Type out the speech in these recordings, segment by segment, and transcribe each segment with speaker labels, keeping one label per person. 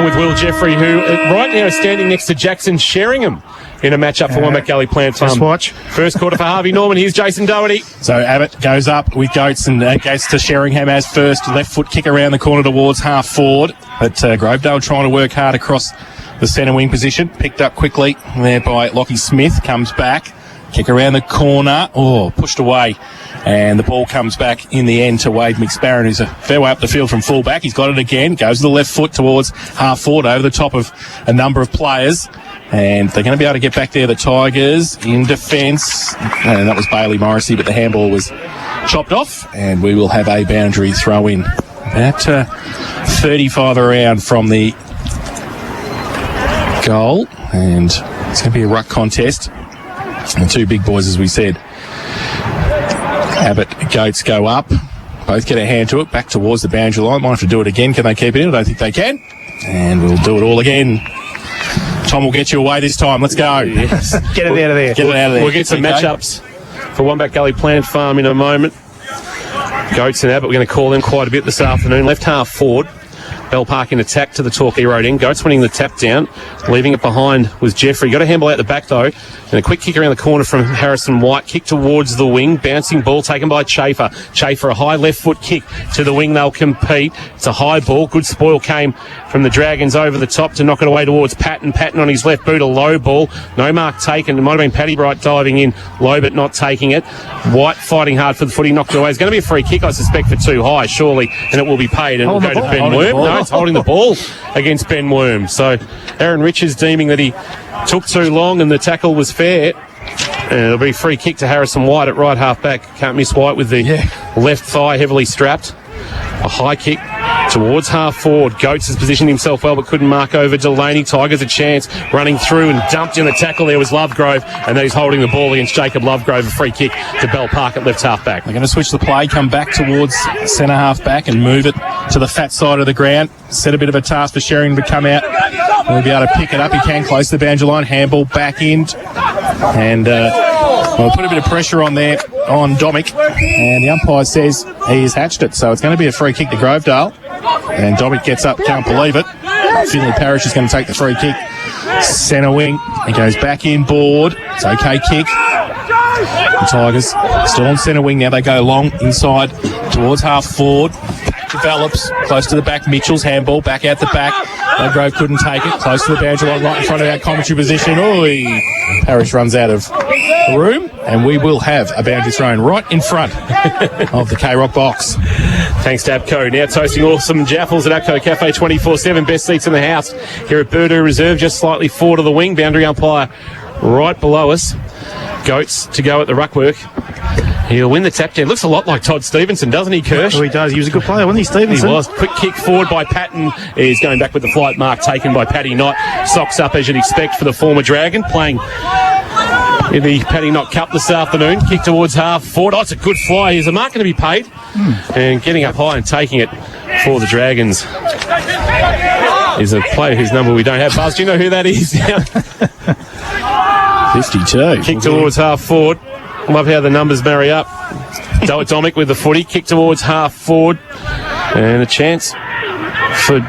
Speaker 1: along with Will Jeffrey, who right now is standing next to Jackson Sheringham in a matchup for Wombat Gully Plant Farm.
Speaker 2: Just watch.
Speaker 1: First quarter for Harvey Norman. Here's Jason Doherty.
Speaker 3: So Abbott goes up with Goats and goes to Sheringham as first. Left foot kick around the corner towards half forward. But Grovedale trying to work hard across the centre wing position. Picked up quickly there by Lockie Smith. Comes back. Kick around the corner. Oh, pushed away. And the ball comes back in the end to Wade McSparron, who's a fair way up the field from fullback. He's got it again. Goes to the left foot towards half forward over the top of a number of players. And they're going to be able to get back there, the Tigers, in defence. And that was Bailey Morrissey, but the handball was chopped off. And we will have a boundary throw in. About 35 around from the goal. And it's going to be a ruck contest. And two big boys, as we said. Abbott, Goats go up. Both get a hand to it. Back towards the boundary line. Might have to do it again. Can they keep it in? I don't think they can. And we'll do it all again. Tom will get you away this time. Let's go.
Speaker 1: Yes.
Speaker 2: Get it out of there.
Speaker 3: Get it out of there.
Speaker 1: We'll get some matchups for Wombat Gully Plant Farm in a moment. Goats and Abbott, we're going to call them quite a bit this afternoon. Left half forward. Bell Park in attack to the Torquay Road end. Goats winning the tap down. Leaving it behind was Jeffrey. Got a handball out the back though. And a quick kick around the corner from Harrison White. Kick towards the wing. Bouncing ball taken by Chafer. Chafer, a high left foot kick to the wing. They'll compete. It's a high ball. Good spoil came from the Dragons over the top to knock it away towards Patton. Patton on his left boot. A low ball. No mark taken. It might have been Paddy Bright diving in. Low but not taking it. White fighting hard for the footy. Knocked it away. It's going to be a free kick, I suspect, for too high, surely. And it will be paid. And it will go to Ben Worm. No, it's holding the ball against Ben Worm. So Aaron Richards deeming that he took too long and the tackle was fair. And it'll be a free kick to Harrison White at right half back. Can't miss White with the left thigh heavily strapped. A high kick towards half forward. Goats has positioned himself well but couldn't mark over Delaney. Tigers a chance running through and dumped in the tackle. There was Lovegrove, and then he's holding the ball against Jacob Lovegrove. A free kick to Bell Park at left half back.
Speaker 3: They're going to switch the play, come back towards centre half back and move it to the fat side of the ground. Set a bit of a task for Sheringham to come out. We'll be able to pick it up. He can close the boundary line. Handball back in. And we'll put a bit of pressure on there on Domick. And the umpire says he has hatched it. So it's going to be a free kick to Grovedale. And Domick gets up, can't believe it. Finley Parrish is going to take the free kick. Centre wing. He goes back in board. It's okay kick. The Tigers still on centre wing now. They go long inside towards half forward. Develops close to the back. Mitchell's handball back out the back. Grove couldn't take it. Close to the boundary line, right in front of our commentary position. Oi! Parrish runs out of the room, and we will have a boundary thrown right in front of the K-Rock box.
Speaker 1: Thanks to APCO. Now toasting awesome jaffles at APCO Cafe 24/7. Best seats in the house here at Burdo Reserve, just slightly forward of the wing. Boundary umpire right below us. Goats to go at the ruckwork. He'll win the tap down. Looks a lot like Todd Stevenson, doesn't he, Kirsch?
Speaker 2: Oh, he does. He was a good player, wasn't he, Stevenson?
Speaker 1: He was. Quick kick forward by Patton. He's going back with the flight mark taken by Paddy Knott. Socks up, as you'd expect, for the former Dragon, playing in the Paddy Knott Cup this afternoon. Kick towards half forward. Oh, it's a good fly. Is the mark going to be paid? And getting up high and taking it for the Dragons is a player whose number we don't have. Buzz, do you know who that is?
Speaker 3: 52.
Speaker 1: Kick towards half forward. Love how the numbers marry up. Domick with the footy. Kick towards half forward. And a chance for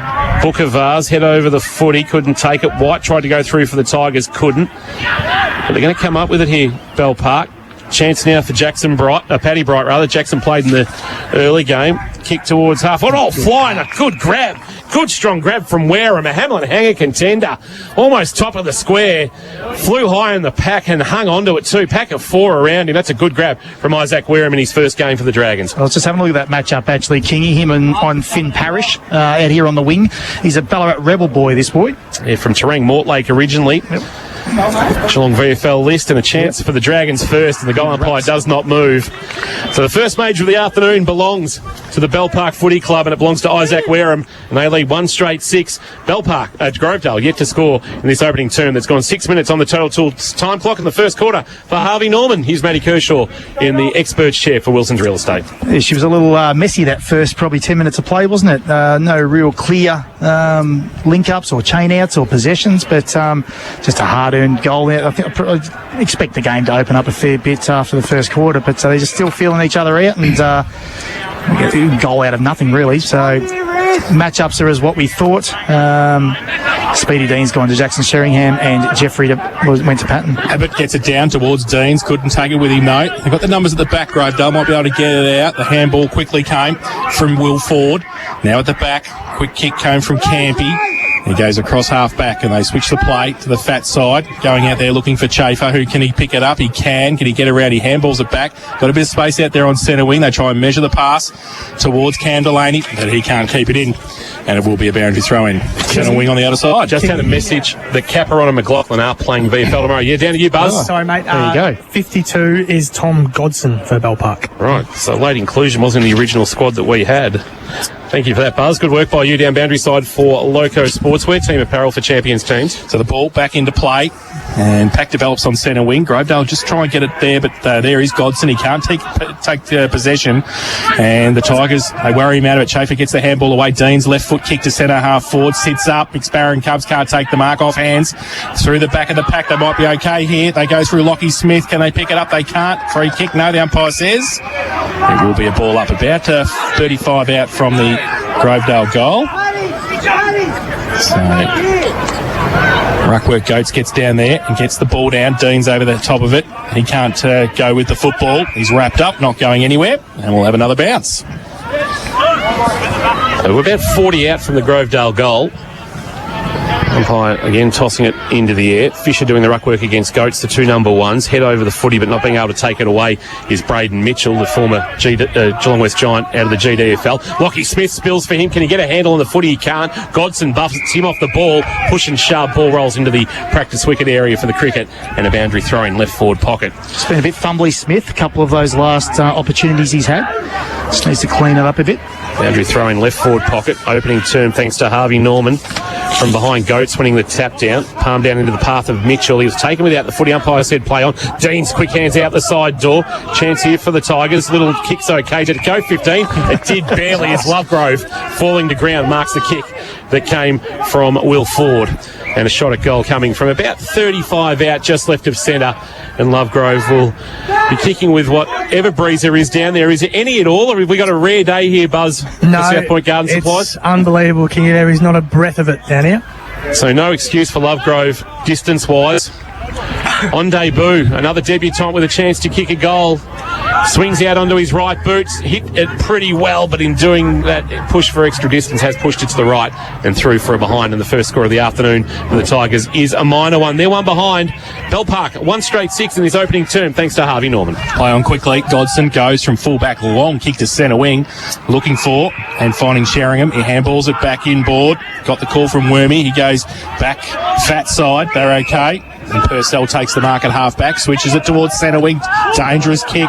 Speaker 1: Booker Vars. Head over the footy. Couldn't take it. White tried to go through for the Tigers. Couldn't. But they're going to come up with it here, Bell Park. Chance now for Paddy Bright rather. Jackson played in the early game. Kick towards half. Oh, flying. A good grab. Good strong grab from Wareham. A Hamlin hanger contender. Almost top of the square. Flew high in the pack and hung onto it too. Pack of four around him. That's a good grab from Isaac Wareham in his first game for the Dragons.
Speaker 2: I was just having a look at that matchup, actually. Kingy, him and on Finn Parrish out here on the wing. He's a Ballarat Rebel boy, this boy.
Speaker 1: Yeah, from Terang Mortlake originally. Yep. Geelong VFL list, and a chance for the Dragons first, and the goal umpire does not move. So the first major of the afternoon belongs to the Bell Park Footy Club, and it belongs to Isaac Wareham, and they lead 1 straight 6. Bell Park, Grovedale yet to score in this opening term. That's gone 6 minutes on the total time clock in the first quarter for Harvey Norman. Here's Matty Kershaw in the experts chair for Wilson's Real Estate.
Speaker 2: Yeah, she was a little messy that first probably 10 minutes of play, wasn't it? No real clear link-ups or chain-outs or possessions, but just a hard-earned goal there. I expect the game to open up a fair bit after the first quarter, but they're just still feeling each other out, and goal out of nothing, really. So matchups are as what we thought. Speedy Dean's gone to Jackson Sheringham and Jeffrey went to Patton.
Speaker 3: Abbott gets it down towards Deans. Couldn't take it with him, though. They've got the numbers at the back. Grovedale might be able to get it out. The handball quickly came from Will Ford. Now at the back. Quick kick came from Campy. He goes across half back and they switch the play to the fat side. Going out there looking for Chafer. Who can he pick it up? He can. Can he get around? He handballs it back. Got a bit of space out there on centre wing. They try and measure the pass towards Cam Delaney, but he can't keep it in. And it will be a boundary throw in. Centre wing on the other side.
Speaker 1: Just had a message that Caperon and McLaughlin are playing VFL tomorrow. Yeah, down to you, Buzz.
Speaker 4: Sorry, mate.
Speaker 1: There you go.
Speaker 4: 52 is Tom Godson for Bell Park.
Speaker 1: Right, so late inclusion wasn't in the original squad that we had. Thank you for that, Buzz. Good work by you down boundary side for Loco Sportswear, team apparel for champions teams.
Speaker 3: So the ball back into play, and Pack develops on centre wing. Grovedale just try and get it there, but there is Godson. He can't take possession, and the Tigers, they worry him out of it. Chafer gets the handball away. Dean's left foot kick to centre half forward, sits up. McSparrow Cubs can't take the mark off hands. Through the back of the pack, they might be okay here. They go through Lockie Smith. Can they pick it up? They can't. Free kick, no, the umpire says. It will be a ball up, about 35 out from the Grovedale goal. So Ruckwork Goats gets down there and gets the ball down. Dean's over the top of it. He can't go with the football. He's wrapped up, not going anywhere, and we'll have another bounce.
Speaker 1: So we're about 40 out from the Grovedale goal. Umpire again tossing it into the air. Fisher doing the ruck work against Goats, the two number ones. Head over the footy, but not being able to take it away is Braden Mitchell, the former Geelong West Giant out of the GDFL. Lockie Smith spills for him. Can he get a handle on the footy? He can't. Godson buffs him off the ball. Push and shove. Ball rolls into the practice wicket area for the cricket, and a boundary throw in left forward pocket.
Speaker 2: It's been a bit fumbly, Smith. A couple of those last opportunities he's had. Just needs to clean it up a bit.
Speaker 1: Boundary throw in left forward pocket. Opening term thanks to Harvey Norman. From behind Goats, winning the tap down. Palm down into the path of Mitchell. He was taken without the footy. Umpire said play on. Dean's quick hands out the side door. Chance here for the Tigers. Little kick's okay. Did it go 15? It did barely as Lovegrove falling to ground marks the kick that came from Will Ford. And a shot at goal coming from about 35 out, just left of centre. And Lovegrove will be kicking with whatever breeze there is down there. Is there any at all, or have we got a rare day here, Buzz?
Speaker 4: No,
Speaker 1: South Point Garden Supplies?
Speaker 4: It's unbelievable, King. There is not a breath of it down here.
Speaker 1: So no excuse for Lovegrove distance-wise. On debut, another debutant with a chance to kick a goal. Swings out onto his right boot, hit it pretty well, but in doing that push for extra distance has pushed it to the right and through for a behind. And the first score of the afternoon for the Tigers is a minor one. They're one behind. Bell Park, 1 straight 6 in his opening term, thanks to Harvey Norman.
Speaker 3: Play on quickly. Godson goes from full-back, long kick to centre wing, looking for and finding Sheringham. He handballs it back inboard. Got the call from Wormy. He goes back fat side. They're okay. And Purcell takes the mark at half-back, switches it towards centre wing. Dangerous kick.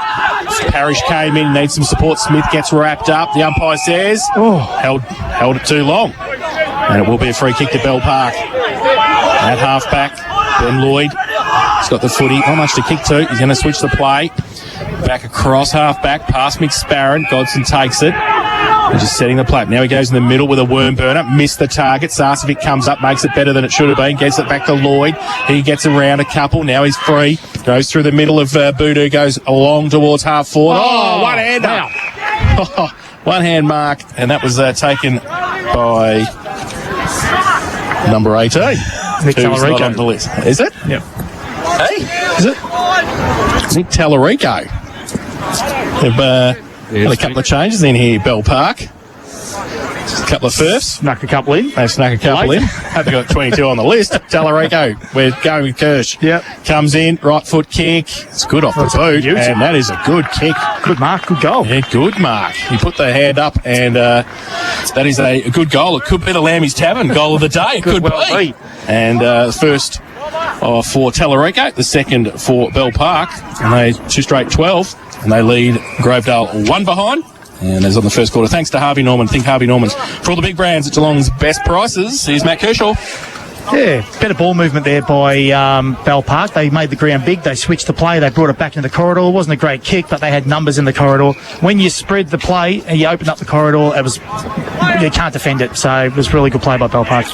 Speaker 3: Parrish came in, needs some support. Smith gets wrapped up. The umpire says, held it too long. And it will be a free kick to Bell Park. At half-back, Ben Lloyd. He's got the footy. Not much to kick to. He's going to switch the play. Back across half-back, past McSparrow. Godson takes it. And just setting the play. Now he goes in the middle with a worm burner. Missed the target. Sarcevic comes up, makes it better than it should have been. Gets it back to Lloyd. He gets around a couple. Now he's free. Goes through the middle of Boodoo. Goes along towards half forward. Oh, one-hander. Wow. Oh, one-hand mark. And that was taken by number 18.
Speaker 2: Nick Tallarico.
Speaker 3: On the list. Is it?
Speaker 2: Yep.
Speaker 3: Hey? Is it? Nick Tallarico. Had a couple of changes in here, Bell Park. Just a couple of firsts.
Speaker 2: Snuck a couple in.
Speaker 3: They've snuck a couple in. Haven't got 22 on the list. Tallarico, we're going with Kirsch.
Speaker 2: Yep.
Speaker 3: Comes in, right foot kick. It's good off the boot, and that is a good kick.
Speaker 2: Good mark, good goal.
Speaker 3: Yeah, good mark. He put the hand up, and that is a good goal. It could be the Lammy's Tavern goal of the day. It could well be. And first for Tallarico, the second for Bell Park, and they 2 straight 12. And they lead Grovedale 1 behind. And as on the first quarter, thanks to Harvey Norman. Think Harvey Norman's. For all the big brands at Geelong's best prices, here's Matt Kershaw.
Speaker 2: Yeah, better ball movement there by Bell Park. They made the ground big. They switched the play. They brought it back into the corridor. It wasn't a great kick, but they had numbers in the corridor. When you spread the play and you open up the corridor, you can't defend it. So it was really good play by Bell Park.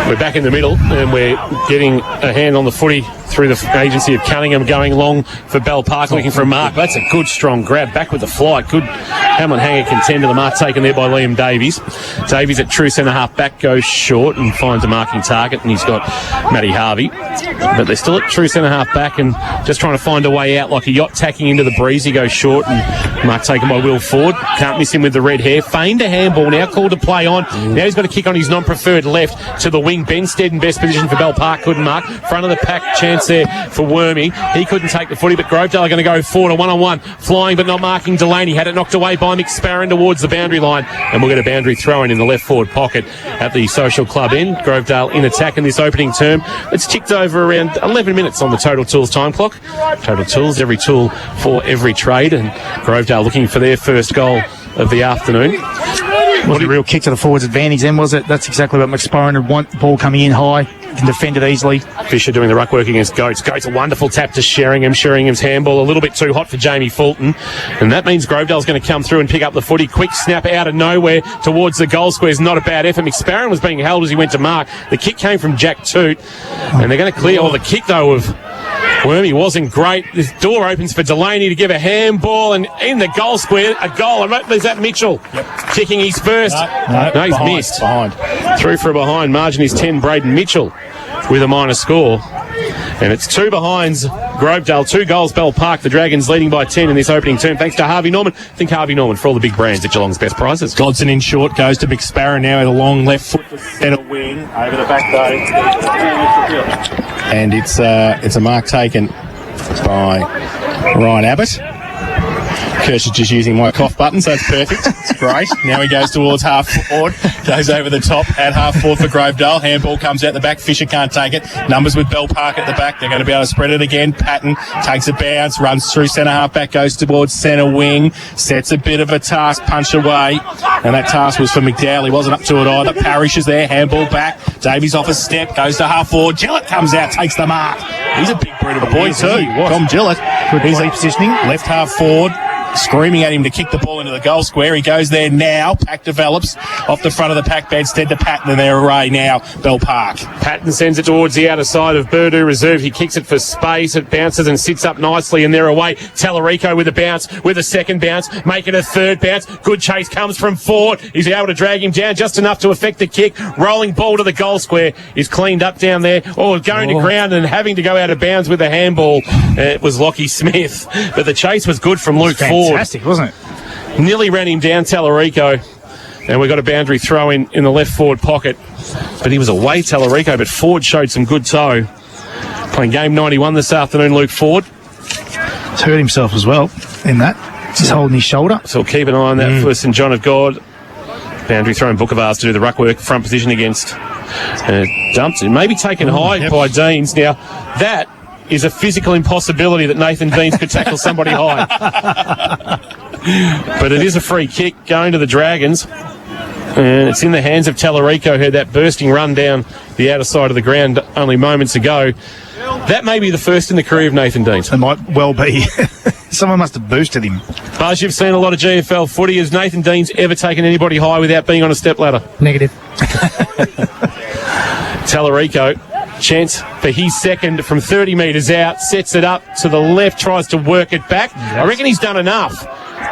Speaker 1: We're back in the middle, and we're getting a hand on the footy through the agency of Cunningham, going long for Bell Park, looking for a mark. That's a good, strong grab. Back with the fly. Good Hamlin hanger contender. The mark taken there by Liam Davies. Davies at true centre half back goes short and finds a marking target, and he's got Matty Harvey. But they're still at true centre half back and just trying to find a way out like a yacht tacking into the breeze. He goes short and mark taken by Will Ford. Can't miss him with the red hair. Feigned a handball, now called to play on. Now he's got a kick on his non-preferred left to the wing. Ben Stead in best position for Bell Park, couldn't mark. Front of the pack, chance there for Wormy. He couldn't take the footy, but Grovedale are going to go forward, a one-on-one. Flying but not marking Delaney. Had it knocked away by McSparron towards the boundary line, and we'll get a boundary throw-in in the left forward pocket at the Social Club end. Grovedale in attack in this opening term. It's ticked over around 11 minutes on the Total Tools time clock. Total Tools, every tool for every trade, and Grovedale looking for their first goal of the afternoon.
Speaker 2: Wasn't a real kick to the forwards' advantage then, was it? That's exactly what McSparron would want. Ball coming in high, can defend it easily.
Speaker 1: Fisher doing the ruck work against Goats. Goats, a wonderful tap to Sheringham. Sheringham's handball a little bit too hot for Jamie Fulton, and that means Grovedale's going to come through and pick up the footy. Quick snap out of nowhere towards the goal square is not a bad effort. McSparron was being held as he went to mark. The kick came from Jack Toot, and they're going to clear. The kick though of Wormy wasn't great. This door opens for Delaney to give a handball, and in the goal square, a goal. Is that Mitchell? Yep. Kicking his first. No, he's missed. Through for a behind. Margin is 10. Braden Mitchell with a minor score. And it's 2 behinds. Grovedale, 2 goals. Bell Park, the Dragons leading by 10 in this opening term. Thanks to Harvey Norman. Think Harvey Norman for all the big brands at Geelong's best prices.
Speaker 3: Godson in short, goes to McSparron now with a long left foot to centre wing. Over the back though. And it's a mark taken by Ryan Abbott. Kirsch is just using my cough button, so it's perfect. It's great. Now he goes towards half forward, goes over the top at half forward for Grovedale. Handball comes out the back. Fisher can't take it. Numbers with Bell Park at the back. They're going to be able to spread it again. Patton takes a bounce, runs through centre half back, goes towards centre wing, sets a bit of a task, punch away. And that task was for McDowell. He wasn't up to it either. Parrish is there. Handball back. Davies off a step, goes to half forward. Gillett comes out, takes the mark. He's a big brute of a boy too. Tom Gillett.
Speaker 2: Good play positioning.
Speaker 3: Left half forward. Screaming at him to kick the ball into the goal square. He goes there now. Pack develops off the front of the pack. Bedstead to Patton, and they're away now. Bell Park.
Speaker 1: Patton sends it towards the outer side of Burdu Reserve. He kicks it for space. It bounces and sits up nicely, and they're away. Tallarico with a bounce, with a second bounce. Make it a third bounce. Good chase comes from Ford. He's able to drag him down just enough to affect the kick. Rolling ball to the goal square is cleaned up down there. Going to ground and having to go out of bounds with a handball. It was Lockie Smith. But the chase was good from Luke Ford.
Speaker 2: Fantastic, wasn't it?
Speaker 1: Nearly ran him down, Tallarico. And we got a boundary throw in the left forward pocket. But he was away, Tallarico, but Ford showed some good toe. Playing game 91 this afternoon, Luke Ford.
Speaker 2: He's hurt himself as well in that. He's holding his shoulder.
Speaker 1: So we'll keep an eye on that for St John of God. Boundary throw in Bookavars to do the ruck work, front position against. Dumped it. Maybe taken high by Deans. Now, that is a physical impossibility that Nathan Deans could tackle somebody high. But it is a free kick going to the Dragons. And it's in the hands of Tallarico, who had that bursting run down the outer side of the ground only moments ago. That may be the first in the career of Nathan Deans.
Speaker 2: It might well be. Someone must have boosted him.
Speaker 1: Buzz, you've seen a lot of GFL footy. Has Nathan Deans ever taken anybody high without being on a stepladder?
Speaker 4: Negative.
Speaker 1: Tallarico, chance for his second from 30 metres out, sets it up to the left, tries to work it back. Yes. I reckon he's done enough.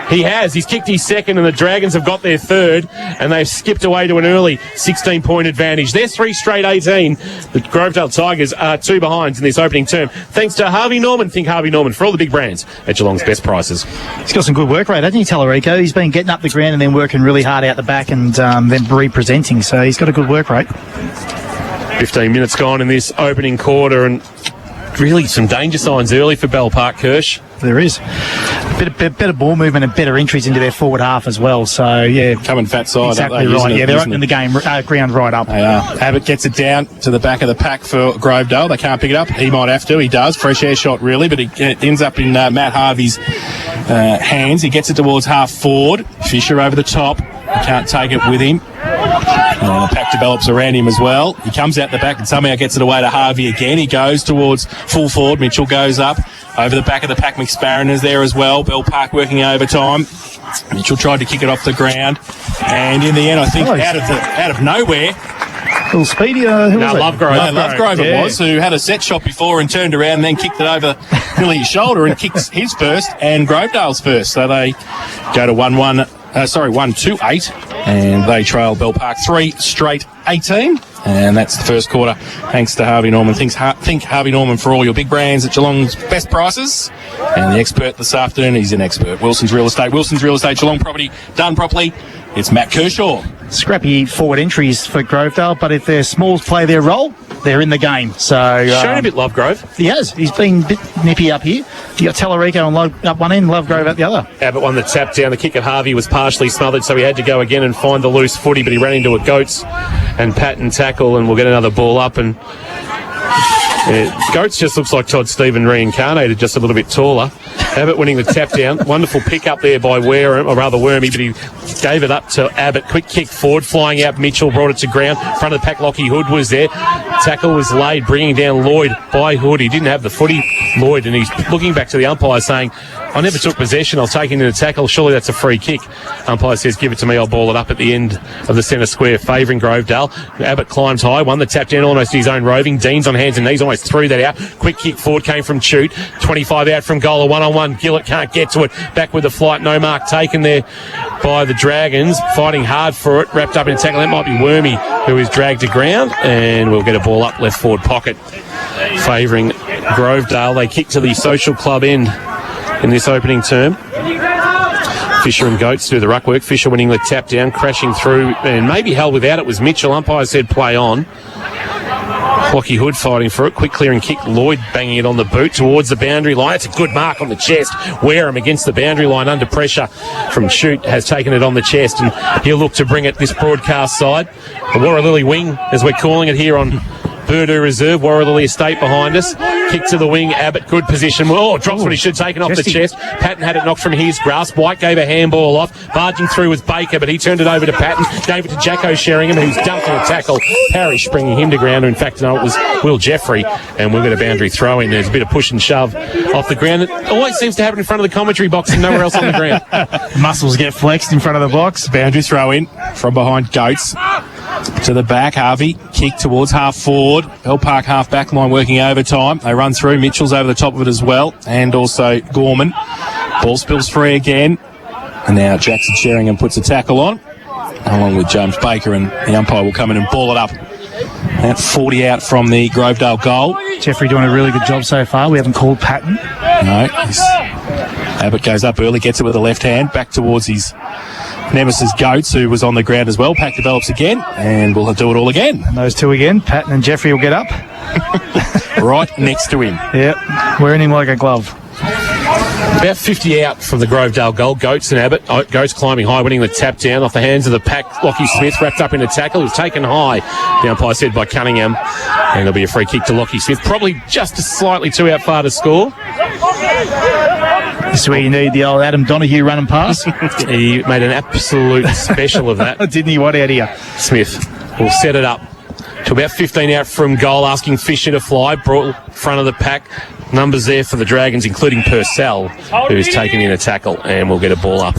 Speaker 1: He has. He's kicked his second, and the Dragons have got their third, and they've skipped away to an early 16-point advantage. They're 3 straight 18. The Grovedale Tigers are 2 behinds in this opening term. Thanks to Harvey Norman. Think Harvey Norman for all the big brands at Geelong's best prices.
Speaker 2: He's got some good work rate, hasn't he, Tallarico? He's been getting up the ground and then working really hard out the back and then representing, so he's got a good work rate.
Speaker 1: 15 minutes gone in this opening quarter, and really some danger signs early for Bell Park, Kirsch.
Speaker 2: There is. Better ball movement and better entries into their forward half as well. So, yeah.
Speaker 3: Coming fat side.
Speaker 2: Exactly right. Yeah, they're opening the game ground right up.
Speaker 3: They are. Abbott gets it down to the back of the pack for Grovedale. They can't pick it up. He might have to. He does. Fresh air shot, really, but it ends up in Matt Harvey's hands. He gets it towards half forward. Fisher over the top. He can't take it with him. The pack develops around him as well. He comes out the back and somehow gets it away to Harvey again. He goes towards full forward. Mitchell goes up. Over the back of the pack, McSparron is there as well. Bell Park working overtime. Mitchell tried to kick it off the ground. And in the end, I think out of nowhere,
Speaker 2: little speedy. Who was it?
Speaker 1: Lovegrove.
Speaker 3: No, Lovegrove it
Speaker 2: yeah.
Speaker 3: was, who had a set shot before and turned around and then kicked it over Billy's shoulder and kicked his first and Grovedale's first. So they go to 1-2-8, and they trail Bell Park 3 straight 18. And that's the first quarter, thanks to Harvey Norman. Think Harvey Norman for all your big brands at Geelong's best prices. And the expert this afternoon, he's an expert. Wilson's Real Estate, Geelong Property, done properly. It's Matt Kershaw.
Speaker 2: Scrappy forward entries for Grovedale, but if their smalls play their role, they're in the game. So
Speaker 1: Shown a bit Lovegrove.
Speaker 2: he has. He's been a bit nippy up here. You got Tellerico and up one end, Lovegrove at the other.
Speaker 1: Abbott won the tap down. The kick of Harvey was partially smothered, so he had to go again and find the loose footy, but he ran into a Goats and Patton tackle, and we'll get another ball up. And Goats just looks like Todd Stephen reincarnated, just a little bit taller. Abbott winning the tap down. Wonderful pick up there by Wareham, or rather Wormy, but he gave it up to Abbott. Quick kick forward, flying out. Mitchell brought it to ground. Front of the pack, Lockie Hood was there. Tackle was laid, bringing down Lloyd by Hood. He didn't have the footy, Lloyd, and he's looking back to the umpire saying, I never took possession. I'll take it in a tackle. Surely that's a free kick. Umpire says, give it to me. I'll ball it up at the end of the centre square, favouring Grovedale. Abbott climbs high, won the tap down almost his own roving. Dean's on hands and knees, almost threw that out. Quick kick forward came from Chute. 25 out from goal, a one-on-one. Gillett can't get to it. Back with the flight. No mark taken there by the Dragons. Fighting hard for it. Wrapped up in a tackle. That might be Wormy, who is dragged to ground. And we'll get a ball up left forward pocket, favouring Grovedale. They kick to the social club end in this opening term. Fisher and Goats do the ruck work. Fisher winning the tap down, crashing through, and maybe held without it was Mitchell. Umpire said play on. Lockie Hood fighting for it. Quick clearing kick. Lloyd banging it on the boot towards the boundary line. It's a good mark on the chest. Wareham against the boundary line under pressure from Chute has taken it on the chest, and he'll look to bring it this broadcast side. The Warralilly wing, as we're calling it here on Burdu Reserve. Warralilly Estate behind us. Kick to the wing. Abbott, good position. Oh, drops what he should have taken off the chest. Patton had it knocked from his grasp. White gave a handball off. Barging through was Baker, but he turned it over to Patton. Gave it to Jacko Sheringham, who's dumped in a tackle. Parrish bringing him to ground. In fact, no, it was Will Jeffrey, and we'll get a boundary throw in. There's a bit of push and shove off the ground. It always seems to happen in front of the commentary box and nowhere else on the ground.
Speaker 2: Muscles get flexed in front of the box.
Speaker 3: Boundary throw in from behind Goats. To the back, Harvey. Kick towards half forward. Bell Park half back line working overtime. They run through. Mitchell's over the top of it as well. And also Gorman. Ball spills free again. And now Jackson Sheringham puts a tackle on, along with James Baker, and the umpire will come in and ball it up. At 40 out from the Grovedale goal.
Speaker 2: Jeffrey doing a really good job so far. We haven't called Patton.
Speaker 3: No. Abbott goes up early, gets it with the left hand, back towards his nemesis Goats, who was on the ground as well. Pack develops again, and we'll do it all again.
Speaker 2: And those two again. Patton and Jeffrey will get up.
Speaker 3: Right next to him.
Speaker 2: Yep, wearing him like a glove.
Speaker 1: About 50 out from the Grovedale goal. Goats and Abbott. Goats climbing high, winning the tap down off the hands of the pack. Lockie Smith wrapped up in a tackle. He was taken high, the umpire said, by Cunningham. And there'll be a free kick to Lockie Smith. Probably just slightly too out far to score.
Speaker 2: This is where you need the old Adam Donahue run and pass.
Speaker 1: He made an absolute special of that.
Speaker 2: Didn't he? What out here?
Speaker 1: Smith will set it up to about 15 out from goal, asking Fisher to fly. Brought front of the pack. Numbers there for the Dragons, including Purcell, who's taken in a tackle, and we'll get a ball up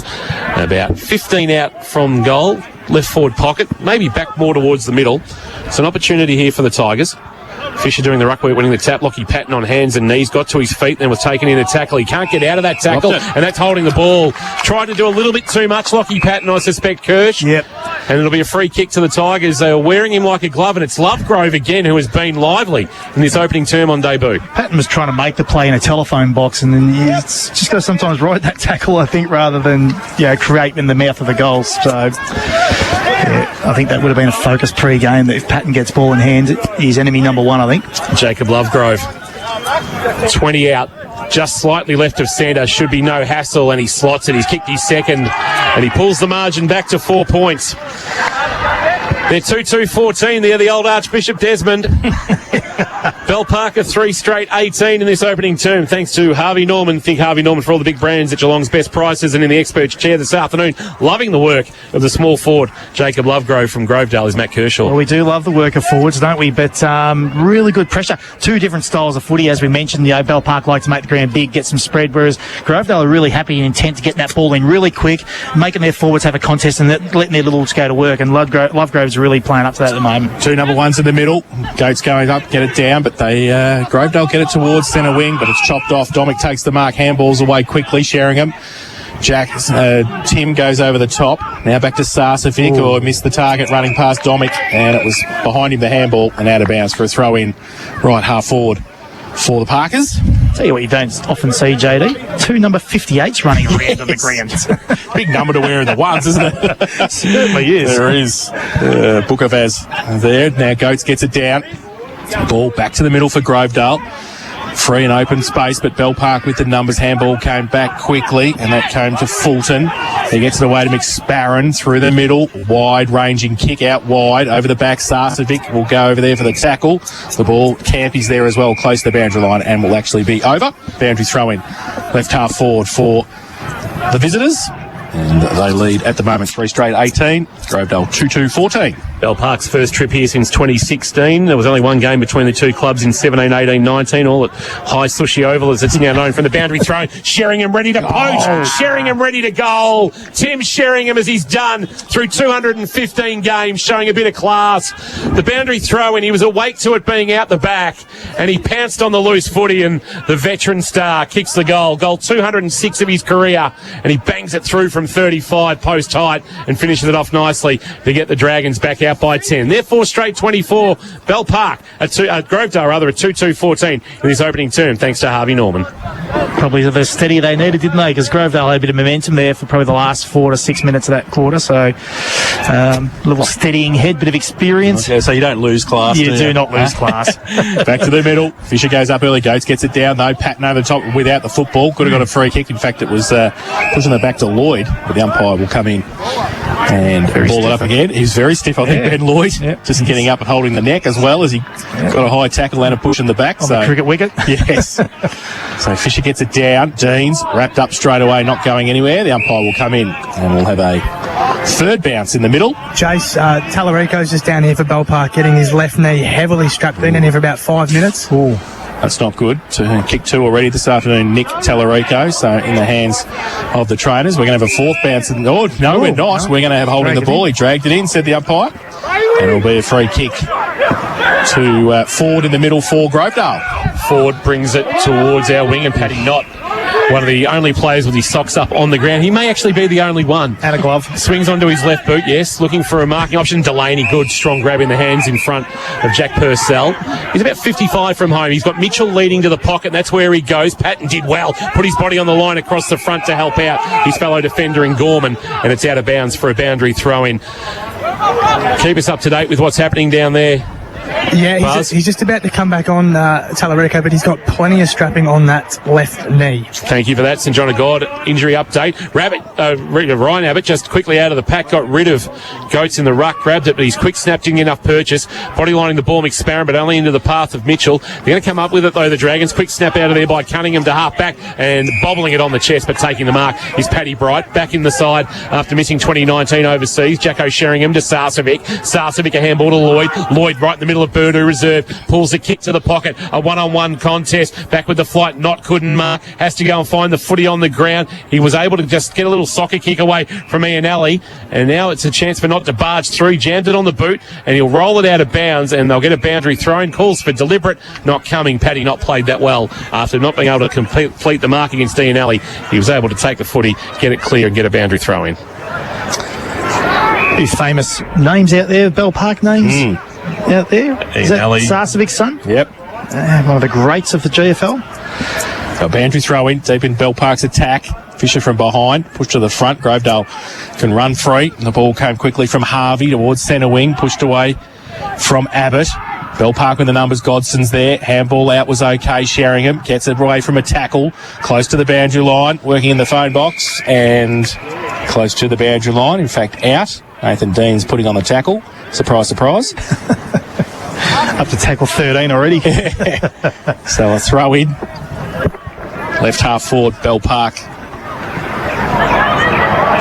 Speaker 1: about 15 out from goal. Left forward pocket, maybe back more towards the middle. It's an opportunity here for the Tigers. Fisher doing the ruck work, winning the tap. Lockie Patton on hands and knees, got to his feet, then was taken in a tackle. He can't get out of that tackle, and that's holding the ball. Tried to do a little bit too much, Lockie Patton, I suspect, Kirsch.
Speaker 2: Yep.
Speaker 1: And it'll be a free kick to the Tigers. They are wearing him like a glove, and it's Lovegrove again, who has been lively in this opening term on debut.
Speaker 2: Patton was trying to make the play in a telephone box, and then he's just got to sometimes ride that tackle, I think, rather than create in the mouth of the goals. So I think that would have been a focus pre-game, that if Patton gets ball in hand, he's enemy number one, I think.
Speaker 1: Jacob Lovegrove, 20 out. Just slightly left of centre, should be no hassle, and he slots it. He's kicked his second, and he pulls the margin back to 4 points. They're 2-2-14. They're the old Archbishop Desmond. Bell Parker 3 straight 18 in this opening term, thanks to Harvey Norman. Think Harvey Norman for all the big brands at Geelong's best prices, and in the expert chair this afternoon, loving the work of the small forward Jacob Lovegrove from Grovedale is Matt Kershaw.
Speaker 2: Well, we do love the work of forwards, don't we? But really good pressure. Two different styles of footy, as we mentioned. Bell Park like to make the ground big, get some spread, whereas Grovedale are really happy and intent to get that ball in really quick, making their forwards have a contest and letting their littles go to work. And Lovegrove's really playing up to that at the moment.
Speaker 3: Two number ones in the middle. Goats going up, get it down, but they Grovedale get it towards centre wing, but it's chopped off. Domic takes the mark, handballs away quickly, Sheringham. Tim goes over the top. Now back to Sarcevic, who missed the target running past Domic, and it was behind him, the handball, and out of bounds for a throw in right half forward for the Parkers.
Speaker 2: Tell you what you don't often see, JD. Two number 58s running around on the ground.
Speaker 3: Big number to wear in the ones, isn't it?
Speaker 2: Certainly is.
Speaker 3: There is. Bukavaz there. Now Goats gets it down. Ball back to the middle for Grovedale. Free and open space, but Bell Park with the numbers. Handball came back quickly, and that came to Fulton. He gets it away to McSparron through the middle. Wide-ranging kick out wide. Over the back, Sarcevic will go over there for the tackle. The ball, Campy's there as well, close to the boundary line, and will actually be over. Boundary throw-in. Left half forward for the visitors. And they lead at the moment 3 straight 18. Grovedale 2-2-14.
Speaker 1: Bell Park's first trip here since 2016. There was only one game between the two clubs in 17, 18, 19, all at High Sushi Oval, as it's now known, from the boundary throw. Sheringham ready to poach. Sheringham ready to goal. Tim Sheringham, as he's done through 215 games, showing a bit of class. The boundary throw, and he was awake to it being out the back, and he pounced on the loose footy, and the veteran star kicks the goal. Goal 206 of his career, and he bangs it through from 35 post height and finishes it off nicely to get the Dragons back out by 10. They're 4 straight 24. Bell Park, Grovedale rather, at 2-2-14 in this opening term, thanks to Harvey Norman.
Speaker 2: Probably the steady they needed, didn't they? Because Grovedale had a bit of momentum there for probably the last 4 to 6 minutes of that quarter. So a little steadying head, bit of experience.
Speaker 3: Okay, so you don't lose class.
Speaker 2: You do not lose class.
Speaker 3: Back to the middle. Fisher goes up early. Goats gets it down though. Patton over the top without the football. Could have got a free kick. In fact, it was pushing it back to Lloyd. But the umpire will come in and ball it up again. He's very stiff, I think, Ben Lloyd.
Speaker 2: Yep.
Speaker 3: Just getting up and holding the neck as well as he got a high tackle and a push in the back.
Speaker 2: On the cricket wicket.
Speaker 3: Yes. So Fisher gets it down. Deans wrapped up straight away, not going anywhere. The umpire will come in and we'll have a third bounce in the middle.
Speaker 4: Chase, Tallarico's just down here for Bell Park, getting his left knee heavily strapped in here for about 5 minutes.
Speaker 2: Ooh.
Speaker 3: That's not good. To kick 2 already this afternoon, Nick Tallarico. So in the hands of the trainers. We're going to have a fourth bounce. We're not.
Speaker 2: No.
Speaker 3: We're going to have holding the ball. He dragged it in, said the umpire. And it'll be a free kick to Ford in the middle for Grovedale.
Speaker 1: Ford brings it towards our wing, and Paddy Knott, one of the only players with his socks up on the ground. He may actually be the only one.
Speaker 2: And a glove.
Speaker 1: Swings onto his left boot, yes, looking for a marking option. Delaney, good, strong grab in the hands in front of Jack Purcell. He's about 55 from home. He's got Mitchell leading to the pocket, and that's where he goes. Patton did well, put his body on the line across the front to help out his fellow defender in Gorman, and it's out of bounds for a boundary throw-in. Keep us up to date with what's happening down there.
Speaker 4: Yeah, he's just about to come back on Tallarico, but he's got plenty of strapping on that left knee.
Speaker 1: Thank you for that, St John of God injury update. Ryan Abbott just quickly out of the pack, got rid of Goats in the ruck, grabbed it, but he's quick snapped, didn't get enough purchase. Body lining the ball, McSparron, but only into the path of Mitchell. They're going to come up with it though, the Dragons. Quick snap out of there by Cunningham to half back and bobbling it on the chest, but taking the mark is Paddy Bright. Back in the side after missing 2019 overseas. Jacko Sheringham to Sarcevic. Sarcevic a handball to Lloyd. Lloyd right in the middle of Burdu reserve, pulls the kick to the pocket, a one-on-one contest, back with the flight, Not couldn't mark, has to go and find the footy on the ground. He was able to just get a little soccer kick away from Ian Alley, and now it's a chance for Not to barge through, jammed it on the boot, and he'll roll it out of bounds, and they'll get a boundary throw-in. Calls for deliberate, not coming. Paddy Not played that well after not being able to complete the mark against Ian Alley. He was able to take the footy, get it clear, and get a boundary throw-in.
Speaker 2: Few famous names out there, Bell Park names out there. Is that Sarcevic's son?
Speaker 3: Yep.
Speaker 2: One of the greats of the GFL.
Speaker 3: A boundary throw in deep in Bell Park's attack. Fisher from behind, pushed to the front. Grovedale can run free. The ball came quickly from Harvey towards centre wing, pushed away from Abbott. Bell Park with the numbers, Godson's there. Handball out was okay. Sheringham gets it away from a tackle, close to the boundary line, working in the phone box and close to the boundary line. In fact, out. Nathan Dean's putting on the tackle. Surprise, surprise.
Speaker 2: Up to tackle 13 already.
Speaker 3: So a throw in. Left half forward, Bell Park.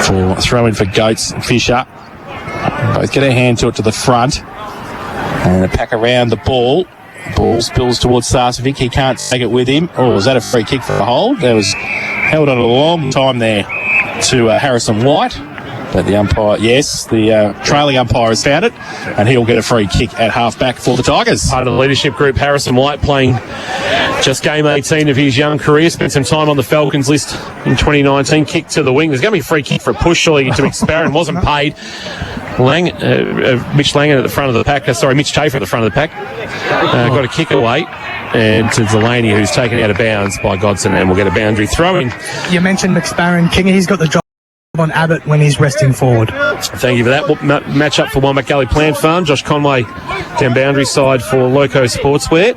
Speaker 3: For throw in for Goats and Fisher. Both get a hand to it to the front. And a pack around the ball. Ball spills towards Sarcevic. He can't take it with him. Oh, was that a free kick for a hold? That was held on a long time there to Harrison White. But the umpire, yes, the trailing umpire has found it, and he'll get a free kick at half-back for the Tigers.
Speaker 1: Part of the leadership group, Harrison White, playing just game 18 of his young career. Spent some time on the Falcons list in 2019. Kick to the wing. There's going to be a free kick for a push, surely, to Experiment. Wasn't paid. Mitch Langan at the front of the pack. Mitch Chafer at the front of the pack. Got a kick away. And to Delaney, who's taken out of bounds by Godson, and will get a boundary throw in.
Speaker 4: You mentioned McSparron. Kingy, he's got the job on Abbott when he's resting forward.
Speaker 1: Thank you for that. Match up for Wombat Gully Plant Farm. Josh Conway down boundary side for Loco Sportswear.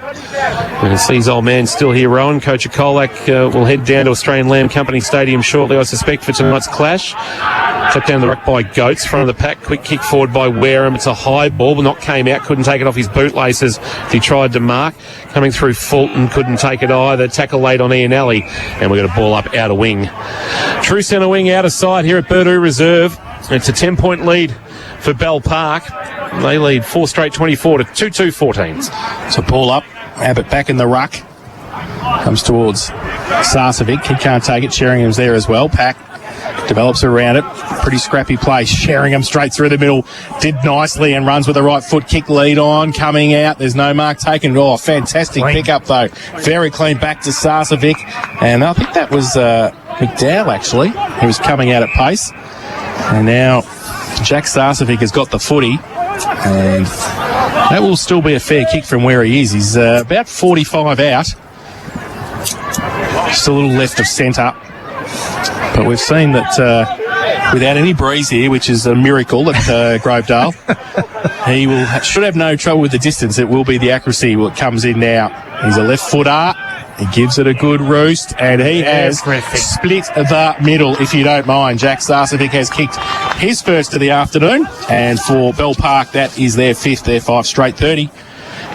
Speaker 1: You can see his old man still here, Rowan. Coach Kolak will head down to Australian Lamb Company Stadium shortly, I suspect, for tonight's clash. Tucked down the ruck by Goats, front of the pack. Quick kick forward by Wareham. It's a high ball, but not came out. Couldn't take it off his bootlaces. He tried to mark. Coming through Fulton, couldn't take it either. Tackle late on Ian Alley. And we've got a ball up out of wing. True centre wing out of side here at Burdoo Reserve. It's a 10-point lead for Bell Park. They lead 4 straight 24 to 2-2-14.
Speaker 3: So ball up. Abbott back in the ruck. Comes towards Sarcevic. He can't take it. Sheringham's there as well. Pack develops around it. Pretty scrappy play. Sheringham straight through the middle. Did nicely and runs with the right foot. Kick lead on. Coming out. There's no mark taken. Oh, fantastic pickup though. Very clean back to Sarcevic. And I think that was McDowell actually. He was coming out at pace. And now Jack Sarcevic has got the footy. And that will still be a fair kick from where he is. He's about 45 out. Just a little left of centre. But we've seen that without any breeze here, which is a miracle at Grovedale, he should have no trouble with the distance. It will be the accuracy what comes in now. He's a left footer. He gives it a good roost, and he has split the middle, if you don't mind. Jack Sarcevic has kicked his first of the afternoon, and for Bell Park, that is their fifth, their 5 straight 30.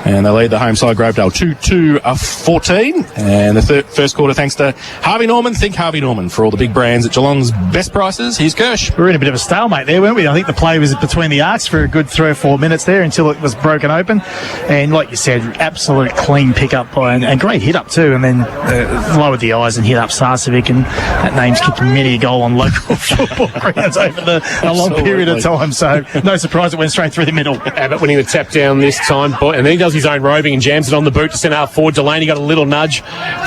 Speaker 3: And they lead the home side, Grovedale, 2-14. And the first quarter, thanks to Harvey Norman. Think Harvey Norman for all the big brands at Geelong's best prices. Here's Kirsch.
Speaker 2: We were in a bit of a stalemate there, weren't we? I think the play was between the arcs for a good 3 or 4 minutes there until it was broken open. And like you said, absolute clean pickup by and great hit up too. And then lowered the eyes and hit up Sarcevic. And that name's kicked many a goal on local football grounds over a long period of time. So no surprise it went straight through the middle.
Speaker 1: Abbott winning the tap down this time. And then he does his own roving and jams it on the boot to centre half forward. Delaney got a little nudge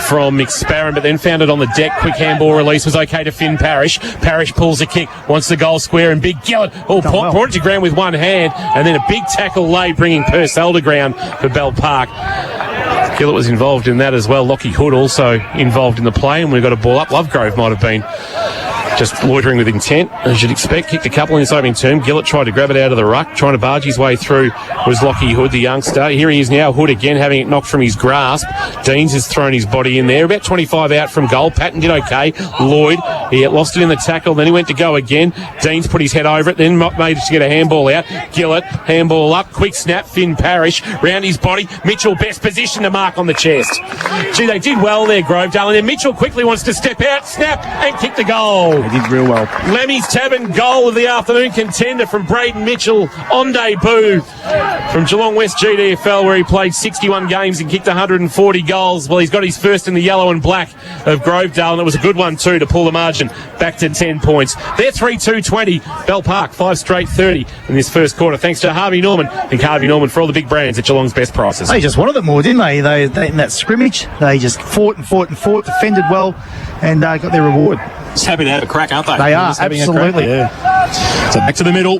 Speaker 1: from McSparron, but then found it on the deck. Quick handball release was okay to Finn Parrish. Parrish pulls a kick, wants the goal square, and Big Gillett brought it to ground with one hand, and then a big tackle late, bringing Purcell to ground for Bell Park. Gillett was involved in that as well. Lockie Hood also involved in the play, and we've got a ball up. Lovegrove might have been just loitering with intent, as you'd expect. Kicked a couple in this opening term. Gillett tried to grab it out of the ruck. Trying to barge his way through was Lockie Hood, the youngster. Here he is now. Hood again, having it knocked from his grasp. Deans has thrown his body in there. About 25 out from goal. Patton did okay. Lloyd, he lost it in the tackle. Then he went to go again. Deans put his head over it. Then made it to get a handball out. Gillett, handball up. Quick snap. Finn Parrish round his body. Mitchell, best position to mark on the chest. Gee, they did well there, Grovedale. And then Mitchell quickly wants to step out, snap, and kick the goal.
Speaker 2: They did real well.
Speaker 1: Lemmy's Tavern goal of the afternoon contender from Braden Mitchell on debut from Geelong West GDFL, where he played 61 games and kicked 140 goals. Well, he's got his first in the yellow and black of Grovedale, and it was a good one too to pull the margin back to 10 points. They're 3-2-20. Bell Park 5 straight 30 in this first quarter, thanks to Harvey Norman. Think Harvey Norman for all the big brands at Geelong's best prices.
Speaker 2: They just wanted it more, didn't they? They in that scrimmage, they just fought, defended well, and got their reward.
Speaker 3: Just happy to have a crack, aren't they?
Speaker 2: They are, absolutely.
Speaker 3: Yeah. So back to the middle.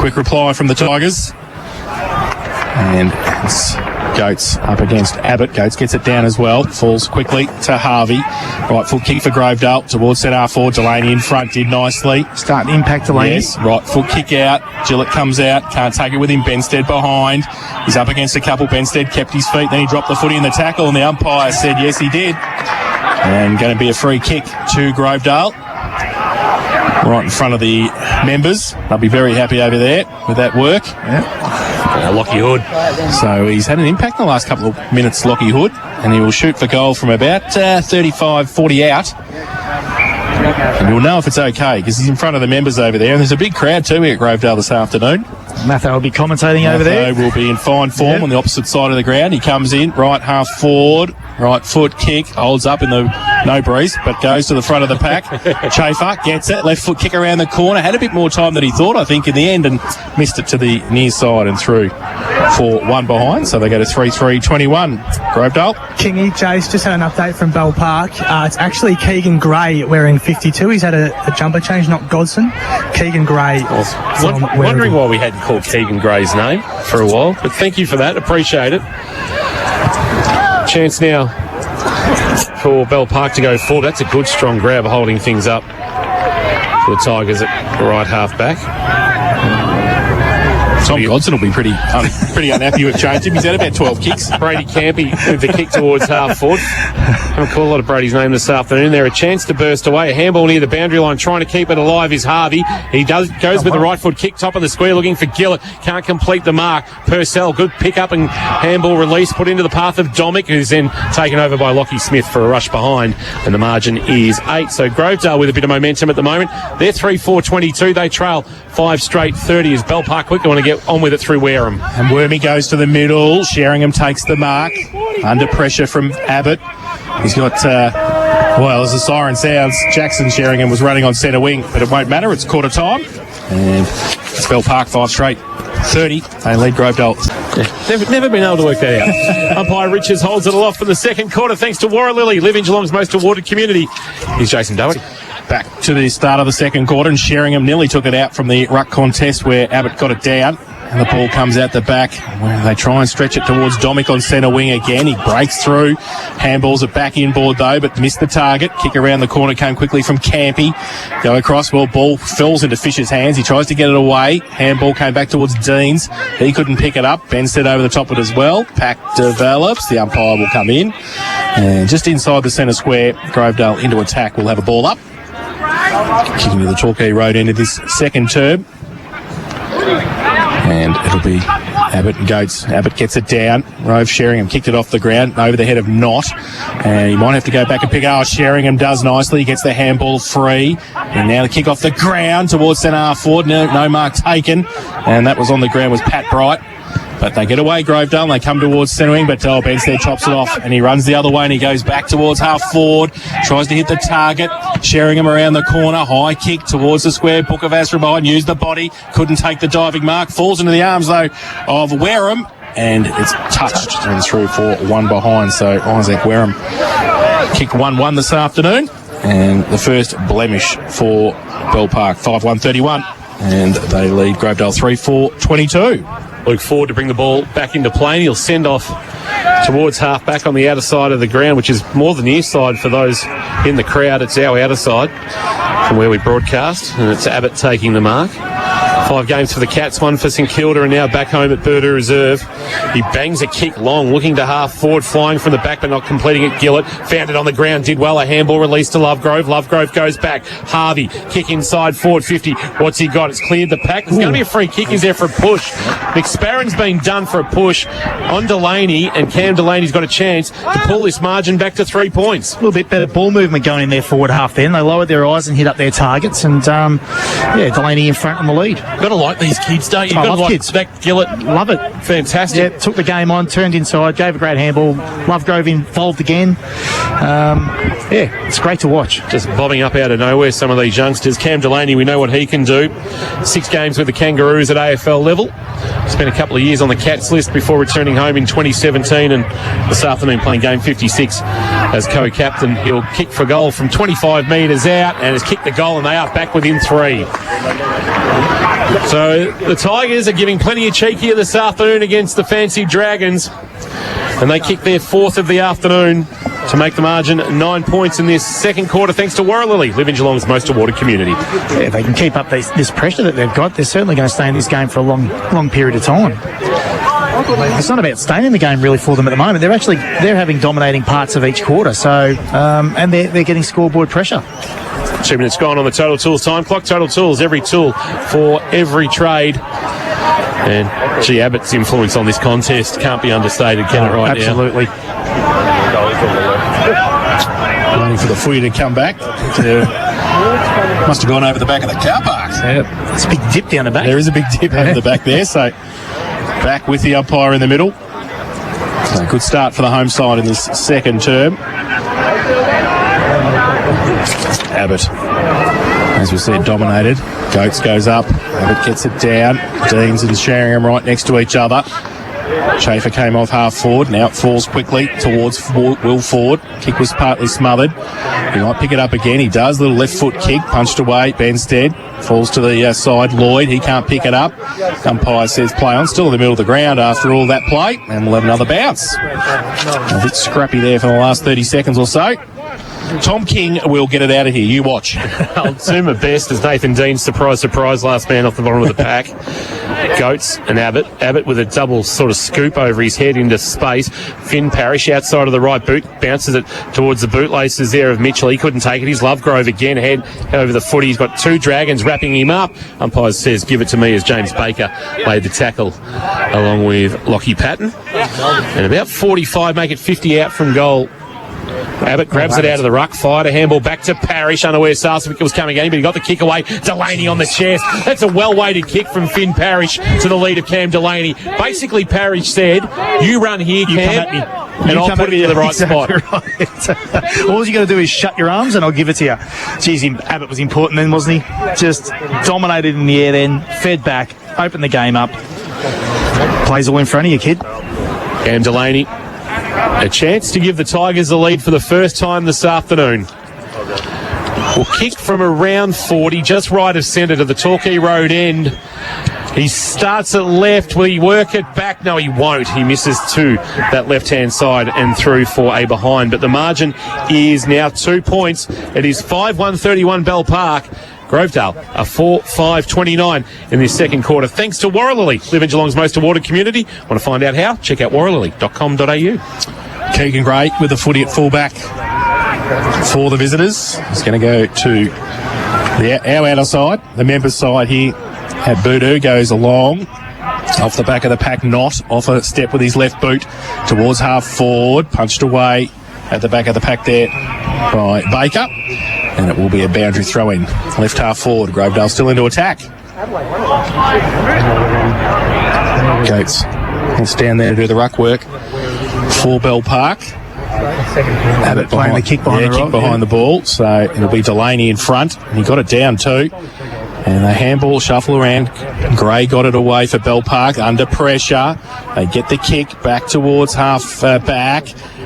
Speaker 3: Quick reply from the Tigers. And it's Goats up against Abbott. Goats gets it down as well. Falls quickly to Harvey. Right foot kick for Grovedale towards centre half forward. Delaney in front did nicely.
Speaker 2: Starting to impact Delaney.
Speaker 3: Yes, right foot kick out. Gillett comes out. Can't take it with him. Benstead behind. He's up against a couple. Benstead kept his feet. Then he dropped the footy in the tackle, and the umpire said yes, he did. And going to be a free kick to Grovedale. Right in front of the members. They'll be very happy over there with that work.
Speaker 2: Yeah.
Speaker 1: Lockie Hood.
Speaker 3: So he's had an impact in the last couple of minutes, Lockie Hood, and he will shoot for goal from about 35-40 out. And you'll know if it's okay because he's in front of the members over there, and there's a big crowd too here at Grovedale this afternoon.
Speaker 2: Matho will be commentating over there.
Speaker 3: Matho will be in fine form on the opposite side of the ground. He comes in, right half forward, right foot kick, holds up in the no breeze, but goes to the front of the pack. Chafer gets it, left foot kick around the corner. Had a bit more time than he thought, I think, in the end, and missed it to the near side and through for one behind. So they go to 3-3-21. Grovedale.
Speaker 4: Kingy, Jace, just had an update from Bell Park. It's actually Keegan Gray wearing 52. He's had a jumper change, not Godson. Keegan Gray.
Speaker 1: Wondering why we hadn't called Keegan Gray's name for a while, but thank you for that. Appreciate it. Chance now for Bell Park to go forward. That's a good strong grab, holding things up for the Tigers at right half back.
Speaker 3: Tom Godson will be pretty unhappy with changing. He's had about 12 kicks.
Speaker 1: Brady Campy with the kick towards half forward. I'm going to call a lot of Brady's name this afternoon. There, a chance to burst away. A handball near the boundary line, trying to keep it alive is Harvey. He goes with the right foot kick, top of the square, looking for Gillett. Can't complete the mark. Purcell, good pick up and handball release, put into the path of Domick, who's then taken over by Lockie Smith for a rush behind. And the margin is 8. So Grovedale with a bit of momentum at the moment. They're 3-4-22. They trail 5 straight 30 as Bell Park quickly want to get on with it through Wareham.
Speaker 3: And Wormy goes to the middle. Sheringham takes the mark. Under pressure from Abbott. He's got, as the siren sounds, Jackson Sheringham was running on centre wing, but it won't matter. It's quarter time. And it's Bell Park 5 straight 30. They lead Grovedale.
Speaker 1: Never been able to work that out. Umpire Richards holds it aloft for the second quarter thanks to Warralilly, living Geelong's most awarded community. Here's Jason Doherty.
Speaker 3: Back to the start of the second quarter, and Sheringham nearly took it out from the ruck contest where Abbott got it down. And the ball comes out the back. They try and stretch it towards Domick on centre wing again. He breaks through. Handballs it back inboard though, but missed the target. Kick around the corner came quickly from Campy. Go across. Well, ball falls into Fisher's hands. He tries to get it away. Handball came back towards Deans. He couldn't pick it up. Benstead over the top of it as well. Pack develops. The umpire will come in. And just inside the centre square, Grovedale into attack will have a ball up. Kicking to the Torquay Road end of this second term. And it'll be Abbott and Goats. Abbott gets it down. Rove Sheringham kicked it off the ground over the head of Knott. And he might have to go back and pick it up. Sheringham does nicely. He gets the handball free. And now the kick off the ground towards centre half forward. No mark taken. And that was on the ground was Pat Bright. But they get away, Grovedale, and they come towards centre wing, but Benstead chops it off, and he runs the other way, and he goes back towards half forward, tries to hit the target, Sheringham around the corner, high kick towards the square, Bookavas from behind, used the body, couldn't take the diving mark, falls into the arms, though, of Wareham, and it's touched and through for one behind, so Isaac Wareham kicked 1-1 this afternoon, and the first blemish for Bell Park, 5-1-31, and they lead Grovedale 3-4-22.
Speaker 1: Luke Ford to bring the ball back into play, and he'll send off towards half back on the outer side of the ground, which is more the near side for those in the crowd. It's our outer side from where we broadcast, and it's Abbott taking the mark. 5 games for the Cats, 1 for St Kilda, and now back home at Burda Reserve. He bangs a kick long, looking to half forward, flying from the back but not completing it. Gillett found it on the ground, did well. A handball release to Lovegrove. Lovegrove goes back. Harvey, kick inside, forward 50. What's he got? It's cleared the pack. There's going to be a free kick. Is there for a push? McSparron's been done for a push on Delaney, and Cam Delaney's got a chance to pull this margin back to 3 points.
Speaker 2: A little bit better ball movement going in their forward half then. They lowered their eyes and hit up their targets, and Delaney in front on the lead.
Speaker 1: Got to like these kids, don't you? Got to like
Speaker 2: kids.
Speaker 1: That Gillett.
Speaker 2: Love it.
Speaker 1: Fantastic.
Speaker 2: Yeah, took the game on, turned inside, gave a great handball. Lovegrove involved again. It's great to watch.
Speaker 1: Just bobbing up out of nowhere, some of these youngsters. Cam Delaney, we know what he can do. 6 games with the Kangaroos at AFL level. Spent a couple of years on the Cats list before returning home in 2017, and this afternoon playing game 56 as co-captain. He'll kick for goal from 25 metres out and has kicked the goal, and they are back within 3. So the Tigers are giving plenty of cheek here this afternoon against the Fancy Dragons, and they kick their 4th of the afternoon to make the margin 9 points in this second quarter, thanks to Warralilly, living Geelong's most awarded community.
Speaker 2: Yeah, if they can keep up this pressure that they've got, they're certainly going to stay in this game for a long period of time. It's not about staying in the game really for them at the moment. They're having dominating parts of each quarter, so and they're getting scoreboard pressure.
Speaker 1: 2 minutes gone on the Total Tools time clock. Total Tools, every tool for every trade. And, gee, Abbott's influence on this contest can't be understated, can it, right
Speaker 2: Absolutely.
Speaker 3: Waiting for the footy to come back. Must have gone over the back of the car park.
Speaker 2: Yeah, it's a big dip down the back.
Speaker 3: There is a big dip over the back there, so back with the umpire in the middle. So good start for the home side in this second term. Abbott, as we said, dominated. Goats goes up. Abbott gets it down. Deans and Sheringham right next to each other. Schaefer came off half forward. Now it falls quickly towards Will Ford. Kick was partly smothered. He might pick it up again. He does. Little left foot kick. Punched away. Benstead falls to the side. Lloyd, he can't pick it up. Umpire says play on. Still in the middle of the ground after all that play. And we'll have another bounce. A bit scrappy there for the last 30 seconds or so. Tom King will get it out of here. You watch.
Speaker 1: I'll do my best as Nathan Dean, surprise, last man off the bottom of the pack. Goats and Abbott. Abbott with a double sort of scoop over his head into space. Finn Parrish outside of the right boot, bounces it towards the bootlaces there of Mitchell. He couldn't take it. He's Lovegrove again, head over the footy. He's got two Dragons wrapping him up. Umpire says give it to me as James Baker laid the tackle along with Lockie Patton. And about 45, make it 50 out from goal. Abbott grabs it out of the ruck, fired a handball back to Parrish, unaware Sarcevic was coming in, but he got the kick away. Delaney on the chest. That's a well-weighted kick from Finn Parrish to the lead of Cam Delaney. Basically, Parrish said, you run here, Cam, and I'll put it in the right spot.
Speaker 2: Right. All you got to do is shut your arms and I'll give it to you. Jeez, Abbott was important then, wasn't he? Just dominated in the air then, fed back, opened the game up. Plays all in front of you, kid.
Speaker 1: Cam Delaney, a chance to give the Tigers the lead for the first time this afternoon. Will kick from around 40, just right of centre to the Torquay Road end. He starts at left. Will he work it back? No, he won't. He misses to that left-hand side and through for a behind. But the margin is now 2 points. It is 5-1-31 Bell Park. Grovedale, a 4-5-29 in this second quarter. Thanks to Warralilly, live in Geelong's most awarded community. Want to find out how? Check out warralilly.com.au.
Speaker 3: Keegan Gray with the footy at fullback for the visitors. He's going to go to our outer side, the members' side here. At Boodoo goes along off the back of the pack, not off a step with his left boot towards half forward, punched away at the back of the pack there by Baker, and it will be a boundary throw in left half forward. Grovedale still into attack. Goats will stand there to do the ruck work for Bell Park.
Speaker 2: Abbott playing the kick behind
Speaker 3: the ball, so it'll be Delaney in front. He got it down too. And the handball shuffle around. Gray got it away for Bell Park under pressure. They get the kick back towards half back.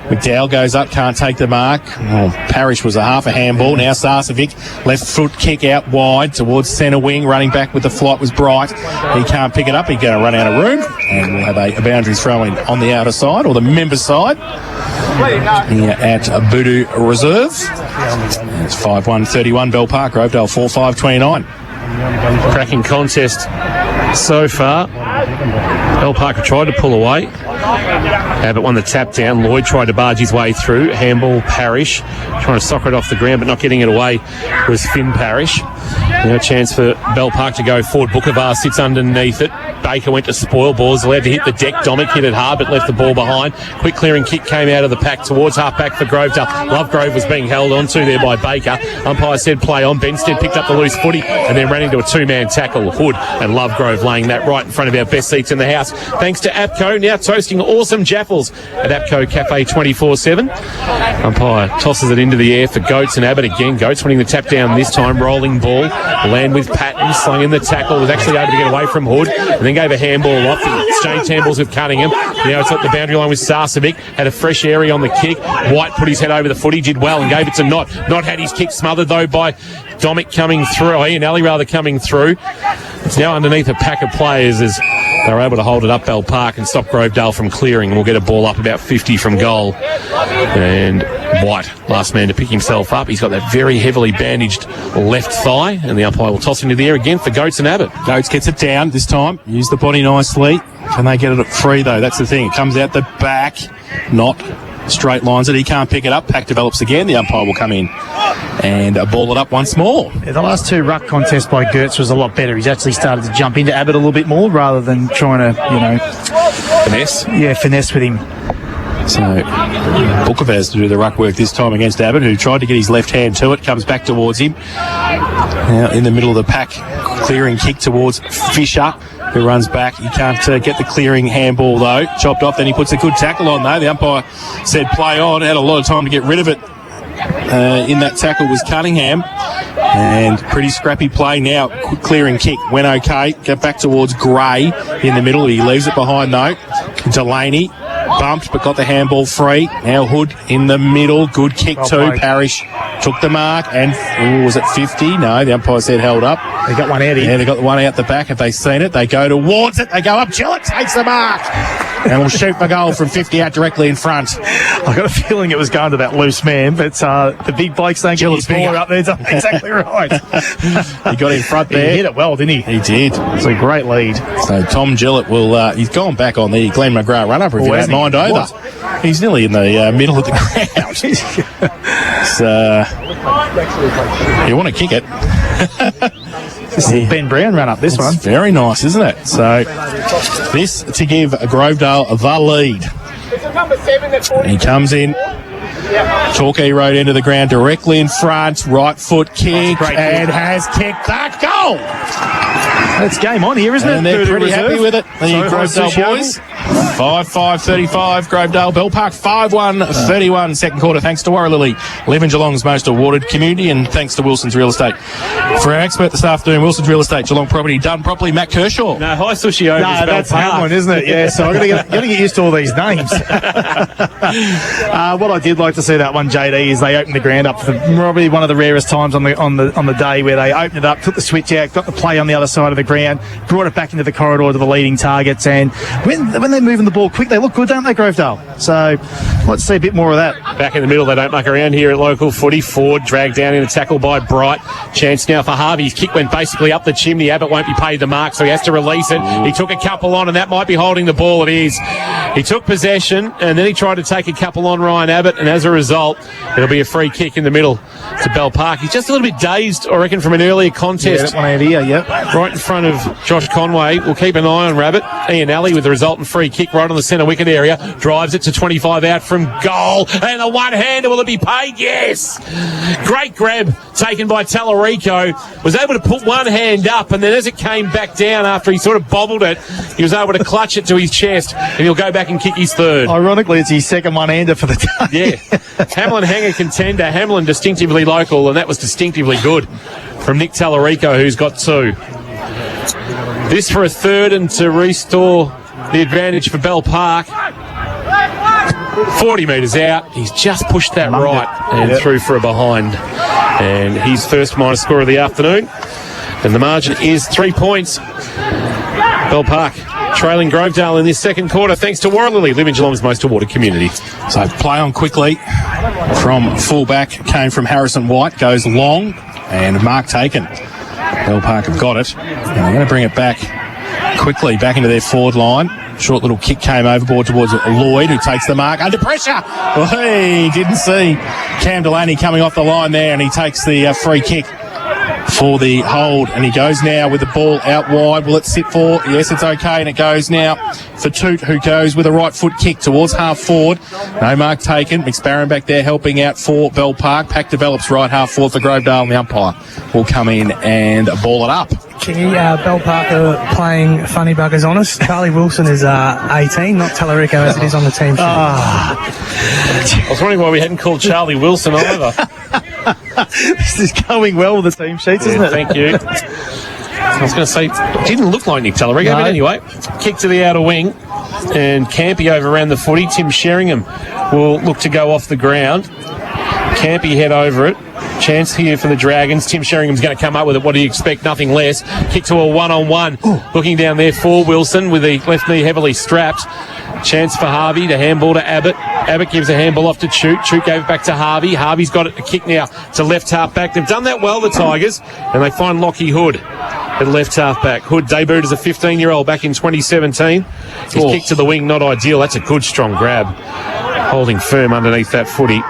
Speaker 3: McDowell goes up, can't take the mark. Parrish was a half a handball. Now Sarcevic, left foot kick out wide towards centre wing. Running back with the flight was Bright. He can't pick it up. He's going to run out of room. And we'll have a boundary throw in on the outer side, or the members' side, here at Boodoo Reserve. It's 5-1-31 Bell Park. Grovedale 4-5-29.
Speaker 1: Cracking contest so far. Bell Parker tried to pull away. Abbott won the tap down. Lloyd tried to barge his way through. Handball Parrish trying to soccer it off the ground but not getting it away was Finn Parrish. Now a chance for Bell Park to go forward. Bookavar sits underneath it. Baker went to spoil balls, allowed to hit the deck. Domick hit it hard but left the ball behind. Quick clearing kick came out of the pack towards half back for Grovedale. Lovegrove was being held onto there by Baker. Umpire said play on. Benstead picked up the loose footy and then ran into a two-man tackle. Hood and Lovegrove laying that right in front of our best seats in the house. Thanks to APCO, now toasting awesome Jaffles at APCO Cafe 24/7. Umpire tosses it into the air for Goats and Abbott again. Goats winning the tap down this time. Rolling ball. Land with Patton. Slung in the tackle. Was actually able to get away from Hood and then gave a handball off. Exchanged handballs with Cunningham. Now it's at the boundary line with Sarcevic. Had a fresh area on the kick. White put his head over the footy. Did well and gave it to Knott. Knott had his kick smothered though by Domick coming through. Ian Alley rather coming through. It's now underneath a pack of players as they were able to hold it up Bell Park and stop Grovedale from clearing. And we'll get a ball up about 50 from goal. And White, last man to pick himself up. He's got that very heavily bandaged left thigh. And the umpire will toss into the air again for Goats and Abbott.
Speaker 3: Goats gets it down this time. Use the body nicely. Can they get it free though? That's the thing. It comes out the back. Not straight lines it. He can't pick it up. Pack develops again. The umpire will come in and ball it up once more.
Speaker 2: Yeah, the last two ruck contests by Gertz was a lot better. He's actually started to jump into Abbott a little bit more rather than trying to,
Speaker 3: Finesse.
Speaker 2: Yeah, finesse with him.
Speaker 3: So Booker has to do the ruck work this time against Abbott, who tried to get his left hand to it, comes back towards him. Now in the middle of the pack, clearing kick towards Fisher, who runs back. He can't get the clearing handball though. Chopped off, then he puts a good tackle on though. The umpire said play on, had a lot of time to get rid of it. In that tackle was Cunningham, and pretty scrappy play now. Quick clearing kick went okay. Go back towards Gray in the middle. He leaves it behind though. Delaney bumped but got the handball free. Now Hood in the middle. Good kick too. Parrish took the mark and was it 50? No, the umpire said held up.
Speaker 2: They got one out here.
Speaker 3: Yeah, they got the one out the back. Have they seen it? They go towards it. They go up. Gillett takes the mark and will shoot the goal from 50 out directly in front.
Speaker 2: I got a feeling it was going to that loose man, but the big blokes don't get his ball up there. Exactly right.
Speaker 3: He got in front there.
Speaker 2: He hit it well, didn't he?
Speaker 3: He did.
Speaker 2: It's a great lead.
Speaker 3: So Tom Gillett will, he's gone back on the Glenn McGrath run-up, if you don't mind, over.
Speaker 2: What?
Speaker 3: He's nearly in the middle of the ground. So, you want to kick it.
Speaker 2: This is Ben Brown run up this one.
Speaker 3: Very nice, isn't it? So, this to give Grovedale the lead. He comes in. Torquay Road into the ground, directly in front, right foot kick, and has kicked that goal.
Speaker 2: It's game on here, isn't it?
Speaker 3: And they're pretty happy with it. The Grovedale boys. 5-5-35, Grovedale, Bell Park 5-1-31, second quarter, thanks to Warralilly, Live in Geelong's most awarded community, and thanks to Wilson's Real Estate. For our expert this afternoon, Wilson's Real Estate, Geelong property done properly, Matt Kershaw.
Speaker 1: No, high sushi over.
Speaker 2: No, that's Hamlin, isn't it? Yeah, so I've got to get used to all these names. What I did like to see that one, JD, is they opened the ground up for probably one of the rarest times on the day, where they opened it up, took the switch out, got the play on the other side of the ground, brought it back into the corridor to the leading targets, and when they're moving the ball quick, they look good, don't they, Grovedale? So let's see a bit more of that.
Speaker 1: Back in the middle, they don't muck around here at local footy. Ford dragged down in a tackle by Bright. Chance now for Harvey. His kick went basically up the chimney. Abbott won't be paid the mark, so he has to release it. He took a couple on, and that might be holding the ball. It is. He took possession, and then he tried to take a couple on Ryan Abbott, and as a result, it'll be a free kick in the middle to Bell Park. He's just a little bit dazed, I reckon, from an earlier contest.
Speaker 2: Yeah, that one out here, yep.
Speaker 1: Right in front of Josh Conway. We'll keep an eye on Rabbit. Ian Alley with the resultant free kick right on the centre wicket area. Drives it to 25 out from goal. And the one-hander, will it be paid? Yes! Great grab taken by Tallarico. Was able to put one hand up, and then as it came back down after he sort of bobbled it, he was able to clutch it to his chest, and he'll go back and kick his third.
Speaker 2: Ironically, it's his second one-hander for the day.
Speaker 1: Yeah. Hamlin hanger contender. Hamlin distinctively local, and that was distinctively good from Nick Tallarico, who's got two. This for a third and to restore the advantage for Bell Park. 40 metres out. He's just pushed that right and through for a behind. And his first minor score of the afternoon. And the margin is 3 points. Bell Park trailing Grovedale in this second quarter, thanks to Warralilly, Live in Geelong's most awarded community.
Speaker 3: So play on quickly from fullback, came from Harrison White, goes long, and mark taken. Bell Park have got it, and they're going to bring it back quickly back into their forward line. Short little kick came overboard towards Lloyd, who takes the mark under pressure. Oh, he didn't see Cam Delaney coming off the line there, and he takes the free kick for the hold, and he goes now with the ball out wide. Will it sit for? Yes, it's okay, and it goes now for Toot, who goes with a right foot kick towards half forward. No mark taken. McSparron back there helping out for Bell Park. Pack develops right half forward for Grovedale, and the umpire will come in and ball it up.
Speaker 4: Bell Park are playing funny buggers on us. Charlie Wilson is 18, not Tallarico as it is on the team sheet.
Speaker 1: I was wondering why we hadn't called Charlie Wilson either.
Speaker 2: This is going well with the team sheets, isn't it?
Speaker 1: Thank you. I was going to say, it didn't look like Nick Tallarico, but anyway, kick to the outer wing, and Campy overran the footy. Tim Sheringham will look to go off the ground. Campy head over it. Chance here for the Dragons. Tim Sheringham's going to come up with it. What do you expect? Nothing less. Kick to a one-on-one. Looking down there for Wilson with the left knee heavily strapped. Chance for Harvey to handball to Abbott. Abbott gives a handball off to Chute. Chute gave it back to Harvey. Harvey's got it to kick now to left half back. They've done that well, the Tigers, and they find Lockie Hood at left half back. Hood debuted as a 15-year-old back in 2017. His kick to the wing, not ideal. That's a good, strong grab. holding firm underneath that footy.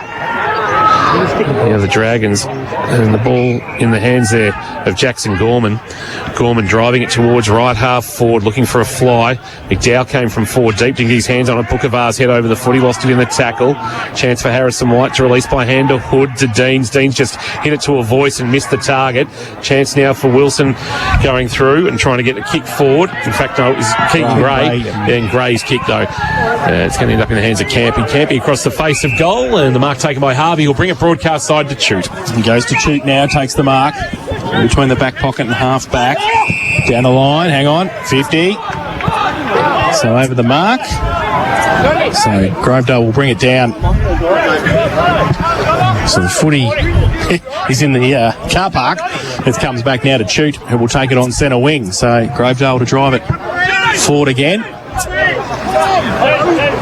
Speaker 1: Now the Dragons, and the ball in the hands there of Jackson Gorman. Gorman driving it towards right half forward, looking for a fly. McDowell came from forward deep to get his hands on it. Bookavar's head over the footy whilst in the tackle. Chance for Harrison White to release by hand to Hood to Deans. Deans just hit it to a voice and missed the target. Chance now for Wilson going through and trying to get the kick forward. In fact, no, it was Keaton Gray. And Gray's kick, though. It's going to end up in the hands of Campy. Campy across the face of goal, and the mark taken by Harvey. He'll bring it broadcast side to Chute.
Speaker 3: He goes to Chute now, takes the mark between the back pocket and half back. Down the line, hang on, 50. So over the mark. So Grovedale will bring it down. So the footy is in the car park. It comes back now to Chute, who will take it on centre wing. So Grovedale to drive it forward again.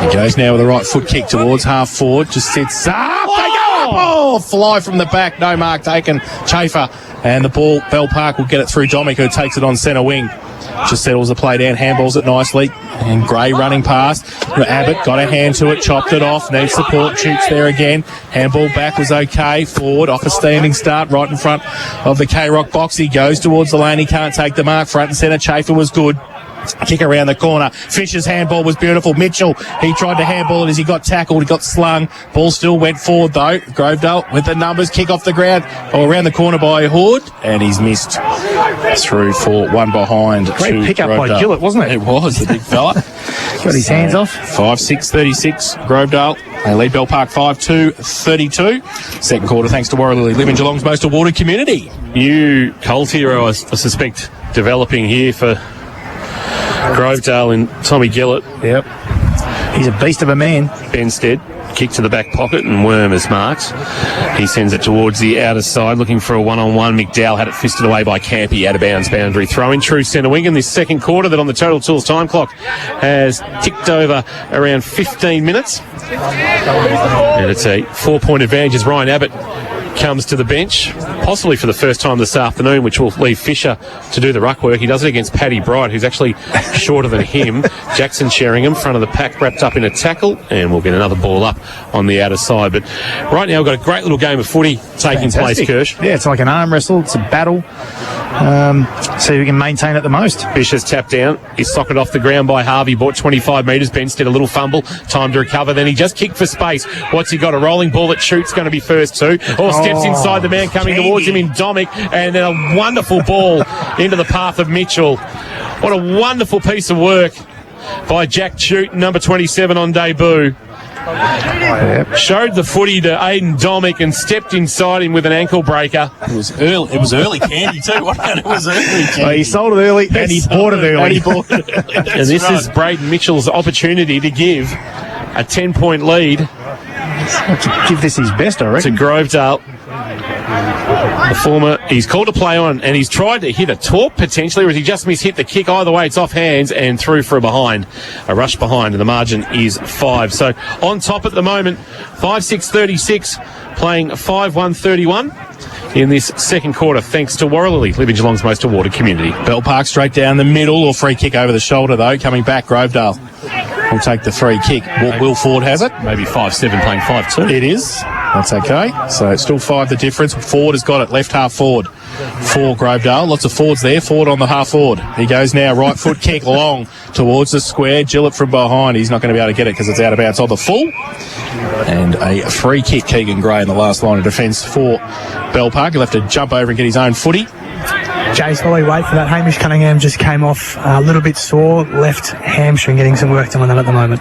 Speaker 3: He goes now with a right foot kick towards half forward. Just sits up. They go up. Oh, fly from the back. No mark taken. Chafer. And the ball, Bell Park will get it through Domick, who takes it on centre wing. Just settles the play down, handballs it nicely. And Gray running past. Abbott got a hand to it, chopped it off. Needs support, shoots there again. Handball back was okay. Forward, off a standing start, right in front of the K-Rock box. He goes towards the lane. He can't take the mark. Front and centre, Chafer was good. Kick around the corner. Fisher's handball was beautiful. Mitchell, he tried to handball it as he got tackled. He got slung. Ball still went forward, though. Grovedale with the numbers. Kick off the ground or around the corner by Hood. And he's missed through for one behind.
Speaker 2: Great pick up by Gillett, wasn't it?
Speaker 3: It was, the big fella.
Speaker 2: Got his hands off.
Speaker 3: 5-6-36, Grovedale. They lead Bell Park 5-2-32. Second quarter, thanks to Warralilly. Live in Geelong's most awarded community.
Speaker 1: New cult hero, I suspect, developing here for Grovedale and Tommy Gillett.
Speaker 2: Yep. He's a beast of a man.
Speaker 1: Benstead, kick to the back pocket, and Worm is marked. He sends it towards the outer side, looking for a one-on-one. McDowell had it fisted away by Campy, out of bounds boundary. Throw in true centre wing in this second quarter that on the Total Tools time clock has ticked over around 15 minutes. And it's a 4-point advantage as Ryan Abbott comes to the bench, possibly for the first time this afternoon, which will leave Fisher to do the ruck work. He does it against Paddy Bright, who's actually shorter than him. Jackson Sheringham, front of the pack, wrapped up in a tackle, and we'll get another ball up on the outer side. But right now we've got a great little game of footy taking place, Kirsch.
Speaker 2: Yeah, it's like an arm wrestle. It's a battle. See who can maintain it the most.
Speaker 1: Fisher's tapped down. He's socked off the ground by Harvey. Bought 25 metres. Benstead a little fumble. Time to recover. Then he just kicked for space. What's he got? A rolling ball that shoots going to be first too. Steps inside the man coming towards him in Domick. And then a wonderful ball into the path of Mitchell. What a wonderful piece of work by Jack Chute, number 27 on debut. Yep. Showed the footy to Aiden Domick and stepped inside him with an ankle breaker.
Speaker 3: It was early candy too. It was early candy.
Speaker 2: Well, he sold it early and he bought it early.
Speaker 1: And this is Braden Mitchell's opportunity to give a 10-point lead.
Speaker 2: Give this his best, I reckon.
Speaker 1: To Grovedale. The former, he's called a play on and he's tried to hit a talk potentially, or has he just mishit the kick? Either way, it's off hands and through for a rush behind, and the margin is 5. So on top at the moment, 5-6-36, playing 5-1-31 in this second quarter, thanks to Warralilly, Live in Geelong's most awarded community.
Speaker 3: Bell Park straight down the middle, or free kick over the shoulder though, coming back. Grovedale will take the free kick. Will Ford has it.
Speaker 1: Maybe 5-7 playing 5-2.
Speaker 3: It is. That's okay. So it's still 5 the difference. Ford has got it. Left half forward for Grovedale. Lots of forwards there. Ford on the half forward. He goes now. Right foot kick long towards the square. Gillett from behind. He's not going to be able to get it because it's out of bounds on the full. And a free kick, Keegan Gray in the last line of defence for Bell Park. He'll have to jump over and get his own footy.
Speaker 4: Jace, while we wait for that, Hamish Cunningham just came off a little bit sore, left hamstring, getting some work done on that at the moment.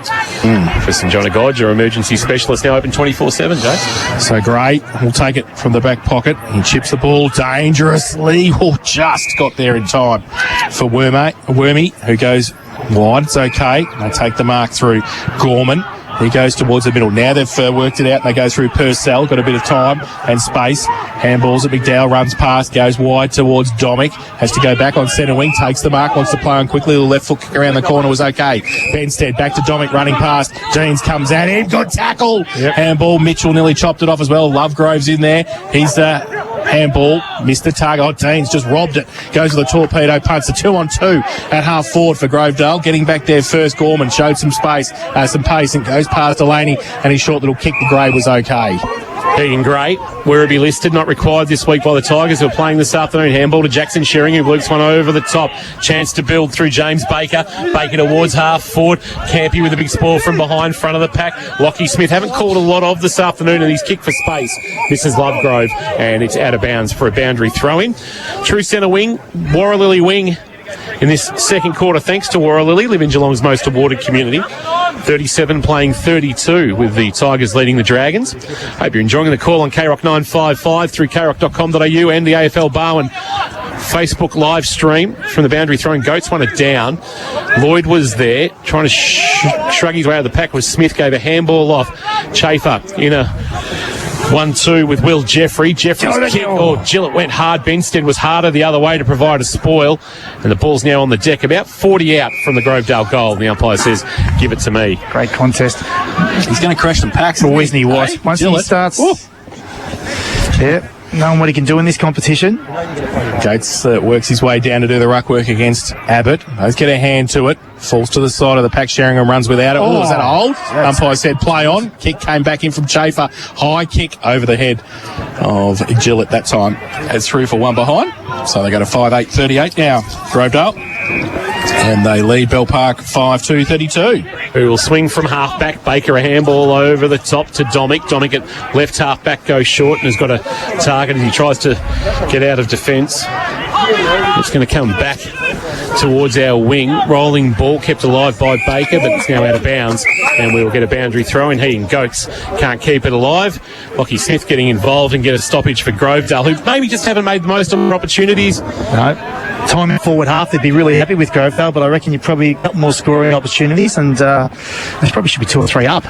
Speaker 1: For St John of God, your emergency specialist, now open 24/7, Jace.
Speaker 3: So Gray will take it from the back pocket. He chips the ball dangerously. Just got there in time for Wormy, who goes wide. It's okay. They take the mark through Gorman. He goes towards the middle. Now they've worked it out. They go through Purcell. Got a bit of time and space. Handballs at McDowell. Runs past. Goes wide towards Domick. Has to go back on centre wing. Takes the mark. Wants to play on quickly. The left foot kick around the corner was okay. Benstead back to Domick running past. Jeans comes at him. Good tackle. Yep. Handball. Mitchell nearly chopped it off as well. Lovegrove's in there. He's handball, missed the target. Oh, Dean's just robbed it. Goes to the torpedo punts. A 2-on-2 at half forward for Grovedale. Getting back there first, Gorman showed some space, some pace, and goes past Delaney, and his short little kick to Gray was okay.
Speaker 1: Keegan Gray, Werribee listed, not required this week by the Tigers, who are playing this afternoon. Handball to Jackson Shearing, who loops one over the top. Chance to build through James Baker. Baker towards half forward. Campy with a big spoil from behind, front of the pack. Lockie Smith haven't called a lot of this afternoon, and he's kicked for space. Misses Lovegrove, and it's out of bounds for a boundary throw-in. True centre wing, Warralilly wing in this second quarter, thanks to Warralilly, live in Geelong's most awarded community. 37 playing 32 with the Tigers leading the Dragons. Hope you're enjoying the call on KROC 955 through kroc.com.au and the AFL Barwon Facebook live stream from the boundary throwing. Goats won it down. Lloyd was there trying to shrug his way out of the pack. Was Smith gave a handball off. Chafer in a 1-2 with Will Jeffrey. Jeffrey's kick, Gillett went hard. Benstead was harder the other way to provide a spoil. And the ball's now on the deck, about 40 out from the Grovedale goal. The umpire says, give it to me.
Speaker 2: Great contest.
Speaker 3: He's going to crash some packs.
Speaker 2: Always he was. Once Gillett. He starts... Yeah, knowing what he can do in this competition.
Speaker 3: Gates works his way down to do the ruck work against Abbott. Both get a hand to it. Falls to the side of the pack. Sheringham runs without it. Oh, is that a hold? Umpire said play on. Kick came back in from Chafer. High kick over the head of Gillett that time. As through for one behind. So they go to 5-8-38 now. Grovedale. And they lead Bell Park 5-2-32.
Speaker 1: Who will swing from half-back. Baker a handball over the top to Domick. Domick at left half-back goes short and has got a target as he tries to get out of defence. It's going to come back towards our wing. Rolling ball kept alive by Baker, but it's now out of bounds, and we will get a boundary throw in. He and Goats can't keep it alive. Lockie Smith getting involved and get a stoppage for Grovedale, who maybe just haven't made the most of their opportunities.
Speaker 2: No. Time in forward half, they'd be really happy with Grovedale, but I reckon you probably got more scoring opportunities, and there probably should be 2 or 3 up.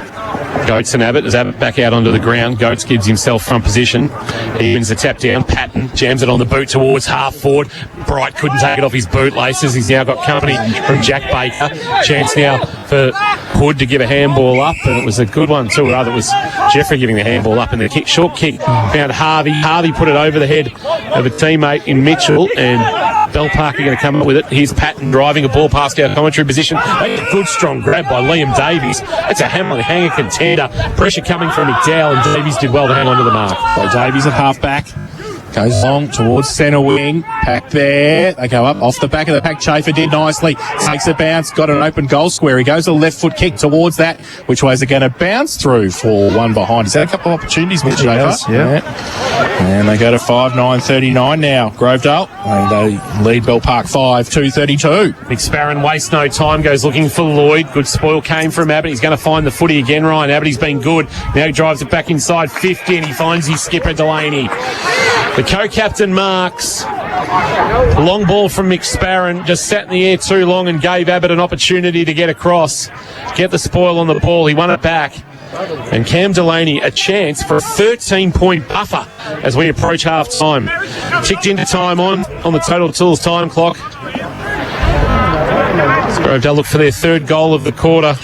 Speaker 1: Goats and Abbott, as Abbott back out onto the ground. Goats gives himself front position. He wins the tap down. Patton jams it on the boot towards half forward. Bright couldn't take it off his bootlaces. He's now got company from Jack Baker. Chance now for Hood to give a handball up, and it was a good one too. Rather, it was Jeffrey giving the handball up, and the kick, short kick found Harvey. Harvey put it over the head of a teammate in Mitchell, and Bell Park are going to come up with it. Here's Patton driving a ball past our commentary position. That's a good strong grab by Liam Davies. That's a hanger contender. Pressure coming from McDowell, and Davies did well to hang on to the mark.
Speaker 3: So Davies at half back. Goes long towards centre wing. Pack there. They go up off the back of the pack. Chafer did nicely. Takes a bounce. Got an open goal square. He goes a left foot kick towards that. Which way is it going to bounce through for one behind? Is that a couple of opportunities, Mitch Chafer?
Speaker 2: Yeah.
Speaker 3: And they go to 5-9-39 now. Grovedale. And they lead Bell Park 5-2-32.
Speaker 1: McSparron wastes no time. Goes looking for Lloyd. Good spoil came from Abbott. He's going to find the footy again. Ryan Abbott, he's been good. Now he drives it back inside 50, and he finds his skipper Delaney. The co-captain marks. Long ball from McSparron, just sat in the air too long and gave Abbott an opportunity to get across, get the spoil on the ball. He won it back. And Cam Delaney a chance for a 13-point buffer as we approach half-time. Ticked into time on the Total Tools time clock. Grovedale look for their third goal of the quarter.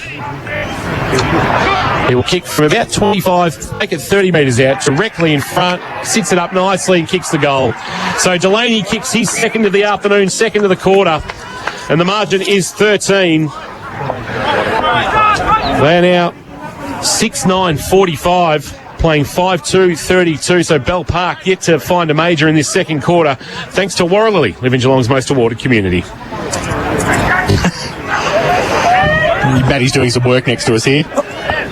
Speaker 1: He will kick from about 25, make it 30 metres out, directly in front, sits it up nicely and kicks the goal. So Delaney kicks his second of the afternoon, second of the quarter, and the margin is 13. They're now 6-9-45, playing 5-2-32, so Bell Park yet to find a major in this second quarter, thanks to Warralilly, live in Geelong's most awarded community.
Speaker 3: Matty's doing some work next to us here.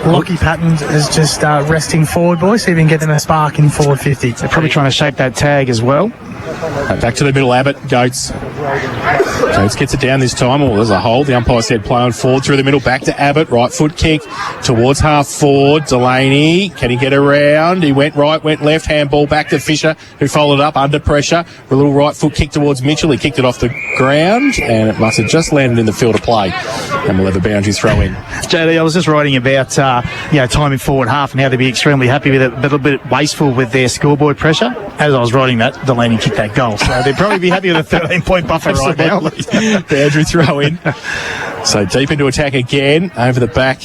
Speaker 4: Lockie Patton is just resting forward, boys, so even getting a spark in forward 50.
Speaker 2: They're probably trying to shape that tag as well.
Speaker 3: Back to the middle, Abbott. Goats gets it down this time. Oh, there's a hold. The umpire said play on forward through the middle. Back to Abbott. Right foot kick towards half forward. Delaney. Can he get around? He went right, went left. Handball back to Fisher, who followed up under pressure. A little right foot kick towards Mitchell. He kicked it off the ground, and it must have just landed in the field of play. And we'll have a boundary throw in.
Speaker 2: JD, I was just writing about time in forward half and how they'd be extremely happy with it, but a little bit wasteful with their scoreboard pressure. As I was writing that, Delaney kicked that goal, so they'd probably be happy with a 13-point buffer right now.
Speaker 3: Boundary throw in. So deep into attack again, over the back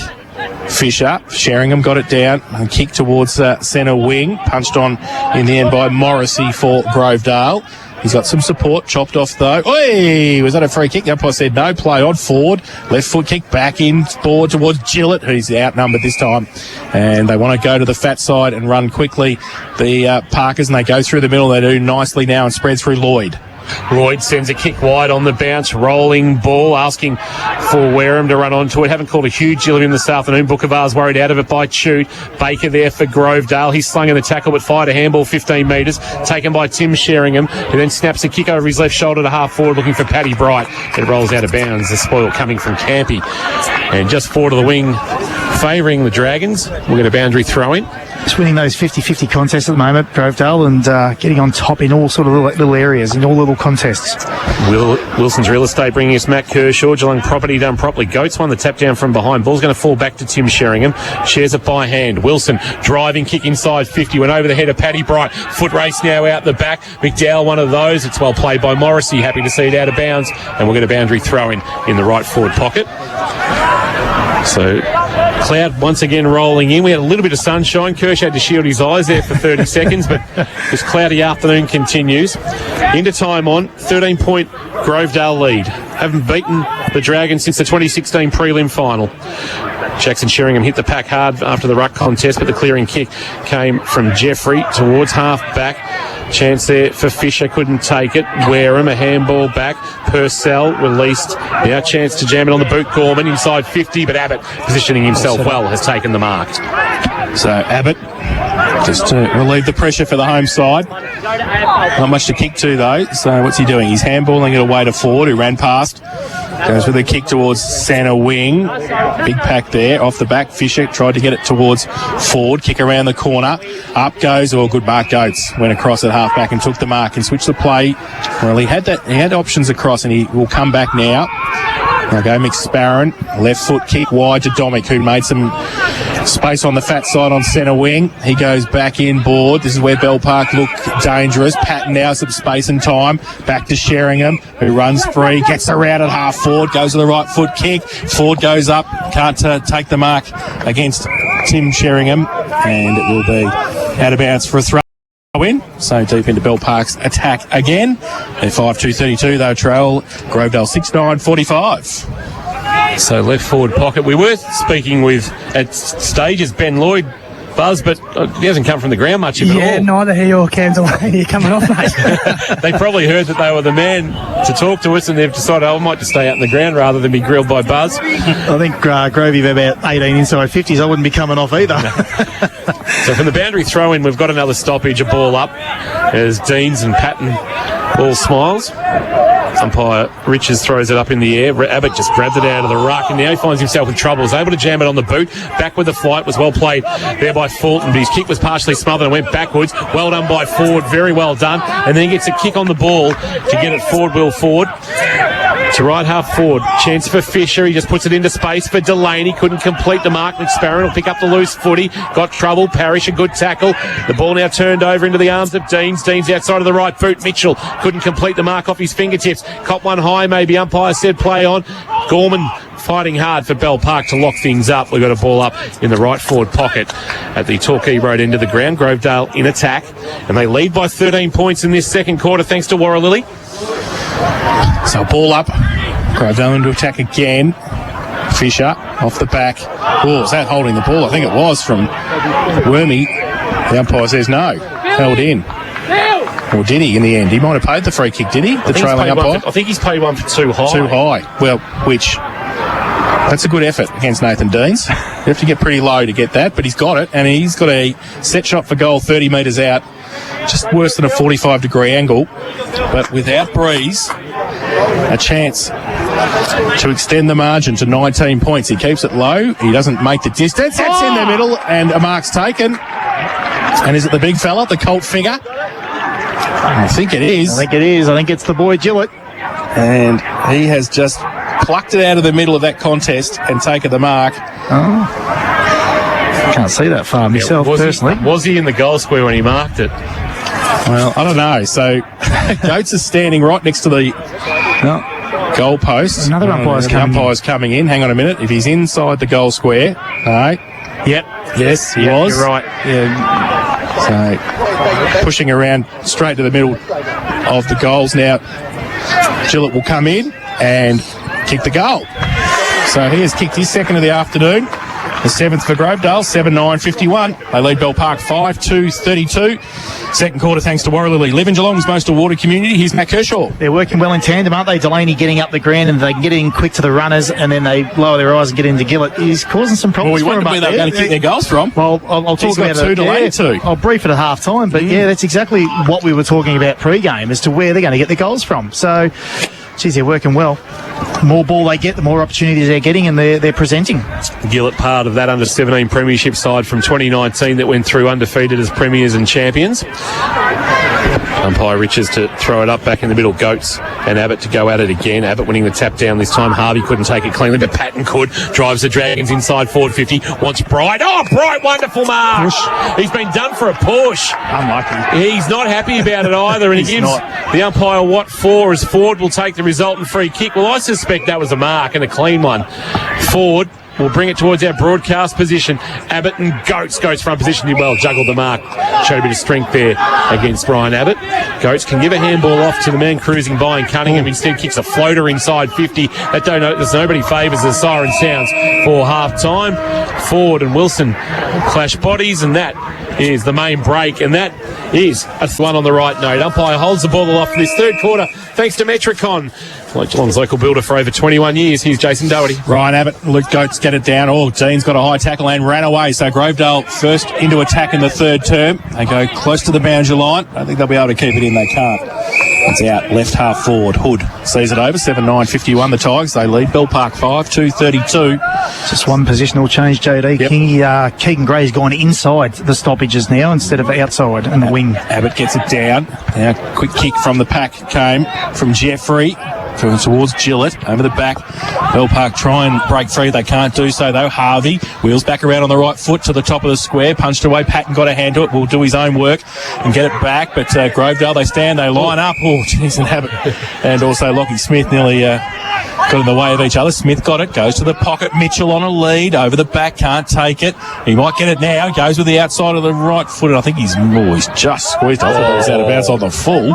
Speaker 3: Fisher. Sheringham got it down and kicked towards centre wing. Punched on in the end by Morrissey for Grovedale. He's got some support, chopped off though. Oi! Was that a free kick? The umpire said no. Play on forward. Left foot kick back in forward towards Gillett, who's outnumbered this time. And they want to go to the fat side and run quickly. The Parkers, and they go through the middle. They do nicely now and spread through Lloyd.
Speaker 1: Lloyd sends a kick wide on the bounce, rolling ball, asking for Wareham to run onto it. Haven't called a huge deal of him this afternoon. Bookavar's worried out of it by Chute. Baker there for Grovedale. He's slung in the tackle but fired a handball 15 metres, taken by Tim Sheringham, who then snaps a kick over his left shoulder to half forward looking for Paddy Bright. It rolls out of bounds. The spoil coming from Campy. And just forward of the wing, favouring the Dragons. We'll get a boundary throw-in.
Speaker 2: Just winning those 50-50 contests at the moment, Grovedale, and getting on top in all sort of little areas, in all little contests.
Speaker 1: Wilson's Real Estate bringing us Matt Kershaw. Geelong Property done properly. Goats won the tap down from behind. Ball's going to fall back to Tim Sheringham. Shares it by hand. Wilson driving kick inside 50. Went over the head of Paddy Bright. Foot race now out the back. McDowell, one of those. It's well played by Morrissey. Happy to see it out of bounds. And we'll get a boundary throw in the right forward pocket. So cloud once again rolling in. We had a little bit of sunshine. Kirsch had to shield his eyes there for 30 seconds, but this cloudy afternoon continues. Into time on, 13-point Grovedale lead. Haven't beaten the Dragons since the 2016 prelim final. Jackson Sheringham hit the pack hard after the ruck contest, but the clearing kick came from Jeffrey towards half back. Chance there for Fisher, couldn't take it. Wareham, a handball back. Purcell released. Now chance to jam it on the boot. Gorman inside 50, but Abbott, positioning himself well, has taken the mark.
Speaker 3: So Abbott, just to relieve the pressure for the home side. Not much to kick to though. So what's he doing? He's handballing it away to Ford, who ran past. Goes with a kick towards centre wing. Big pack there off the back. Fisher tried to get it towards Ford. Kick around the corner. Up goes, good mark. Goats went across at half back and took the mark and switched the play. Well, he had options across, and he will come back now. Now go McSparron. Left foot kick wide to Domick, who made some space on the fat side on centre wing. He goes back inboard. This is where Bell Park look dangerous. Patton now some space and time. Back to Sheringham, who runs free, gets around at half forward, goes to the right foot kick. Ford goes up, can't take the mark against Tim Sheringham, and it will be out of bounds for a throw in. So deep into Bell Park's attack again. They're 5-2-32 though, trail Grovedale 6-9-45.
Speaker 1: So left forward pocket. We were speaking with at stages Ben Lloyd, Buzz, but he hasn't come from the ground much of it all.
Speaker 4: Yeah, neither he or Cam Delaney coming off, mate.
Speaker 1: They probably heard that they were the man to talk to us, and they've decided, I might just stay out in the ground rather than be grilled by Buzz.
Speaker 2: I think Grovey about 18 inside 50s. I wouldn't be coming off either.
Speaker 1: So from the boundary throw-in, we've got another stoppage, a ball up, as Deans and Patton all smiles. Umpire Richards throws it up in the air. Abbott just grabbed it out of the ruck, and now he finds himself in trouble. Was able to jam it on the boot. Back with the flight, was well played there by Fulton, but his kick was partially smothered and went backwards. Well done by Ford, very well done. And then he gets a kick on the ball to get it forward, Will Ford. To right half forward. Chance for Fisher. He just puts it into space for Delaney. Couldn't complete the mark. McSparron will pick up the loose footy. Got trouble. Parrish, a good tackle. The ball now turned over into the arms of Deans. Deans outside of the right boot. Mitchell couldn't complete the mark off his fingertips. Cop one high, maybe. Umpire said play on. Gorman fighting hard for Bell Park to lock things up. We've got a ball up in the right forward pocket at the Torquay Road end of the ground. Grovedale in attack, and they lead by 13 points in this second quarter thanks to Warralilly.
Speaker 3: So ball up. Grovedale into attack again. Fisher off the back. Oh, is that holding the ball? I think it was from Wormy. The umpire says no. Held in. Or did he in the end? He might have paid the free kick, did he? The trailing umpire?
Speaker 1: I think he's paid one for too high.
Speaker 3: Too high. Well, that's a good effort against Nathan Deans. You have to get pretty low to get that, but he's got it, and he's got a set shot for goal 30 metres out. Just worse than a 45-degree angle, but without breeze, a chance to extend the margin to 19 points. He keeps it low. He doesn't make the distance. That's in the middle, and a mark's taken. And is it the big fella, the Colt figure? I think it is.
Speaker 2: I think it's the boy Gillett.
Speaker 3: And he has just plucked it out of the middle of that contest and taken the mark.
Speaker 2: Oh. Can't see that far myself, personally.
Speaker 1: Was he in the goal square when he marked it?
Speaker 3: Well, I don't know. So Goats is standing right next to the goal post.
Speaker 2: Another umpire's coming in.
Speaker 3: Umpire's coming in. Hang on a minute. If he's inside the goal square,
Speaker 2: Yep.
Speaker 3: yes, he was.
Speaker 2: You're right.
Speaker 3: Yeah. So pushing around straight to the middle of the goals now. Gillett will come in and kick the goal. So he has kicked his second of the afternoon. The 7th for Grovedale, 7-9-51. They lead Bell Park 5-2-32. Second quarter, thanks to Warralilly. Live in Geelong's most awarded community. Here's Matt Kershaw.
Speaker 2: They're working well in tandem, aren't they? Delaney getting up the ground and they can get in quick to the runners and then they lower their eyes and get into Gillett. He's causing some problems
Speaker 3: Well, we wondered where they were going to kick their goals from.
Speaker 2: Well, I'll talk about
Speaker 3: got two, Delaney two.
Speaker 2: I'll brief it at half time, but yeah, that's exactly what we were talking about pre-game as to where they're going to get the goals from. So, geez, they're working well. The more ball they get, the more opportunities they're getting and they're presenting.
Speaker 1: Gillett part of that under-17 premiership side from 2019 that went through undefeated as premiers and champions. Umpire Richards to throw it up back in the middle. Goats and Abbott to go at it again. Abbott winning the tap down this time. Harvey couldn't take it cleanly, but Patton could. Drives the Dragons inside forward 50. Wants Bright. Oh, Bright, wonderful mark. He's been done for a push.
Speaker 2: Unlucky.
Speaker 1: He's not happy about it either, and he gives the umpire what for as Ford will take the resultant free kick. Well, I suspect that was a mark and a clean one. Ford will bring it towards our broadcast position. Abbott and Goats. Goats front position did well, juggled the mark. Showed a bit of strength there against Brian Abbott. Goats can give a handball off to the man cruising by, and Cunningham instead kicks a floater inside 50. That there's nobody favours the siren sounds for half time. Ford and Wilson clash bodies, and that is the main break, and that is a one on the right note. Umpire holds the ball aloft for this third quarter thanks to Metricon. Like Geelong's local builder for over 21 years. Here's Jason Doherty.
Speaker 3: Ryan Abbott, Luke Goats get it down. Oh, Dean's got a high tackle and ran away. So Grovedale first into attack in the third term. They go close to the boundary line. I think they'll be able to keep it in. They can't. It's out. Left half forward. Hood sees it over. 7-9-51. The Tigers. They lead Bell Park 5-2-32.
Speaker 2: Just one positional change, JD.
Speaker 3: Yep.
Speaker 2: Keegan Gray's gone inside the stoppages now instead of outside in the wing.
Speaker 3: Abbott gets it down. Now, quick kick from the pack came from Jeffrey. Towards Gillett, over the back. Bell Park try and break free. They can't do so, though. Harvey wheels back around on the right foot to the top of the square. Punched away. Patton got a hand to it. Will do his own work and get it back. But Grovedale, they stand, they line up. Oh, jeez, and Abbott. And also Lockie Smith nearly got in the way of each other. Smith got it. Goes to the pocket. Mitchell on a lead. Over the back. Can't take it. He might get it now. Goes with the outside of the right foot. I think he's just squeezed. I thought he was out of bounds on the full.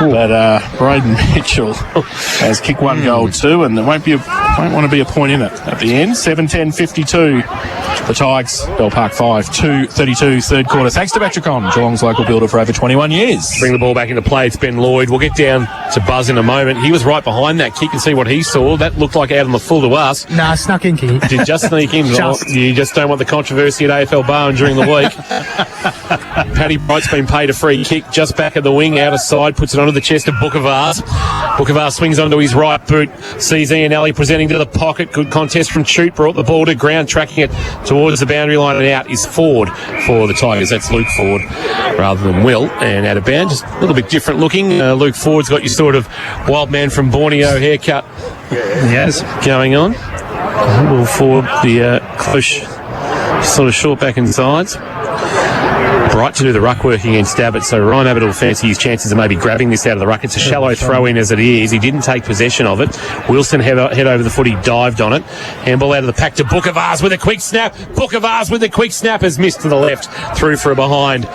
Speaker 3: But Braden Mitchell has kicked one goal too, and there won't want to be a point in it at the end. 7-10-52. The Tigers, Bell Park 5-2-32, third quarter. Thanks to Metricon, Geelong's local builder for over 21 years.
Speaker 1: Bring the ball back into play. It's Ben Lloyd. We'll get down to Buzz in a moment. He was right behind that kick and see what he saw. That looked like out on the full to us.
Speaker 4: Nah, snuck in, King.
Speaker 1: Did just sneak in. You just don't want the controversy at AFL Barn during the week. Paddy Bright's been paid a free kick just back of the wing, out of side, puts it onto the chest of Bookavars. Bookavars swings onto his right boot, sees Ian Alley presenting to the pocket. Good contest from Chute, brought the ball to ground, tracking it towards the boundary line, and out is Ford for the Tigers. That's Luke Ford rather than Will, and out of bounds, just a little bit different looking. Luke Ford's got your sort of wild man from Borneo haircut going on. Will Ford, the close sort of short back and sides. Bright to do the ruck work against Abbott, so Ryan Abbott will fancy his chances of maybe grabbing this out of the ruck. It's a shallow throw in as it is. He didn't take possession of it. Wilson head over the foot. He dived on it. Handball out of the pack to Bookavars with a quick snap. Bookavars with a quick snap has missed to the left, through for a behind.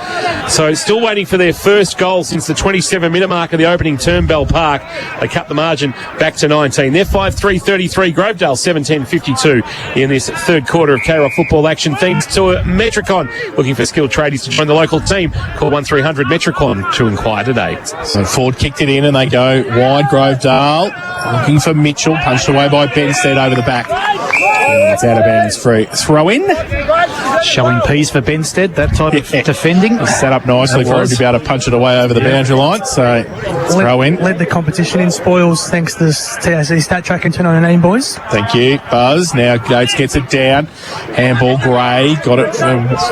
Speaker 1: So still waiting for their first goal since the 27-minute mark of the opening term. Bell Park, they cut the margin back to 19. They're 5-3-33. Grovedale 7-10-52 in this third quarter of K-Rock football action. Thanks to Metricon. Looking for skilled tradies to join the local team. Call 1300 Metricon to inquire today.
Speaker 3: So Ford kicked it in and they go wide. Grovedale looking for Mitchell, punched away by Benstead over the back. And it's out of bounds, free throw in.
Speaker 2: Showing peas for Benstead, that type of defending.
Speaker 3: It's set up nicely for him to be able to punch it away over the boundary line. So throw in.
Speaker 4: Led the competition in spoils thanks to the TAC Stat Track and 10-9 boys.
Speaker 3: Thank you, Buzz. Now Gates gets it down. Handball, Gray got it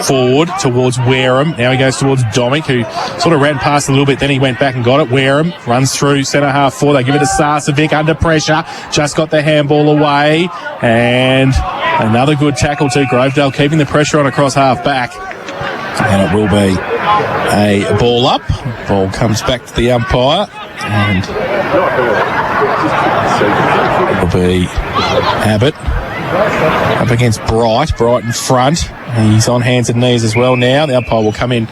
Speaker 3: forward towards Wareham. Now he goes towards Domick, who sort of ran past a little bit, then he went back and got it. Wareham runs through centre half forward. They give it to Sarcevic under pressure. Just got the handball away. And another good tackle to Grovedale, keeping the pressure on across half back. And it will be a ball up. Ball comes back to the umpire. And It'll be Abbott up against Bright in front. He's on hands and knees as well now. The umpire will come in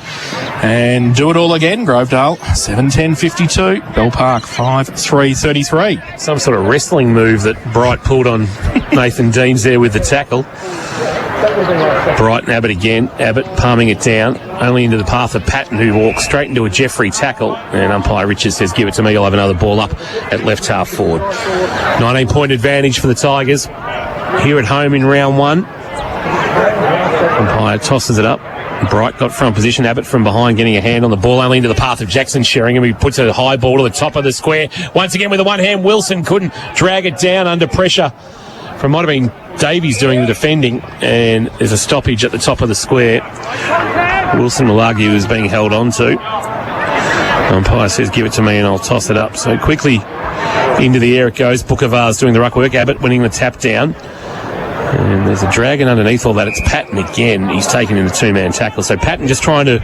Speaker 3: and do it all again. Grovedale 7-10-52. Bell Park 5-3-33.
Speaker 1: Some sort of wrestling move that Bright pulled on Nathan Deans there with the tackle. Bright and Abbott again. Abbott palming it down, only into the path of Patton, who walks straight into a Jeffrey tackle. And umpire Richards says, give it to me, I'll have another ball up at left half forward. 19-point advantage for the Tigers here at home in round one. Umpire tosses it up. Bright got front position. Abbott from behind getting a hand on the ball, only into the path of Jackson Sheringham. He puts a high ball to the top of the square. Once again with the one hand, Wilson couldn't drag it down under pressure from might have been Davies doing the defending, and there's a stoppage at the top of the square. Wilson will argue is being held on to. Umpire says, give it to me and I'll toss it up. So quickly into the air it goes. Bookavar's doing the ruck work. Abbott winning the tap down. And there's a dragon underneath all that. It's Patton again. He's taken in a two-man tackle. So Patton just trying to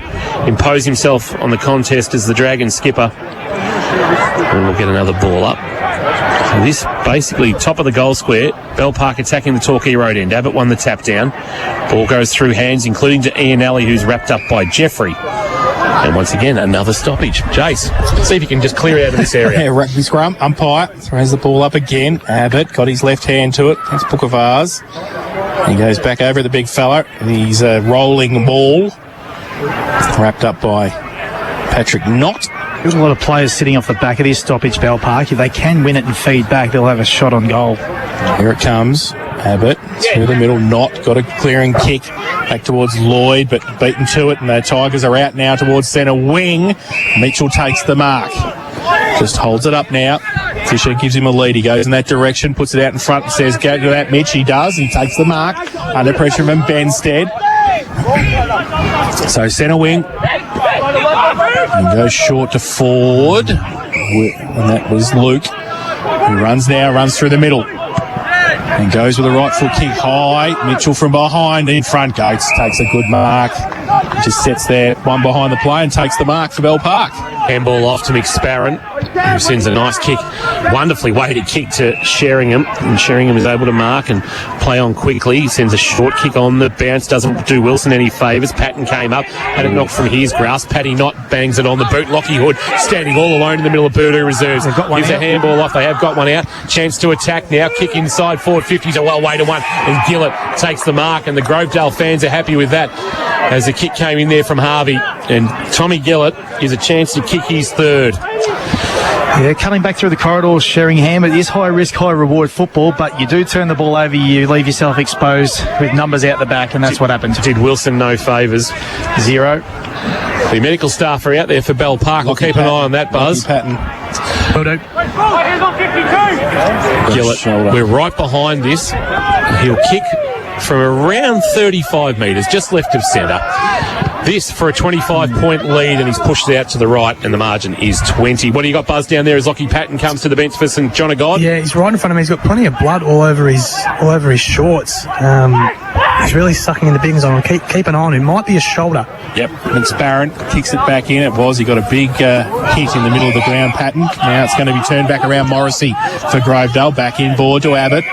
Speaker 1: impose himself on the contest as the Dragon skipper. And we'll get another ball up. So this basically top of the goal square. Bell Park attacking the Torquay Road end. Abbott won the tap down. Ball goes through hands, including to Ian Alley, who's wrapped up by Jeffrey. And once again, another stoppage. Jace, see if you can just clear out of this area.
Speaker 3: Yeah, rugby scrum. Umpire throws the ball up again. Abbott got his left hand to it. That's Bookavars. He goes back over the big fella. He's a rolling ball. Wrapped up by Patrick Knott.
Speaker 2: There's a lot of players sitting off the back of this stoppage, Bell Park. If they can win it and feed back, they'll have a shot on goal.
Speaker 3: Here it comes. Abbott through the middle. Knott got a clearing kick back towards Lloyd, but beaten to it, and the Tigers are out now towards centre wing. Mitchell takes the mark. Just holds it up now. Fisher gives him a lead. He goes in that direction, puts it out in front and says, go to that, Mitch. He does. He takes the mark under pressure from Benstead. So centre wing. And goes short to forward. And that was Luke. He runs through the middle. And goes with a right foot kick high. Mitchell from behind, in front. Goats takes a good mark. Just sets there, one behind the play, and takes the mark for Bell Park.
Speaker 1: Handball off to McSparren, who sends a nice kick, wonderfully weighted kick to Sheringham. And Sheringham is able to mark and play on quickly. He sends a short kick on the bounce, doesn't do Wilson any favours. Patton came up, had it knocked from his grasp. Paddy Knott bangs it on the boot. Lockie Hood standing all alone in the middle of Boodoo reserves. Gives a handball off. They have got one out. Chance to attack now. Kick inside forward 50's a well-weighted one. And Gillett takes the mark, and the Grovedale fans are happy with that, as the kick came in there from Harvey. And Tommy Gillett is a chance to kick his third.
Speaker 2: Yeah, coming back through the corridors, Sheringham. It is high risk, high reward football, but you do turn the ball over, you leave yourself exposed with numbers out the back, and that's what happened.
Speaker 1: Did Wilson no favours?
Speaker 2: 0.
Speaker 1: The medical staff are out there for Bell Park. I'll keep an eye on that, Buzz.
Speaker 3: Patton.
Speaker 1: Gillett, we're right behind this. He'll kick from around 35 metres, just left of centre. This for a 25-point lead, and he's pushed it out to the right, and the margin is 20. What do you got, Buzz, down there as Lockie Patton comes to the bench for St John of God?
Speaker 4: Yeah, he's right in front of me. He's got plenty of blood all over his shorts. He's really sucking in the biggins on him. Keep an eye on him. Might be a shoulder.
Speaker 3: Yep. McSparren kicks it back in. It was. He got a big hit in the middle of the ground, Patton. Now it's going to be turned back around Morrissey for Grovedale. Back in board to Abbott.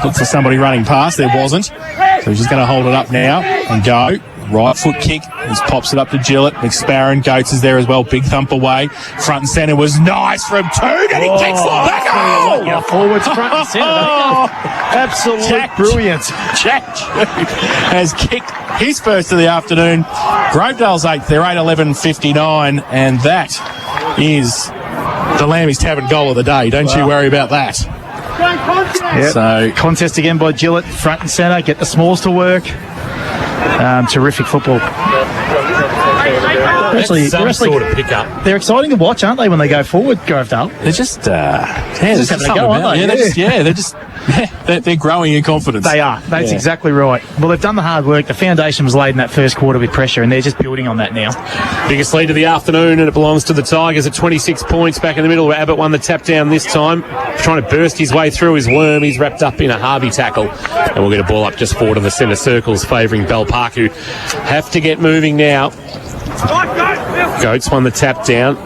Speaker 3: Look for somebody running past. There wasn't. So he's just going to hold it up now and go. Right foot kick. He pops it up to Gillett. McSparren. Goats is there as well. Big thump away. Front and centre was nice from two. And he kicks the back. Oh!
Speaker 2: Yeah, forwards, front and centre. Absolute brilliance.
Speaker 3: Jack has kicked his first of the afternoon. Grovedale's 8th. They're 8-11-59. And that is the Lambie's Tavern goal of the day. Don't you worry about that.
Speaker 2: Yep.
Speaker 3: So
Speaker 2: contest again by Gillett, front and centre, get the smalls to work. Terrific football.
Speaker 1: Some sort of pickup.
Speaker 2: They're exciting to watch, aren't they, when they go forward, Grovedale?
Speaker 3: they're just there's
Speaker 2: having a
Speaker 3: something
Speaker 2: go,
Speaker 3: about
Speaker 2: aren't they?
Speaker 3: they're growing in confidence.
Speaker 2: They are. That's exactly right. Well, they've done the hard work. The foundation was laid in that first quarter with pressure, and they're just building on that now.
Speaker 1: Biggest lead of the afternoon, and it belongs to the Tigers at 26 points back in the middle. Abbott won the tap down this time, trying to burst his way through his worm. He's wrapped up in a Harvey tackle, and we'll get a ball up just forward of the centre circles, favouring Bell Park, who have to get moving now. Goats won the tap down.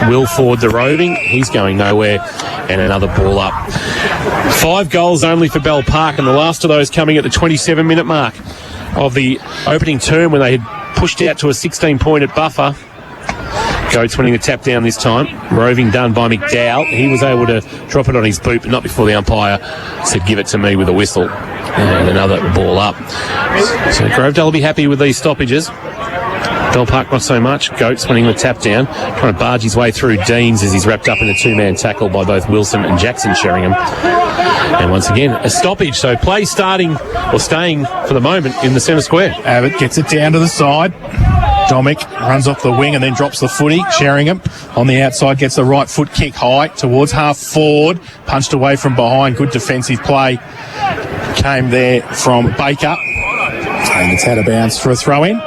Speaker 1: Will Ford, the roving. He's going nowhere. And another ball up. 5 goals only for Bell Park, and the last of those coming at the 27-minute mark of the opening term when they had pushed out to a 16-pointed buffer. Goats winning the tap down this time. Roving done by McDowell. He was able to drop it on his boot, but not before the umpire said, give it to me with a whistle. And another ball up. So Grovedale will be happy with these stoppages. Bell Park not so much. Goats winning the tap down, trying to barge his way through Deans as he's wrapped up in a 2-man tackle by both Wilson and Jackson Sheringham. And once again, a stoppage. So play starting or staying for the moment in the centre square.
Speaker 3: Abbott gets it down to the side. Domick runs off the wing and then drops the footy. Sheringham on the outside gets the right foot kick high towards half forward. Punched away from behind. Good defensive play came there from Baker. And it's had a bounce for a throw-in.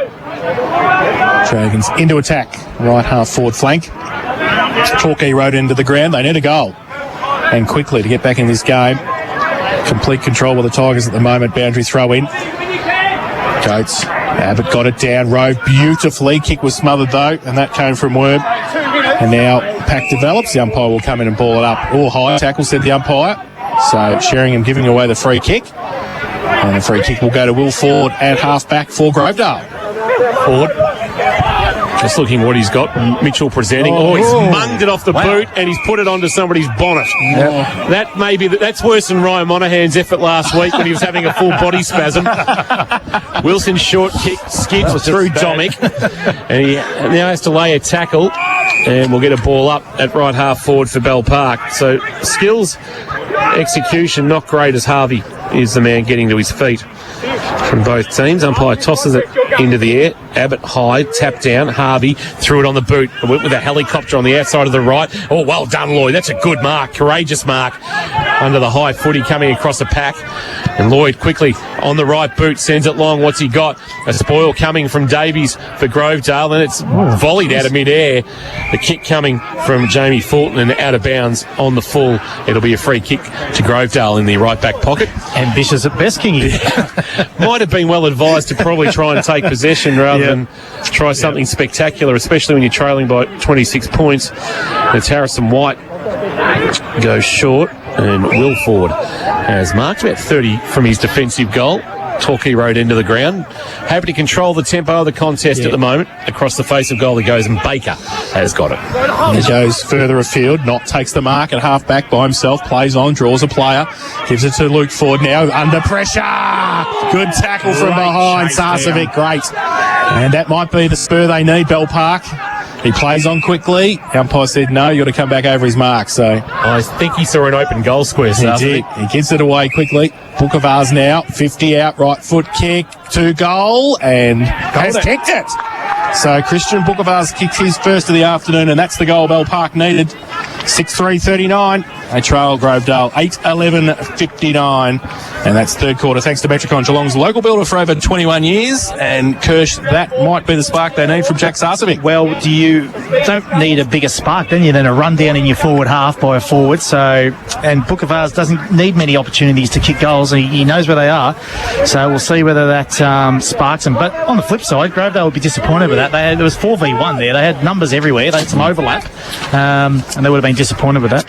Speaker 3: Dragons into attack. Right half forward flank. Torquay Road into the ground. They need a goal. And quickly to get back in this game. Complete control of the Tigers at the moment. Boundary throw-in. Goats. Abbott got it down, Rove beautifully. Kick was smothered though, and that came from Worm. And now Pack develops. The umpire will come in and ball it up. All high tackle, said the umpire. So Sheringham giving away the free kick. And the free kick will go to Will Ford at half-back for Grovedale.
Speaker 1: Ford. Just looking what he's got. Mitchell presenting. He's munged it off the boot and he's put it onto somebody's bonnet. That may be that's worse than Ryan Monaghan's effort last week when he was having a full body spasm. Wilson's short kick skips through Domick, and he now has to lay a tackle, and we'll get a ball up at right half forward for Bell Park. So skills, execution, not great as Harvey is the man getting to his feet from both teams. Umpire tosses it into the air. Abbott high, tap down. Harvey threw it on the boot. Went with a helicopter on the outside of the right. Oh, well done, Lloyd. That's a good mark. Courageous mark. Under the high footy coming across the pack. And Lloyd quickly on the right boot sends it long. What's he got? A spoil coming from Davies for Grovedale. And it's volleyed out of mid-air. The kick coming from Jamie Fulton and out of bounds on the full. It'll be a free kick to Grovedale in the right back pocket.
Speaker 2: Ambitious at best, Kingy.
Speaker 1: Might have been well advised to probably try and take possession rather than try something spectacular, especially when you're trailing by 26 points. It's Harrison White goes short, and Will Ford has marked about 30 from his defensive goal. Torquay Road into the ground. Happy to control the tempo of the contest at the moment. Across the face of goal he goes, and Baker has got it.
Speaker 3: He goes further afield. Knott takes the mark at half-back by himself. Plays on, draws a player. Gives it to Luke Ford now. Under pressure. Good tackle from behind. Sarcevic, great. And that might be the spur they need, Bell Park. He plays on quickly. The umpire said no, you got to come back over his mark. So
Speaker 1: I think he saw an open goal square.
Speaker 3: He did. He gets it away quickly. Bookavars now, 50 out, right foot kick to goal, and has kicked it. So Christian Bookavars kicks his first of the afternoon, and that's the goal Bell Park needed. 6-3-39. They trail Grovedale 8-11-59. And that's third quarter. Thanks to Metricon, Geelong's local builder for over 21 years. And Kirsch, that might be the spark they need from Jack Sarcevic.
Speaker 2: Well, don't need a bigger spark, don't you, than a run down in your forward half by a forward. So, and Bookavars doesn't need many opportunities to kick goals. He knows where they are. So we'll see whether that sparks them. But on the flip side, Grovedale would be disappointed with that. There was 4v1 there. They had numbers everywhere. They had some overlap. And they would have been disappointed with that.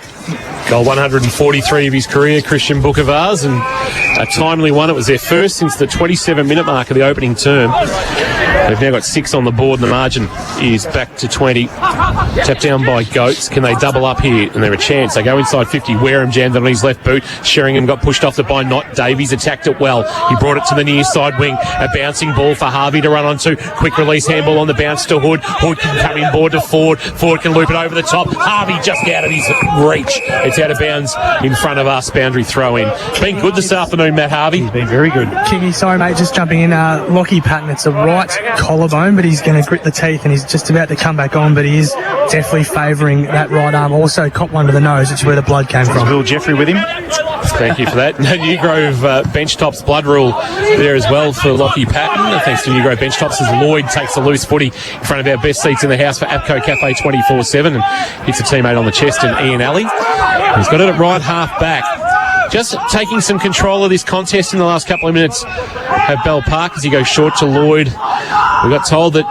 Speaker 1: Goal 143 of his career, Christian Bookavars, and a timely one. It was their first since the 27-minute mark of the opening term. They've now got 6 on the board, and the margin is back to 20. Tapped down by Goats. Can they double up here? And they're a chance. They go inside 50. Wareham jammed on his left boot. Sheringham got pushed off the by Knott. Davies attacked it well. He brought it to the near side wing. A bouncing ball for Harvey to run onto. Quick release handball on the bounce to Hood. Hood can come in board to Ford. Ford can loop it over the top. Harvey just out of his reach. It's out of bounds in front of us. Boundary throw in. Been good this afternoon, Matt Harvey.
Speaker 2: He's been very good.
Speaker 4: Kingy, sorry mate, just jumping in. Lockie Patton, it's a right collarbone, but he's going to grit the teeth and he's just about to come back on, but he is definitely favouring that right arm. Also caught one to the nose, which is where the blood came from.
Speaker 2: Will Jeffrey with him.
Speaker 1: Thank you for that. New Grove bench tops blood rule there as well for Lockie Patton. Thanks to New Grove bench tops as Lloyd takes a loose footy in front of our best seats in the house for Apco Cafe 24/7 and hits a teammate on the chest and Ian Alley. He's got it at right half back. Just taking some control of this contest in the last couple of minutes at Bell Park as he goes short to Lloyd. We got told that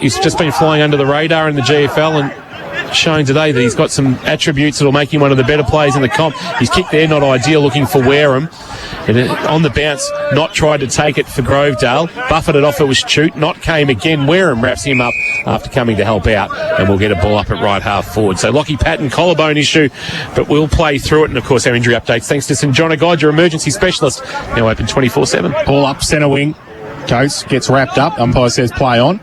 Speaker 1: he's just been flying under the radar in the GFL and shown today that he's got some attributes that will make him one of the better players in the comp. His kick there, not ideal, looking for Wareham. And on the bounce, Not tried to take it for Grovedale. Buffeted it off, it was Chute. Not came again. Wareham wraps him up after coming to help out, and we'll get a ball up at right half forward. So Lockie Patton, collarbone issue, but we'll play through it. And of course, our injury updates thanks to St John of God, your emergency specialist, now open 24/7.
Speaker 3: Ball up centre wing. Coates gets wrapped up. Umpire says play on.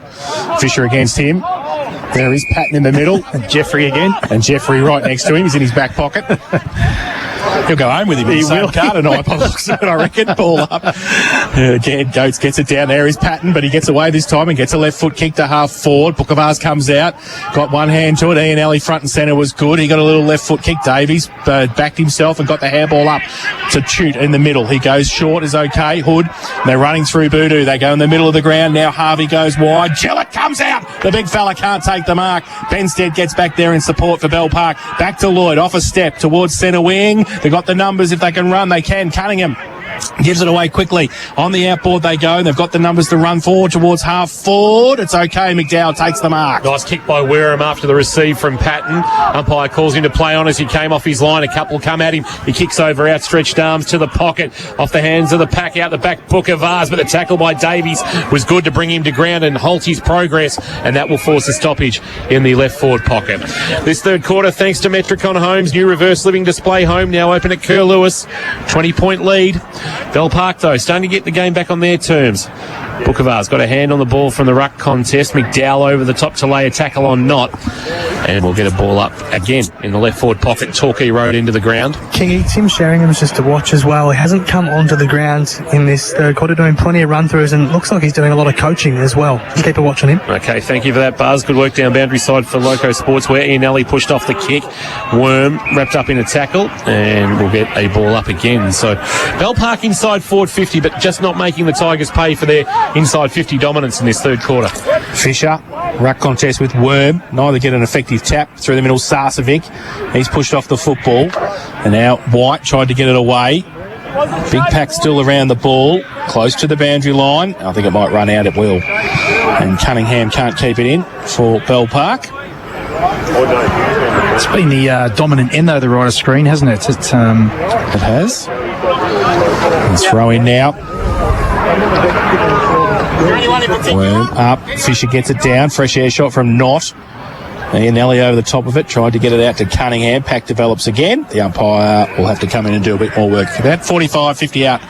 Speaker 3: Fisher against him. There is Patton in the middle.
Speaker 2: And Jeffrey again.
Speaker 3: And Jeffrey right next to him. He's in his back pocket. He'll go home with him in the same car tonight, I reckon. Ball up. Again, Goats gets it down. There is Patton, but he gets away this time and gets a left foot kick to half forward. Bookavars comes out. Got one hand to it. Ian Alley front and centre was good. He got a little left foot kick. Davies backed himself and got the handball up to Chute in the middle. He goes short, is okay. Hood. They're running through Boodoo. They go in the middle of the ground. Now Harvey goes wide. Gillett comes out. The big fella can't take the mark. Benstead gets back there in support for Bell Park. Back to Lloyd. Off a step towards centre wing. They got the numbers. If they can run, they can. Cunningham gives it away quickly. On the outboard they go. They've got the numbers to run forward towards half forward. It's okay. McDowell takes the mark.
Speaker 1: Nice kick by Wareham after the receive from Patton. Umpire calls him to play on as he came off his line. A couple come at him. He kicks over outstretched arms to the pocket. Off the hands of the pack out the back. Bookavars, but the tackle by Davies was good to bring him to ground and halt his progress, and that will force a stoppage in the left forward pocket. This third quarter, thanks to Metricon Homes, new reverse living display home now open at Kerr Lewis. 20-point lead. Bell Park, though, starting to get the game back on their terms. Bookavars got a hand on the ball from the ruck contest. McDowell over the top to lay a tackle on Knott. And we'll get a ball up again in the left forward pocket. Torquay Road into the ground.
Speaker 4: Kingy, Tim Sheringham's just to watch as well. He hasn't come onto the ground in this third quarter, doing plenty of run-throughs, and looks like he's doing a lot of coaching as well. Just keep a watch on him.
Speaker 1: Okay, thank you for that, Buzz. Good work down boundary side for Loco Sports, where Ian Alley pushed off the kick. Worm wrapped up in a tackle, and we'll get a ball up again. So Bell Park inside forward 50, but just not making the Tigers pay for their inside 50 dominance in this third quarter.
Speaker 3: Fisher, ruck contest with Worm. Neither get an effective tap. Through the middle, Sarcevic. He's pushed off the football. And now White tried to get it away. Big pack still around the ball. Close to the boundary line. I think it might run out, it will. And Cunningham can't keep it in for Bell Park.
Speaker 2: It's been the dominant end, though, the right of screen, hasn't it? It
Speaker 3: has. Let's throw in now. Worm up. Fisher gets it down. Fresh air shot from Knott. And Nelly over the top of it, tried to get it out to Cunningham. Pack develops again. The umpire will have to come in and do a bit more work for that. 45-50 out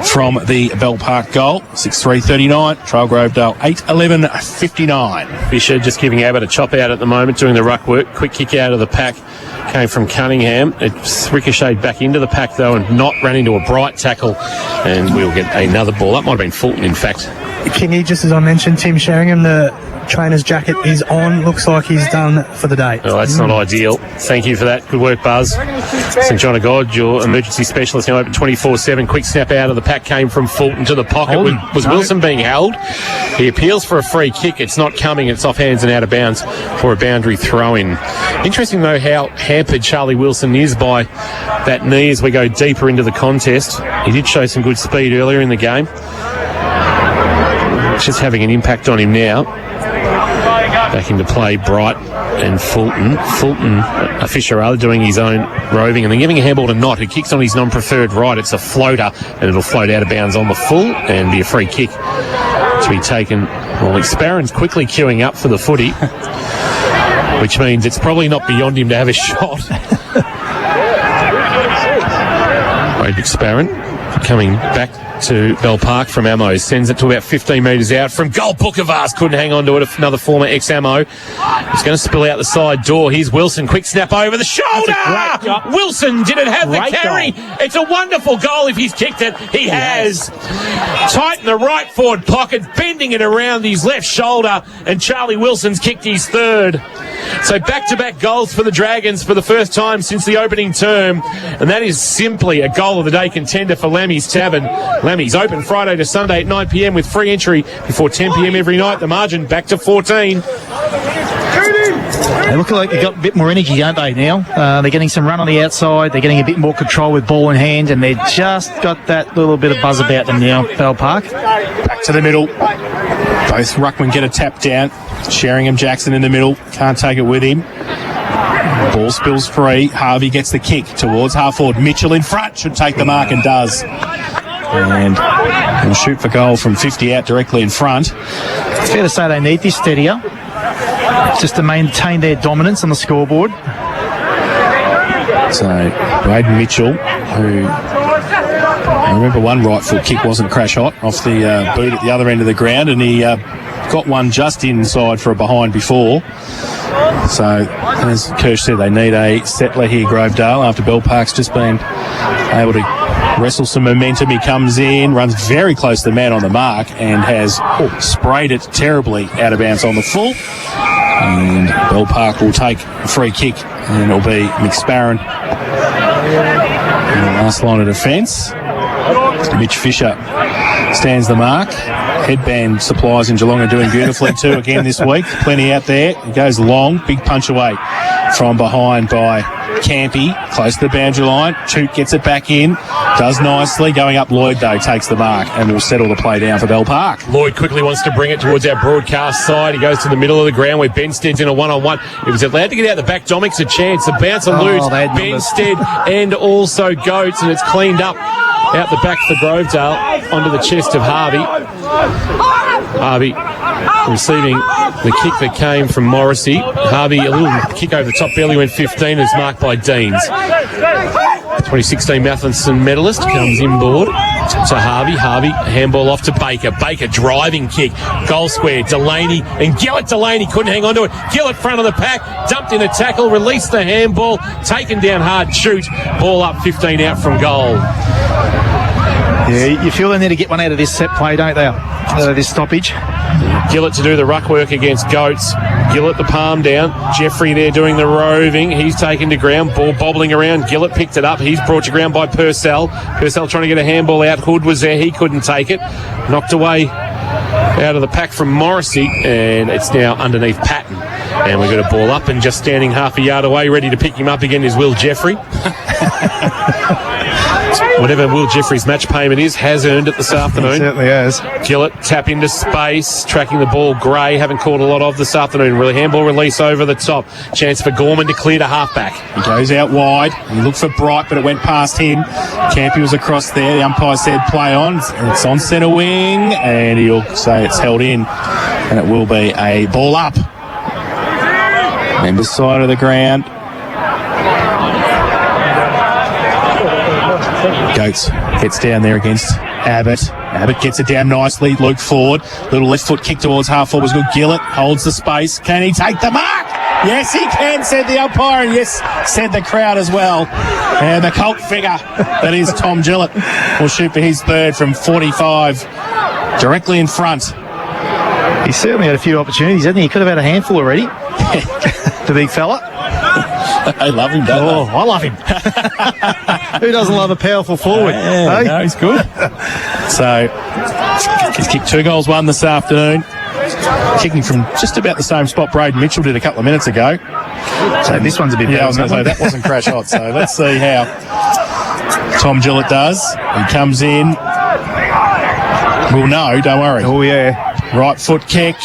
Speaker 3: from the Bell Park goal. 6-3-39. Trail Grovedale 8-11-59.
Speaker 1: Fisher just giving Abbott a chop out at the moment, doing the ruck work. Quick kick out of the pack. Came from Cunningham. It's ricocheted back into the pack, though, and Knott ran into a bright tackle. And we'll get another ball. That might have been Fulton, in fact.
Speaker 4: Kingy, just as I mentioned, Tim Sheringham, the trainer's jacket is on. Looks like he's done for the day.
Speaker 1: Oh, that's not ideal. Thank you for that. Good work, Buzz. St John of God, your emergency specialist, now open 24/7. Quick snap out of the pack came from Fulton to the pocket. Was Wilson being held? He appeals for a free kick. It's not coming. It's off hands and out of bounds for a boundary throw-in. Interesting, though, how hampered Charlie Wilson is by that knee as we go deeper into the contest. He did show some good speed earlier in the game. It's just having an impact on him now. Back into play, Bright and Fulton. Fisher rather, doing his own roving and then giving a handball to Knott, who kicks on his non-preferred right. It's a floater, and it'll float out of bounds on the full and be a free kick to be taken. Well, Sparron's quickly queuing up for the footy, which means it's probably not beyond him to have a shot. Wade Sparron coming back to Bell Park from Ammo, sends it to about 15 metres out from goal. Bookavars couldn't hang on to it. Another former ex-Ammo. It's going to spill out the side door. Here's Wilson. Quick snap over the shoulder. Wilson didn't have the carry. Goal. It's a wonderful goal if he's kicked it. He has. Tight in the right forward pocket, bending it around his left shoulder, and Charlie Wilson's kicked his third. So back-to-back goals for the Dragons for the first time since the opening term, and that is simply a goal of the day contender for Lammy's Tavern. Lammy's open Friday to Sunday at 9 p.m. with free entry before 10 p.m. every night. The margin back to 14.
Speaker 2: They look like they've got a bit more energy, don't they, now? They're getting some run on the outside. They're getting a bit more control with ball in hand, and they've just got that little bit of buzz about them now, Bell Park.
Speaker 3: Back to the middle. Both ruckmen get a tap down. Sheringham, Jackson in the middle. Can't take it with him. Ball spills free. Harvey gets the kick towards half forward. Mitchell in front should take the mark and does. And will shoot for goal from 50 out directly in front.
Speaker 2: It's fair to say they need this steadier just to maintain their dominance on the scoreboard.
Speaker 3: So, Braden Mitchell, who I remember one right foot kick wasn't crash hot off the boot at the other end of the ground, and he got one just inside for a behind before. So, as Kirsch said, they need a settler here, Grovedale, after Bell Park's just been able to wrestle some momentum. He comes in, runs very close to the man on the mark, and has sprayed it terribly out of bounds on the full. And Bell Park will take a free kick, and it'll be McSparran in the last line of defence. Mitch Fisher stands the mark. Headband supplies in Geelong are doing beautifully too again this week. Plenty out there. He goes long, big punch away from behind by Campy, close to the boundary line. Choot gets it back in, does nicely. Going up, Lloyd though takes the mark and will settle the play down for Bell Park.
Speaker 1: Lloyd quickly wants to bring it towards our broadcast side. He goes to the middle of the ground where Benstead's in a one-on-one. He was allowed to get out the back. Dominic's a chance. The bounce and loose. Benstead and also Goats, and it's cleaned up out the back for Grovedale onto the chest of Harvey. Harvey receiving the kick that came from Morrissey. Harvey, a little kick over the top, barely went 15, is marked by Deans. 2016 Matheson medalist comes inboard to Harvey. Harvey, handball off to Baker. Baker, driving kick. Goal square, Delaney, and Delaney couldn't hang on to it. Gillett front of the pack, dumped in a tackle, released the handball, taken down hard, shoot. Ball up 15 out from goal.
Speaker 2: Yeah, you feel they need to get one out of this set play, don't they? Out of this stoppage.
Speaker 1: Gillett to do the ruck work against Goats. Gillett the palm down. Jeffrey there doing the roving. He's taken to ground. Ball bobbling around. Gillett picked it up. He's brought to ground by Purcell. Purcell trying to get a handball out. Hood was there. He couldn't take it. Knocked away out of the pack from Morrissey. And it's now underneath Patton. And we've got a ball up, and just standing half a yard away, ready to pick him up again, is Will Jeffrey. Whatever Will Jeffrey's match payment is, has earned it this afternoon.
Speaker 2: He certainly has.
Speaker 1: Gillett tap into space, tracking the ball. Gray haven't caught a lot of this afternoon. Really, handball release over the top. Chance for Gorman to clear to halfback.
Speaker 3: He goes out wide. He looked for Bright, but it went past him. Campy was across there. The umpire said play on. It's on centre wing, and he'll say it's held in, and it will be a ball up. Member side of the ground. Goats gets down there against Abbott. Abbott gets it down nicely. Luke Ford. Little left foot kick towards half forward was good. Gillett holds the space. Can he take the mark? Yes, he can, said the umpire, and yes, said the crowd as well. And the cult figure that is Tom Gillett will shoot for his third from 45, directly in front.
Speaker 2: He's certainly had a few opportunities, hasn't he? He could have had a handful already. The big fella.
Speaker 3: I love him, don't
Speaker 2: I love him. Who doesn't love a powerful forward?
Speaker 3: Yeah,
Speaker 2: hey?
Speaker 3: no, he's good. So, he's kicked 2 goals, 1 this afternoon. Kicking from just about the same spot Braden Mitchell did a couple of minutes ago.
Speaker 2: So this one's a bit better.
Speaker 3: Yeah, I was going to say, that wasn't crash hot. So, let's see how Tom Gillett does. He comes in. We'll know, don't worry.
Speaker 2: Oh, yeah.
Speaker 3: Right foot kick.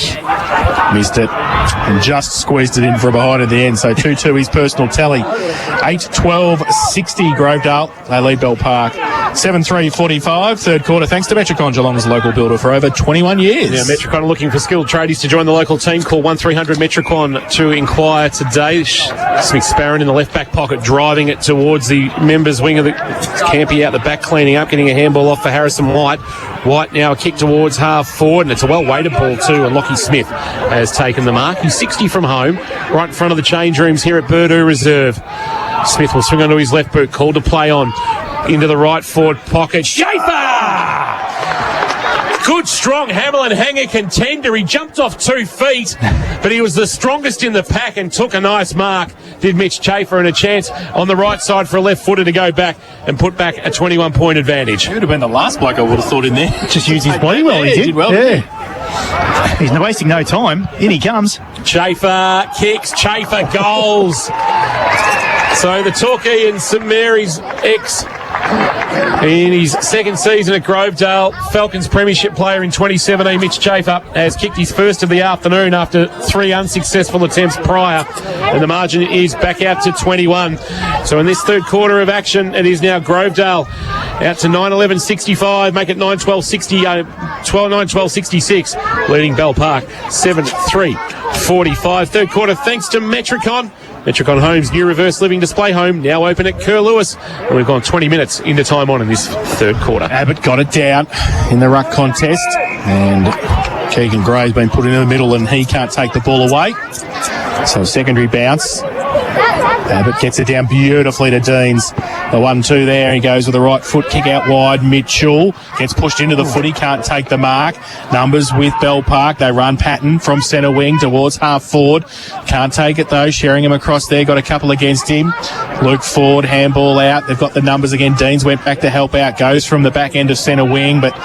Speaker 3: Missed it. And just squeezed it in for a behind at the end. So 2-2 his personal tally. 8-12-60 Grovedale. They lead Bell Park. 7-3-45, third quarter. Thanks to Metricon, Geelong's local builder for over 21 years.
Speaker 1: Yeah, Metricon are looking for skilled tradies to join the local team. Call 1300 Metricon to inquire today. Smith Sparron in the left back pocket, driving it towards the members' wing of the Campy out the back, cleaning up, getting a handball off for Harrison White. White now a kick towards half forward, and it's a well-weighted ball too, and Lockie Smith has taken the mark. He's 60 from home, right in front of the change rooms here at Burdoo Reserve. Smith will swing onto his left boot, called to play on. Into the right forward pocket. Schaefer! Good, strong Hamelin hanger contender. He jumped off 2 feet, but he was the strongest in the pack and took a nice mark. Did Mitch Schaefer, and a chance on the right side for a left footer to go back and put back a 21-point advantage.
Speaker 3: He would have been the last bloke I would have thought in there.
Speaker 2: Just used his body well, he did.
Speaker 3: Well,
Speaker 2: yeah. He's wasting no time. In he comes.
Speaker 1: Schaefer kicks, Schaefer goals. So the Torquay and St Mary's In his second season at Grovedale, Falcons premiership player in 2017, Mitch Chafer, has kicked his first of the afternoon after 3 unsuccessful attempts prior, and the margin is back out to 21. So in this third quarter of action, it is now Grovedale out to 9-11-65, make it 9-12-66, leading Bell Park 7-3-45. Third quarter thanks to Metricon. Metricon Homes' new reverse living display home, now open at Kerr Lewis. And we've gone 20 minutes into time on in this third quarter.
Speaker 3: Abbott got it down in the ruck contest, and Keegan Gray's been put in the middle and he can't take the ball away. So secondary bounce. Abbott gets it down beautifully to Deans. The 1-2 there. He goes with the right foot, kick out wide. Mitchell gets pushed into the footy, can't take the mark. Numbers with Bell Park. They run Patton from centre wing towards half forward. Can't take it though. Sheringham across there, got a couple against him. Luke Ford, handball out. They've got the numbers again. Deans went back to help out. Goes from the back end of centre wing, but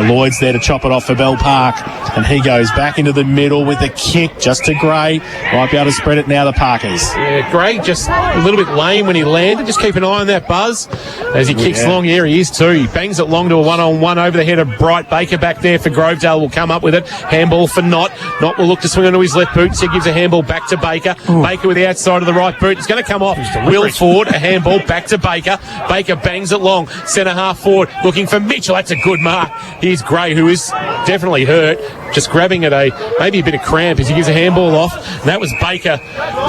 Speaker 3: Lloyd's there to chop it off for Bell Park. And he goes back into the middle with the kick just to Gray. Might be able to spread it now, the Parkers.
Speaker 1: Yeah, Gray just a little bit lame when he landed. Just keep an eye on that buzz as he kicks long. Here he is too. He bangs it long to a one-on-one over the head of Bright. Baker back there for Grovedale will come up with it. Handball for Knott. Knott will look to swing onto his left boot, so he gives a handball back to Baker. Baker with the outside of the right boot. It's going to come off. Will Ford, a handball back to Baker. Baker bangs it long. Centre half forward looking for Mitchell. That's a good mark. Here's Gray, who is definitely hurt. Just grabbing at maybe a bit of cramp as he gives a handball off. And that was Baker,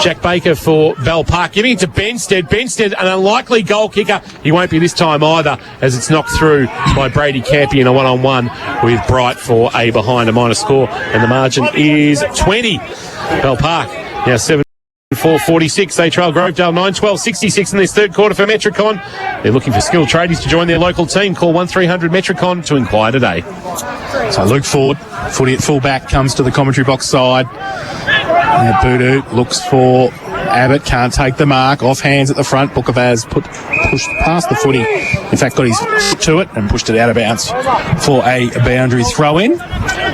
Speaker 1: Jack Baker for Bell Park. Giving it to Benstead. Benstead, an unlikely goal kicker. He won't be this time either, as it's knocked through by Brady Campy in a one-on-one with Bright for a behind a minor score. And the margin is 20. Bell Park now 7-4-46. They trail Grovedale 9-12-66 in this third quarter for Metricon. They're looking for skilled tradies to join their local team. Call 1300 Metricon to inquire today.
Speaker 3: So Luke Ford, footy at full back, comes to the commentary box side. Boodoo looks for Abbott, can't take the mark. Off hands at the front. Bukavaz pushed past the footy. In fact, got his foot to it and pushed it out of bounds for a boundary throw-in.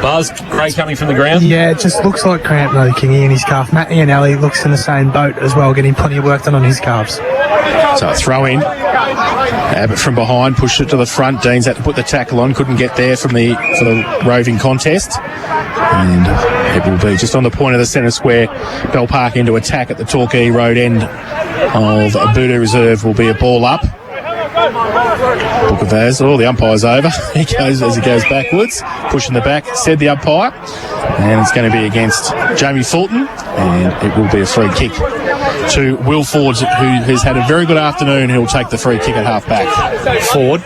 Speaker 1: Buzz, Gray coming from the ground.
Speaker 4: Yeah, it just looks like cramp though, Kingy, in his calf. Matt Iannelli looks in the same boat as well, getting plenty of work done on his calves.
Speaker 3: So a throw-in. Abbott from behind pushed it to the front. Deans had to put the tackle on, couldn't get there for the roving contest. And it will be just on the point of the centre square. Bell Park into attack at the Torquay Road end of Buda Reserve will be a ball up. Bukavaz, the umpire's over. He goes as he goes backwards, pushing the back, said the umpire. And it's going to be against Jamie Fulton, and it will be a free kick to Will Ford, who has had a very good afternoon. He'll take the free kick at half back.
Speaker 1: Ford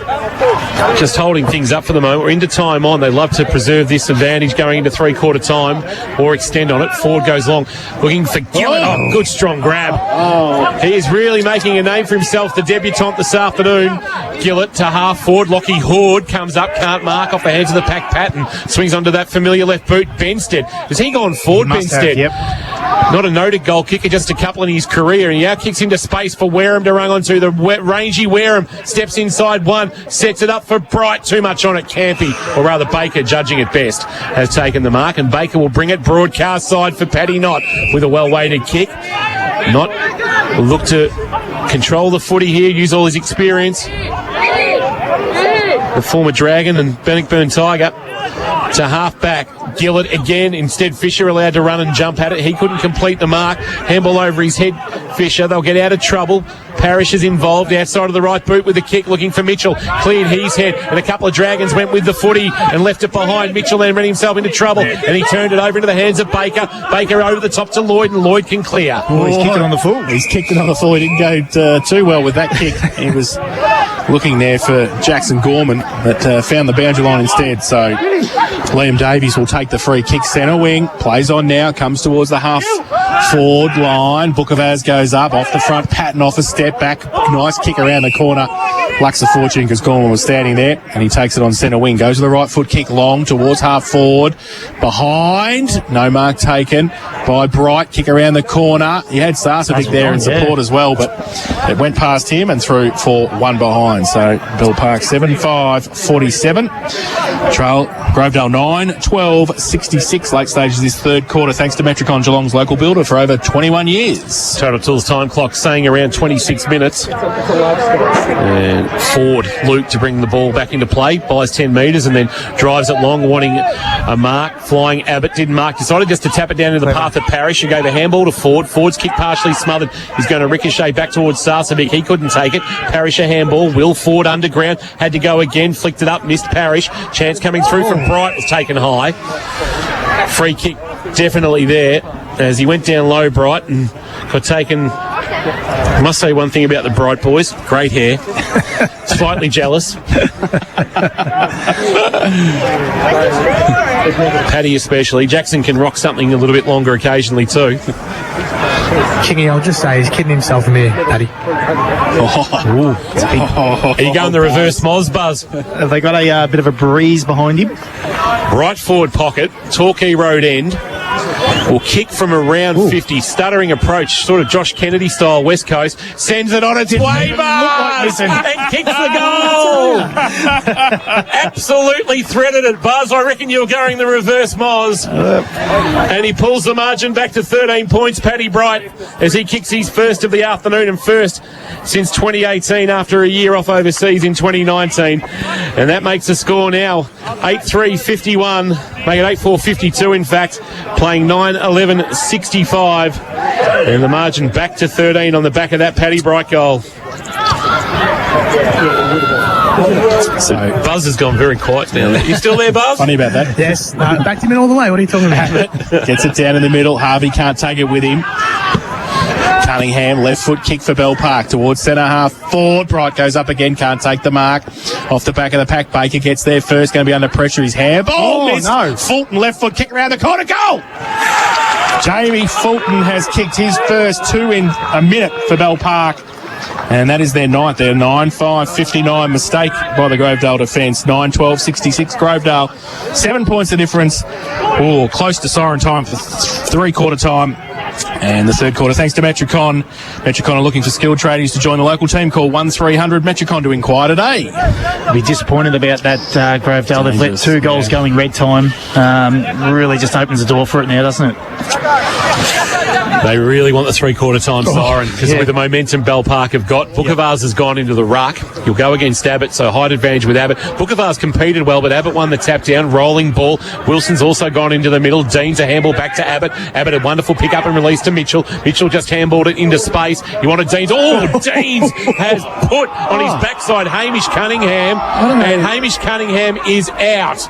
Speaker 1: just holding things up for the moment. We're into time on. They love to preserve this advantage going into three-quarter time or extend on it. Ford goes long, looking for Gillett. Oh, good strong grab. He is really making a name for himself, the debutant this afternoon. Gillett to half forward. Lockie Hoard comes up, can't mark, off the hands of the pack. Patton swings onto that familiar left boot. Benstead. Has he gone forward, Benstead?
Speaker 2: Yep.
Speaker 1: Not a noted goal kicker, just a couple in his career. And he now kicks into space for Wareham to run onto. The rangy Wareham steps inside one, sets it up for Bright. Too much on it. Campy, or rather Baker, judging it best, has taken the mark. And Baker will bring it broadcast side for Paddy Knott with a well-weighted kick. Knott will look to control the footy here, use all his experience. The former Dragon and Bannockburn Tiger to half back. Gillett again. Instead, Fisher allowed to run and jump at it. He couldn't complete the mark. Handball over his head. Fisher, they'll get out of trouble. Parrish is involved outside of the right boot with the kick, looking for Mitchell. Cleared his head, and a couple of Dragons went with the footy and left it behind. Mitchell then ran himself into trouble, and he turned it over into the hands of Baker. Baker over the top to Lloyd, and Lloyd can clear.
Speaker 2: He's kicked it on the full.
Speaker 3: He's kicked it on the full. He didn't go too well with that kick. He was looking there for Jackson Gorman, but found the boundary line instead. So Liam Davies will take the free kick. Centre wing, plays on now, comes towards the half forward line. Bukavaz goes up, off the front, Patton off a step back. Nice kick around the corner. Lacks a fortune because Gorman was standing there, and he takes it on centre wing. Goes to the right foot, kick long towards half forward. Behind, no mark taken by Bright. Kick around the corner. He had Sarcevic there in support as well, but it went past him and through for one behind. So Bell Park 7-5-47. Trail Grovedale 9, 12-66. Late stages this third quarter, thanks to Metricon, Geelong's local builder for over 21 years.
Speaker 1: Total Tools time clock saying around 26 minutes. And Ford, Luke, to bring the ball back into play, buys 10 metres and then drives it long, wanting a mark. Flying Abbott, didn't mark, decided just to tap it down into the path of Parrish, who gave a handball to Ford. Ford's kick partially smothered. He's going to ricochet back towards Sarcevic. He couldn't take it. Parrish a handball. Will Ford underground, had to go again, flicked it up, missed Parrish. Chance coming through from Bright, was taken high. Free kick definitely there as he went down low, Bright, and got taken. I must say one thing about the Bright boys: great hair. Slightly jealous. Paddy especially. Jackson can rock something a little bit longer occasionally too.
Speaker 4: Kingy, I'll just say he's kidding himself from here, Paddy.
Speaker 1: Are you going the reverse Moz, Buzz?
Speaker 2: Have they got a bit of a breeze behind him?
Speaker 1: Right forward pocket, Torquay Road end. Will kick from around 50, stuttering approach, sort of Josh Kennedy style, West Coast, sends it on its way, Buzz, and kicks the goal. Absolutely threaded it, Buzz. I reckon you're going the reverse Moz. And he pulls the margin back to 13 points, Paddy Bright, as he kicks his first of the afternoon and first since 2018 after a year off overseas in 2019. And that makes the score now 8-3-51, make it 8-4-52 in fact, playing 9-11-65, and the margin back to 13 on the back of that Paddy Bright goal. So Buzz has gone very quiet now. You still there, Buzz?
Speaker 3: Funny about that.
Speaker 4: Yes, backed him in all the way. What are you talking about?
Speaker 3: Gets it down in the middle. Harvey can't take it with him. Cunningham, left foot kick for Bell Park towards centre half. Ford, Bright goes up again, can't take the mark. Off the back of the pack, Baker gets there first, going to be under pressure. His handball. Missed. No. Fulton, left foot kick around the corner, goal! Jamie Fulton has kicked his first two in a minute for Bell Park. And that is their ninth. Their 9-5-59 mistake by the Grovedale defence. 9-12-66 Grovedale. 7 points the difference. Oh, close to siren time for three-quarter time. And the third quarter, thanks to Metricon. Metricon are looking for skilled tradies to join the local team. Call 1300 Metricon to inquire today.
Speaker 2: I'll be disappointed about that, Grovedale. They've let two goals go in red time. Really just opens the door for it now, doesn't it?
Speaker 1: They really want the three-quarter time siren because with the momentum Bell Park have got, Bookavars has gone into the ruck. He'll go against Abbott, so height advantage with Abbott. Bookavars competed well, but Abbott won the tap down, rolling ball. Wilson's also gone into the middle. Dean's a handball back to Abbott. Abbott a wonderful pick up and release to Mitchell. Mitchell just handballed it into space. He wanted Dean's. Oh, Dean's has put on his backside Hamish Cunningham, and Hamish Cunningham is out.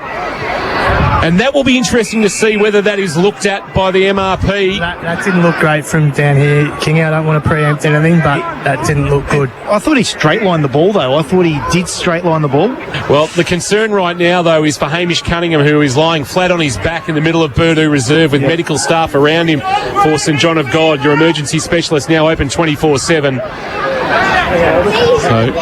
Speaker 1: And that will be interesting to see whether that is looked at by the MRP.
Speaker 4: That didn't look great from down here, King. I don't want to preempt anything, but that didn't look good.
Speaker 2: I thought he straight-lined the ball, though. I thought he did straight-line the ball.
Speaker 1: Well, the concern right now, though, is for Hamish Cunningham, who is lying flat on his back in the middle of Burdu Reserve with medical staff around him for St John of God. Your emergency specialist now open 24/7. So,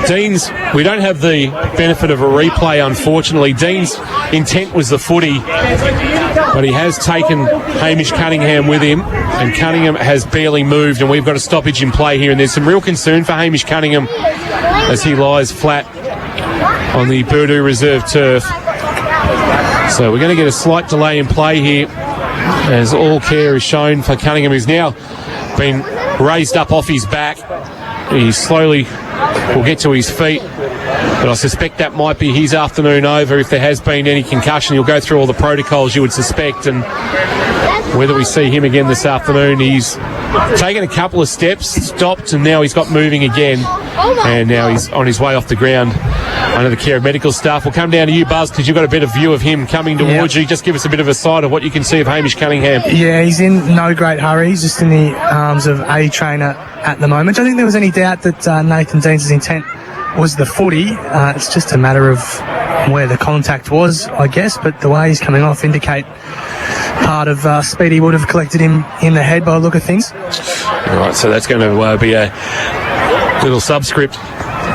Speaker 1: Dean's, we don't have the benefit of a replay, unfortunately. Dean's intent was the footy, but he has taken Hamish Cunningham with him, and Cunningham has barely moved, and we've got a stoppage in play here, and there's some real concern for Hamish Cunningham as he lies flat on the Burdu Reserve turf. So we're going to get a slight delay in play here as all care is shown for Cunningham, who's now been raised up off his back. He slowly will get to his feet, but I suspect that might be his afternoon over. If there has been any concussion, he'll go through all the protocols you would suspect, and whether we see him again this afternoon, he's taken a couple of steps, stopped, and now he's got moving again, and now he's on his way off the ground under the care of medical staff. We'll come down to you, Buzz, because you've got a better view of him coming towards you. Just give us a bit of a sight of what you can see of Hamish Cunningham.
Speaker 4: Yeah, he's in no great hurry. He's just in the arms of a trainer at the moment. I don't think there was any doubt that Nathan Deans' intent was the footy. It's just a matter of where the contact was, I guess, but the way he's coming off indicate part of Speedy would have collected him in the head by the look of things.
Speaker 1: All right, so that's going to be a little subscript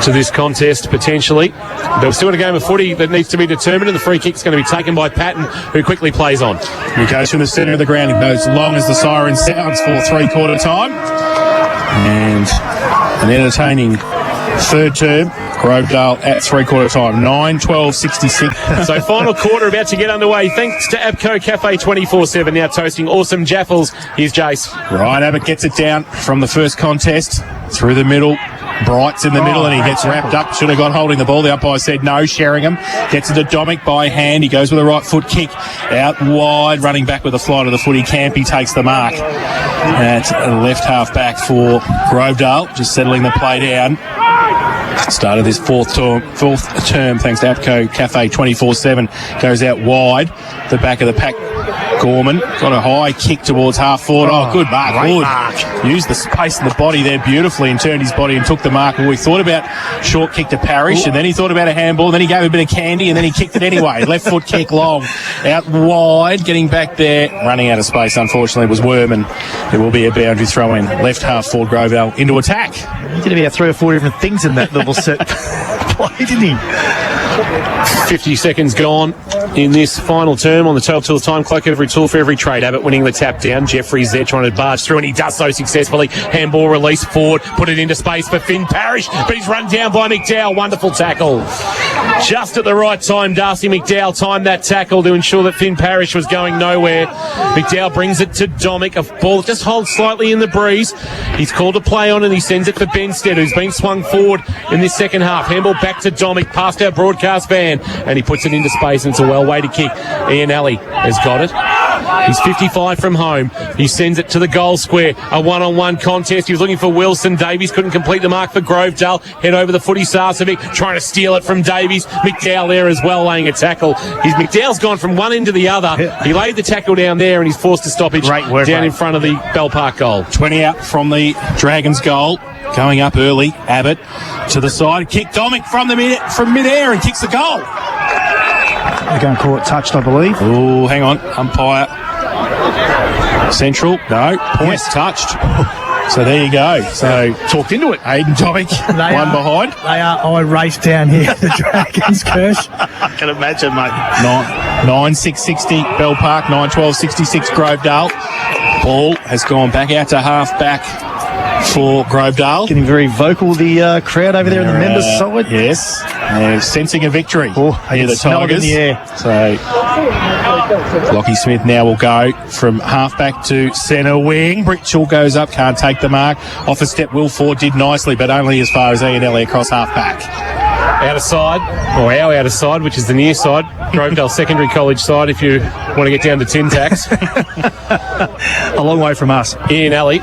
Speaker 1: to this contest, potentially. But we've still got a game of footy that needs to be determined, and the free kick's going to be taken by Patton, who quickly plays on.
Speaker 3: He goes from the centre of the ground. He goes as long as the siren sounds for three-quarter time. And an entertaining third term. Grovedale at three-quarter time. 9-12-66.
Speaker 1: So final quarter about to get underway. Thanks to Abco Cafe 24/7 now toasting awesome Jaffles. Here's Jace.
Speaker 3: Right, Abbott gets it down from the first contest. Through the middle. Bright's in the middle and he gets wrapped up. Should have got holding the ball. The umpire said no. Sheringham gets it to Domick by hand. He goes with a right foot kick out wide. Running back with a fly to the footy. Campy takes the mark. At left half back for Grovedale. Just settling the play down. Started this fourth term thanks to Abco Cafe 24/7. Goes out wide. The back of the pack. Gorman got a high kick towards half forward. Oh, good mark. Good. Used the space in the body there beautifully and turned his body and took the mark. Well, we thought about short kick to Parrish and then he thought about a handball and then he gave a bit of candy and then he kicked it anyway. Left foot kick long. Out wide. Getting back there. Running out of space, unfortunately, was Worm and there will be a boundary throw in. Left half forward Grovedale into attack.
Speaker 2: He did about 3 or 4 different things in that little set play, didn't he?
Speaker 1: 50 seconds gone in this final term on the total time clock. Every tool for every trade. Abbott winning the tap down. Jeffrey's there trying to barge through and he does so successfully. Handball release forward. Put it into space for Finn Parrish, but he's run down by McDowell. Wonderful tackle. Just at the right time, Darcy McDowell timed that tackle to ensure that Finn Parrish was going nowhere. McDowell brings it to Domick. A ball just holds slightly in the breeze. He's called a play on and he sends it for Benstead, who's been swung forward in this second half. Handball back to Domick, past our broadcast van, and he puts it into space and it's a well-weighted kick. Ian Alley has got it. He's 55 from home. He sends it to the goal square. A one-on-one contest. He was looking for Wilson. Davies couldn't complete the mark for Grovedale. Head over the footy. Sarcevic trying to steal it from Davies. McDowell there as well, laying a tackle. McDowell's gone from one end to the other. He laid the tackle down there and he's forced a stoppage down in front of the Bell Park goal.
Speaker 3: 20 out from the Dragons goal. Going up early. Abbott to the side. Kick Domick from mid-air and kicks the goal.
Speaker 2: They're going to call it touched, I believe.
Speaker 3: Oh, hang on. Umpire. Central. No. Points touched. So there you go. So talked into it. Aiden Domick, one behind.
Speaker 4: They are irate down here, the Dragons, Kirsch.
Speaker 3: I can imagine, mate. 9-6-60 Bell Park, 9-12-66 Grovedale. Ball has gone back out to half back for Grovedale.
Speaker 2: Getting very vocal, the crowd over there in the members' side.
Speaker 3: Yes. They're sensing a victory. Here the Tigers.
Speaker 2: In the air.
Speaker 3: So Lockie Smith now will go from half-back to centre wing. Britchell goes up, can't take the mark. Off a step, Will Ford did nicely, but only as far as Ian Ellie across half-back.
Speaker 1: Out of side, or our out of side, which is the near side. Grovedale Secondary College side, if you want to get down to tin tacks.
Speaker 2: A long way from us.
Speaker 1: Ian Alley.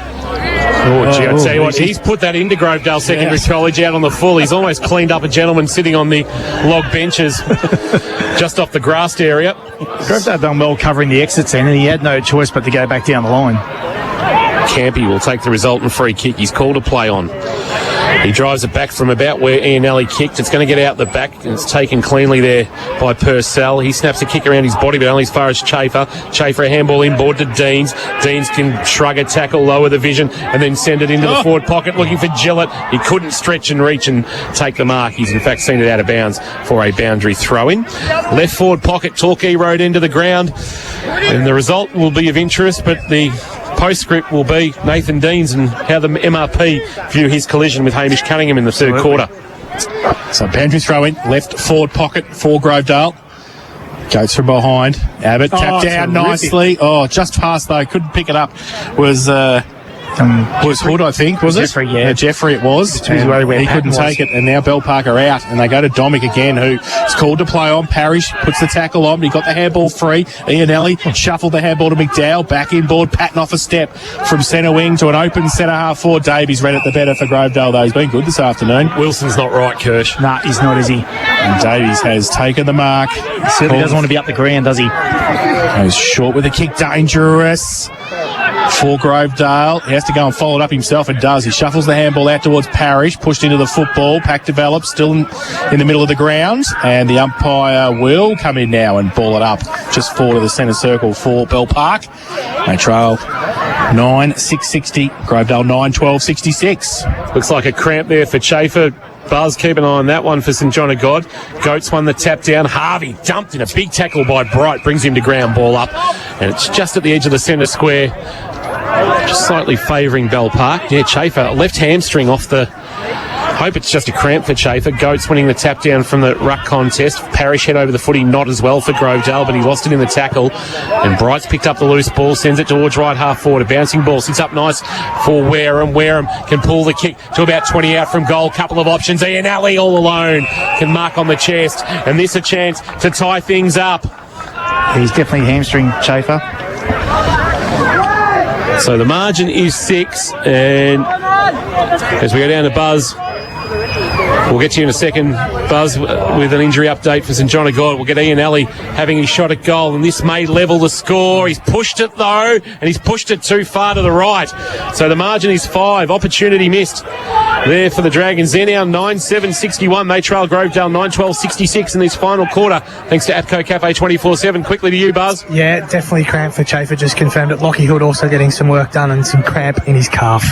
Speaker 1: Oh, gee, I tell you what, he's put that into Grovedale Secondary College out on the full. He's almost cleaned up a gentleman sitting on the log benches just off the grassed area.
Speaker 2: Grovedale done well covering the exits then, and he had no choice but to go back down the line.
Speaker 1: Campy will take the resultant free kick. He's called a play on. He drives it back from about where Ian Alley kicked. It's going to get out the back, and it's taken cleanly there by Purcell. He snaps a kick around his body, but only as far as Chafer. Chafer a handball inboard to Deans. Deans can shrug a tackle, lower the vision, and then send it into the forward pocket, looking for Gillett. He couldn't stretch and reach and take the mark. He's in fact seen it out of bounds for a boundary throw-in. Left forward pocket, Torquay Road into the ground, and the result will be of interest, but the postscript will be Nathan Deans and how the MRP view his collision with Hamish Cunningham in the third quarter.
Speaker 3: So boundary throw in, left forward pocket for Grovedale. Goes from behind. Abbott tapped down nicely. Oh, just past though. Couldn't pick it up. Was Hood, I think, was
Speaker 2: Jeffrey,
Speaker 3: it?
Speaker 2: yeah.
Speaker 3: Jeffrey it was. He couldn't take it, and now Bell Park are out, and they go to Domick again, who's called to play on. Parrish puts the tackle on, but he got the handball free. Ian Alley shuffled the handball to McDowell, back inboard, patting off a step from centre wing to an open centre half forward. Davies read it the better for Grovedale, though. He's been good this afternoon.
Speaker 1: Wilson's not right, Kirsch.
Speaker 2: Nah, he's not, is he?
Speaker 3: And Davies has taken the mark.
Speaker 2: He certainly doesn't want to be up the ground, does he?
Speaker 3: Goes short with a kick, dangerous for Grovedale. He has to go and follow it up himself, and does. He shuffles the handball out towards Parrish, pushed into the football. Pack develops, still in the middle of the ground, and the umpire will come in now and ball it up just forward of the centre circle for Bell Park. They trail 9-6-60, Grovedale 9-12-66.
Speaker 1: Looks like a cramp there for Chafer. Buzz, keep an eye on that one for St John of God. Goats won the tap down. Harvey dumped in a big tackle by Bright, brings him to ground, ball up, and it's just at the edge of the centre square, just slightly favouring Bell Park. Yeah, Chafer, left hamstring off the Hope it's just a cramp for Chafer. Goats winning the tap down from the ruck contest. Parrish head over the footy, not as well for Grovedale, but he lost it in the tackle. And Bright's picked up the loose ball, sends it towards right half forward. A bouncing ball sits up nice for Wareham. Wareham can pull the kick to about 20 out from goal. Couple of options. Ian Alley all alone can mark on the chest. And this a chance to tie things up.
Speaker 2: He's definitely hamstring Chafer.
Speaker 1: So the margin is 6, and as we go down to Buzz, we'll get to you in a second, Buzz, with an injury update for St John of God. We'll get Ian Alley having his shot at goal, and this may level the score. He's pushed it, though, and he's pushed it too far to the right. So the margin is 5. Opportunity missed there for the Dragons. They're now 9-7-61. They trail Grovedale 9-12-66 in this final quarter, thanks to Atco Cafe 24/7. Quickly to you, Buzz.
Speaker 4: Yeah, definitely cramp for Chafer, just confirmed it. Lockie Hood also getting some work done and some cramp in his calf.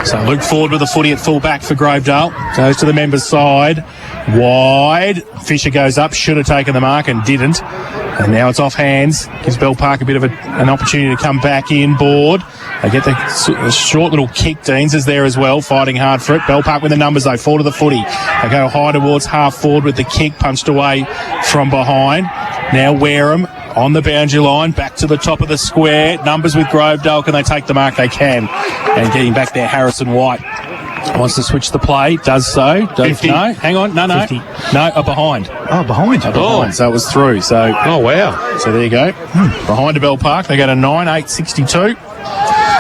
Speaker 3: So Luke Ford with the footy at full back for Grovedale. Goes to the members' side. Wide. Fisher goes up. Should have taken the mark and didn't. And now it's off hands. Gives Bell Park a bit of an opportunity to come back in board. They get the short little kick. Deans is there as well, fighting hard for it. Bell Park with the numbers, though. Forward to the footy. They go high towards half forward with the kick, punched away from behind. Now Wareham on the boundary line, back to the top of the square. Numbers with Grovedale. Can they take the mark? They can. And getting back there, Harrison White wants to switch the play. Does so.
Speaker 1: 50.
Speaker 3: No, hang on. No.
Speaker 2: 50.
Speaker 3: No, behind.
Speaker 2: Oh, behind.
Speaker 3: Behind. So it was through. So,
Speaker 1: Oh, wow.
Speaker 3: so there you go. Behind to Bell Park. They go to 9-8-62.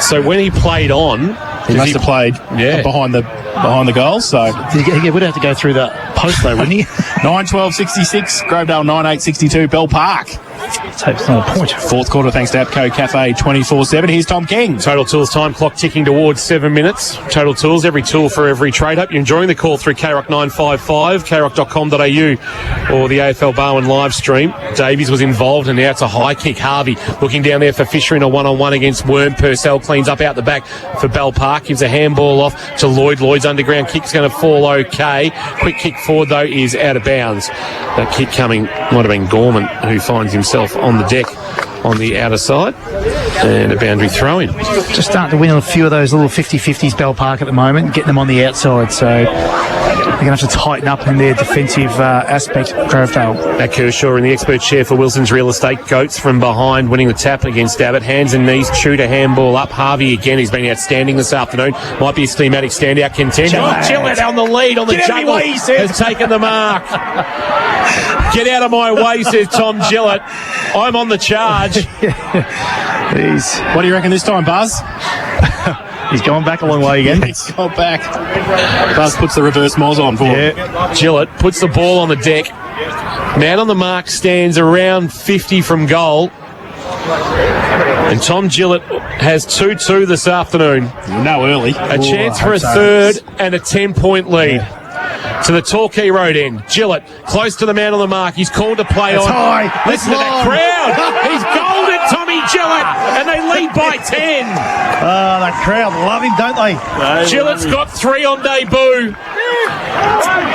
Speaker 1: So when he played on,
Speaker 3: He must have played behind the goal. So
Speaker 2: He would have to go through the post, though, wouldn't he?
Speaker 3: 9-12-66. Grovedale 9-8-62. Bell Park.
Speaker 2: So it's not a point.
Speaker 3: Fourth quarter, thanks to Atco Cafe 24/7. Here's Tom King.
Speaker 1: Total Tools time clock ticking towards 7 minutes. Total Tools, every tool for every trade up. You're enjoying the call through KROC 955, kroc.com.au, or the AFL Barwon live stream. Davies was involved, and now it's a high kick. Harvey looking down there for Fisher in a one-on-one against Worm. Purcell cleans up out the back for Bell Park. Gives a handball off to Lloyd. Lloyd's underground kick's going to fall okay. Quick kick forward, though, is out of bounds. That kick coming might have been Gorman, who finds himself on the deck on the outer side, and a boundary throw-in.
Speaker 2: Just starting to win a few of those little 50-50s, Bell Park, at the moment, getting them on the outside. So they're going to have to tighten up in their defensive aspect, Grovedale.
Speaker 1: Matt Kershaw in the expert chair for Wilson's Real Estate. Goats from behind winning the tap against Abbott. Hands and knees, Tudor handball up. Harvey again, he's been outstanding this afternoon. Might be a schematic standout contender. Gillett on the lead on the juggle has taken the mark. Get out of my way, says Tom Gillett. I'm on the charge.
Speaker 3: What do you reckon this time, Buzz?
Speaker 2: He's going back a long way again.
Speaker 3: He's gone back. Buzz puts the reverse Moz on for him.
Speaker 1: Gillett puts the ball on the deck. Man on the mark stands around 50 from goal. And Tom Gillett has 2-2 this afternoon.
Speaker 3: No early.
Speaker 1: A chance for a third and a 10-point lead. To the Torquay Road end. Gillett close to the man on the mark. He's called to play on.
Speaker 2: High.
Speaker 1: Listen to that crowd. He's goaled it, Tommy Gillett, and they lead by 10.
Speaker 2: That crowd love him, don't they?
Speaker 1: Gillett's got 3 on debut.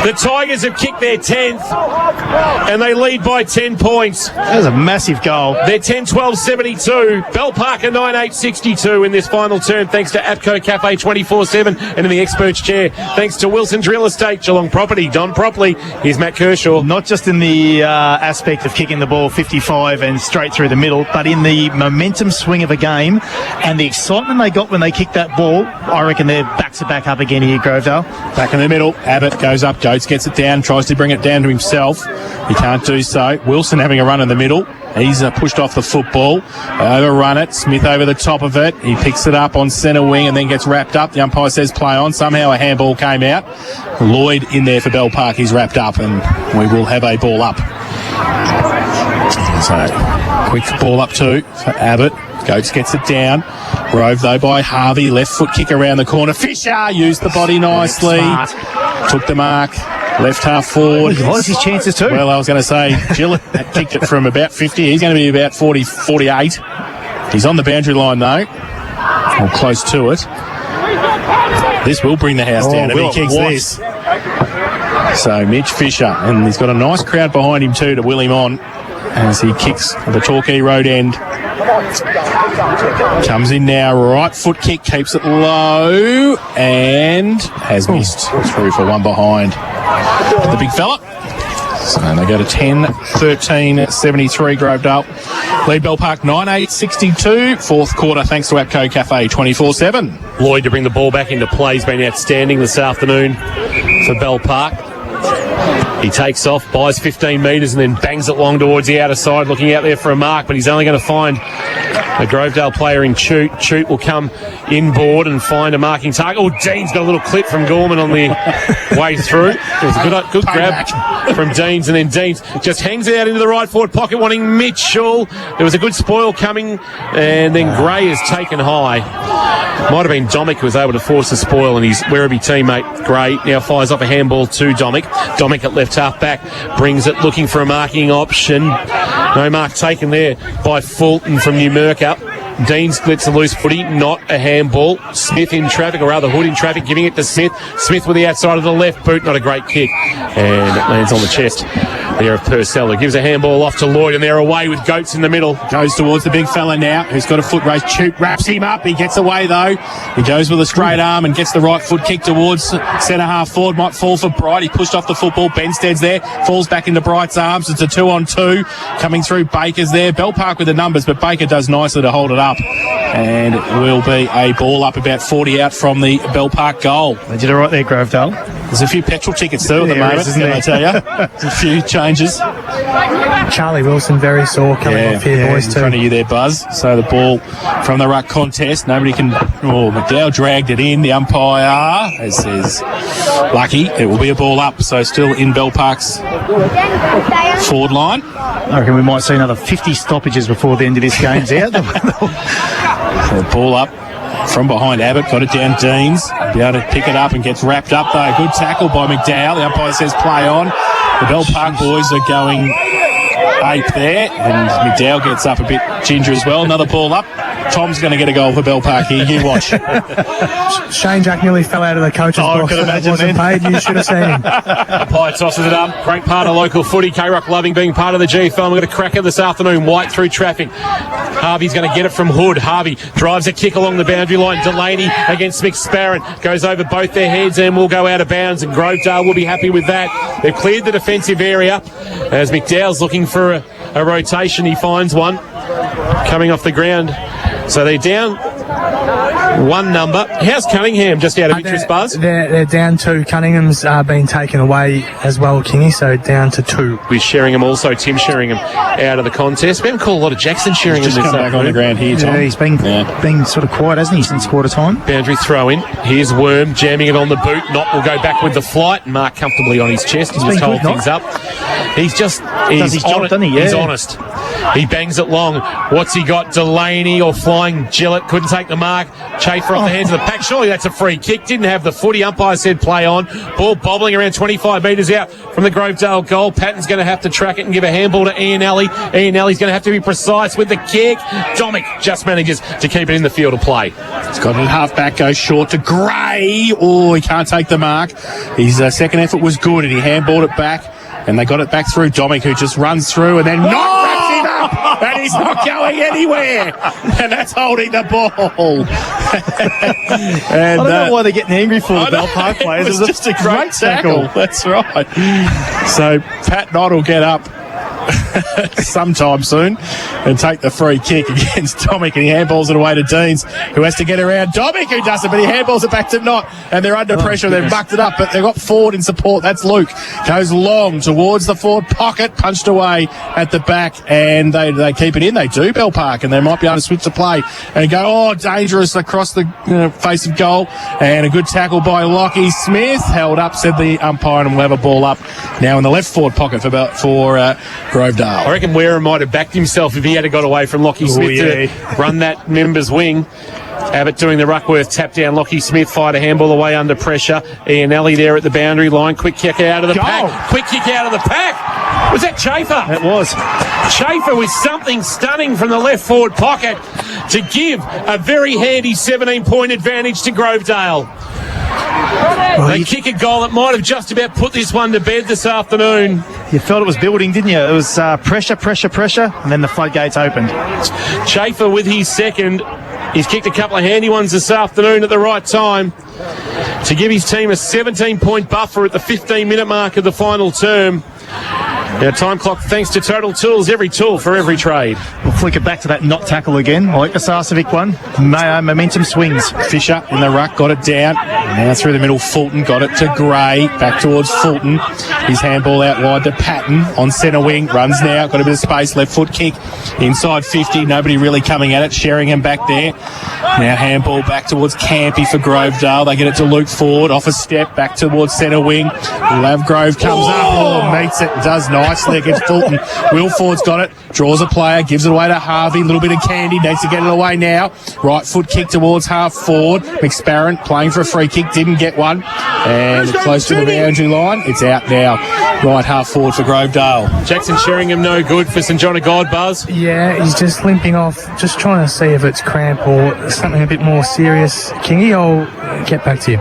Speaker 1: The Tigers have kicked their 10th, and they lead by 10 points.
Speaker 2: That was a massive goal.
Speaker 1: They're 10-12-72. Bell Parker 9-8-62 in this final term, thanks to Atco Cafe 24/7, and in the experts chair, thanks to Wilson's Real Estate, Geelong Property, Don Properly. Here's Matt Kershaw.
Speaker 2: Not just in the aspect of kicking the ball 55 and straight through the middle, but in the momentum swing of a game and the excitement they got when they kicked that ball. I reckon they're back up again here, Grovedale.
Speaker 3: Back in the middle. Abbott goes up. Goats gets it down. Tries to bring it down to himself. He can't do so. Wilson having a run in the middle. He's pushed off the football. Overrun it. Smith over the top of it. He picks it up on centre wing and then gets wrapped up. The umpire says play on. Somehow a handball came out. Lloyd in there for Bell Park. He's wrapped up and we will have a ball up. So, quick ball up too for Abbott. Goats gets it down. Rove though by Harvey. Left foot kick around the corner. Fisher used the body nicely. Took the mark. Left half forward.
Speaker 2: He lost his chances too.
Speaker 3: Well, I was going to say, Gillett kicked it from about 50. He's going to be about 40, 48. He's on the boundary line though. Or close to it. This will bring the house down if he kicks this. So Mitch Fisher, and he's got a nice crowd behind him too to will him on as he kicks the Torquay Road end. Comes in now, right foot kick, keeps it low and has missed through for one behind the big fella. So they go to 10-13-73 Grovedale. Lead Bell Park 9-8-62. Fourth quarter thanks to Apco Cafe 24/7.
Speaker 1: Lloyd to bring the ball back into play. He's been outstanding this afternoon for Bell Park. He takes off, buys 15 metres and then bangs it long towards the outer side, looking out there for a mark, but he's only going to find a Grovedale player in Chute. Chute will come inboard and find a marking target. Oh, Dean's got a little clip from Gorman on the way through. It was a good grab from Deans, and then Deans just hangs it out into the right forward pocket, wanting Mitchell. There was a good spoil coming, and then Gray is taken high. Might have been Domick who was able to force the spoil, and his Werribee teammate Gray now fires off a handball to Domick. Domick at left half back brings it, looking for a marking option. No mark taken there by Fulton from Newmarket. Dean splits a loose footy, not a handball. Smith in traffic, or rather Hood in traffic, giving it to Smith. Smith with the outside of the left boot, not a great kick, and it lands on the chest there of Purcell. Gives a handball off to Lloyd, and they're away with Goats in the middle.
Speaker 3: Goes towards the big fella now, who's got a foot race. Chute wraps him up. He gets away though. He goes with a straight arm and gets the right foot kick towards centre half forward. Might fall for Bright. He pushed off the football. Benstead's there. Falls back into Bright's arms. It's a 2-on-2 coming through. Baker's there. Bell Park with the numbers, but Baker does nicely to hold it up. And it will be a ball up about 40 out from the Bell Park goal.
Speaker 2: They did it right there, Grovedale.
Speaker 3: There's a few petrol tickets too at the moment,
Speaker 2: isn't
Speaker 3: can I tell you? There's a few changes.
Speaker 4: Charlie Wilson very sore coming off here, boys,
Speaker 3: in
Speaker 4: too.
Speaker 3: front of you there, Buzz. So the ball from the ruck contest. Nobody can... Oh, McDowell dragged it in. The umpire says lucky. It will be a ball up. So still in Bell Park's forward line.
Speaker 2: I reckon we might see another 50 stoppages before the end of this game's out.
Speaker 3: The ball up from behind Abbott, got it down Deans, be able to pick it up and gets wrapped up though. Good tackle by McDowell. The umpire says play on. The Bell Park boys are going ape there, and McDowell gets up a bit ginger as well. Another ball up. Tom's going to get a goal for Bell Park here. You watch.
Speaker 4: Shane Jack nearly fell out of the coach's box.
Speaker 3: I could imagine
Speaker 4: wasn't paid. You should have seen him.
Speaker 1: Umpire tosses it up. Great part of local footy. K-Rock loving being part of the GFL. We've got a cracker this afternoon. White through traffic. Harvey's going to get it from Hood. Harvey drives a kick along the boundary line. Delaney against McSparren. Goes over both their heads and will go out of bounds, and Grovedale will be happy with that. They've cleared the defensive area as McDowell's looking for a rotation. He finds one coming off the ground. So they're down one number. How's Cunningham, just out of interest, Buzz?
Speaker 4: They're down 2. Cunningham's been taken away as well, Kingy, so down to 2.
Speaker 1: With Sheringham also, Tim Sheringham out of the contest. We haven't called a lot of Jackson Sheringham
Speaker 3: Just
Speaker 1: this
Speaker 3: come back on the ground here, Tom.
Speaker 2: Yeah, he's been sort of quiet, hasn't he, since quarter time?
Speaker 1: Boundary throw in. Here's Worm jamming it on the boot. Knott will go back with the flight. Mark comfortably on his chest. He's just hold things up. He's just...
Speaker 2: Does his job, doesn't he? Yeah.
Speaker 1: He's honest. He bangs it long. What's he got? Delaney or flying Gillett. Couldn't take the mark. Chafer off the hands of the pack. Surely that's a free kick. Didn't have the footy. Umpire said play on. Ball bobbling around 25 metres out from the Grovedale goal. Patton's going to have to track it and give a handball to Ian Alley. Ian Alley's going to have to be precise with the kick. Domick just manages to keep it in the field of play.
Speaker 3: He's got it half back, goes short to Gray. Oh, he can't take the mark. His second effort was good, and he handballed it back, and they got it back through Domick, who just runs through and then wraps him up, and he's not going anywhere, and that's holding the ball. And
Speaker 2: I don't know why they're getting angry for the Bell Park players.
Speaker 3: It was just a great tackle. That's right. So Pat Knott will get up sometime soon and take the free kick against Domick, and he handballs it away to Deans, who has to get around Domick, who does it, but he handballs it back to Knott, and they're under pressure. They've mucked it up, but they've got forward in support. That's Luke. Goes long towards the forward pocket, punched away at the back, and they keep it in. They do, Bell Park, and they might be able to switch the play and go, dangerous across the face of goal, and a good tackle by Lockie Smith. Held up, said the umpire, and we'll have a ball up now in the left forward pocket for Grovedale.
Speaker 1: I reckon Wera might have backed himself if he had got away from Lockie Smith to run that member's wing. Abbott doing the Ruckworth tap down. Lockie Smith fired a handball away under pressure. Ian Alley there at the boundary line. Quick kick out of the pack. Quick kick out of the pack. Was that Chafer?
Speaker 2: It was.
Speaker 1: Chafer with something stunning from the left forward pocket to give a very handy 17-point advantage to Grovedale. They kick a goal that might have just about put this one to bed this afternoon.
Speaker 2: You felt it was building, didn't you? It was pressure, and then the floodgates opened.
Speaker 1: Chafer with his second. He's kicked a couple of handy ones this afternoon at the right time to give his team a 17-point buffer at the 15-minute mark of the final term. Now, time clock, thanks to Total Tools, every tool for every trade.
Speaker 2: We'll flick it back to that not tackle again. I like the Sarcevic one. Momentum swings.
Speaker 3: Fisher in the ruck, got it down. Now through the middle, Fulton got it to Gray. Back towards Fulton. His handball out wide to Patton on centre wing. Runs now, got a bit of space, left foot kick. Inside 50, nobody really coming at it. Sheringham back there. Now handball back towards Campy for Grovedale. They get it to Luke Ford. Off a step, back towards centre wing. Lavgrove comes up. Meets it. Does nicely against Fulton. Will Ford's got it. Draws a player. Gives it away to Harvey. A little bit of candy. Needs to get it away now. Right foot kick towards half forward. McSparron playing for a free kick. Didn't get one. And close to the boundary line. It's out now. Right half forward for Grovedale.
Speaker 1: Jackson Sheringham no good for St John of God, Buzz.
Speaker 4: Yeah, he's just limping off. Just trying to see if it's cramp or something a bit more serious. Kingy, I'll get back to you.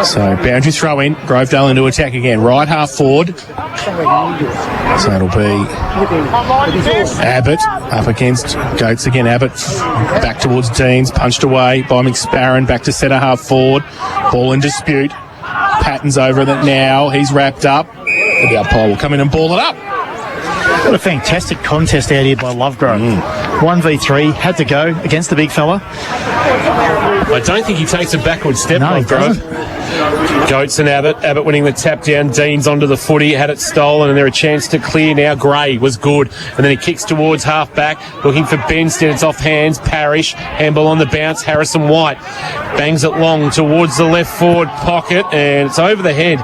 Speaker 3: So boundary throw in. Grovedale into attack again. Right half forward. So it'll be Abbott up against Goats again. Abbott back towards Deans. Punched away by McSparron. Back to centre half forward. Ball in dispute. Patton's over it now. He's wrapped up. The umpire will come in and ball it up.
Speaker 2: What a fantastic contest out here by Lovegrove. 1v3, had to go against the big fella.
Speaker 1: I don't think he takes a backward step,
Speaker 2: No, he
Speaker 1: Lovegrove. Goats and Abbott. Abbott winning the tap down. Dean's onto the footy. Had it stolen, and they're a chance to clear now. Gray was good. And then he kicks towards half back. Looking for Benstead. It's off hands. Parrish. Handball on the bounce. Harrison White bangs it long towards the left forward pocket. And it's over the head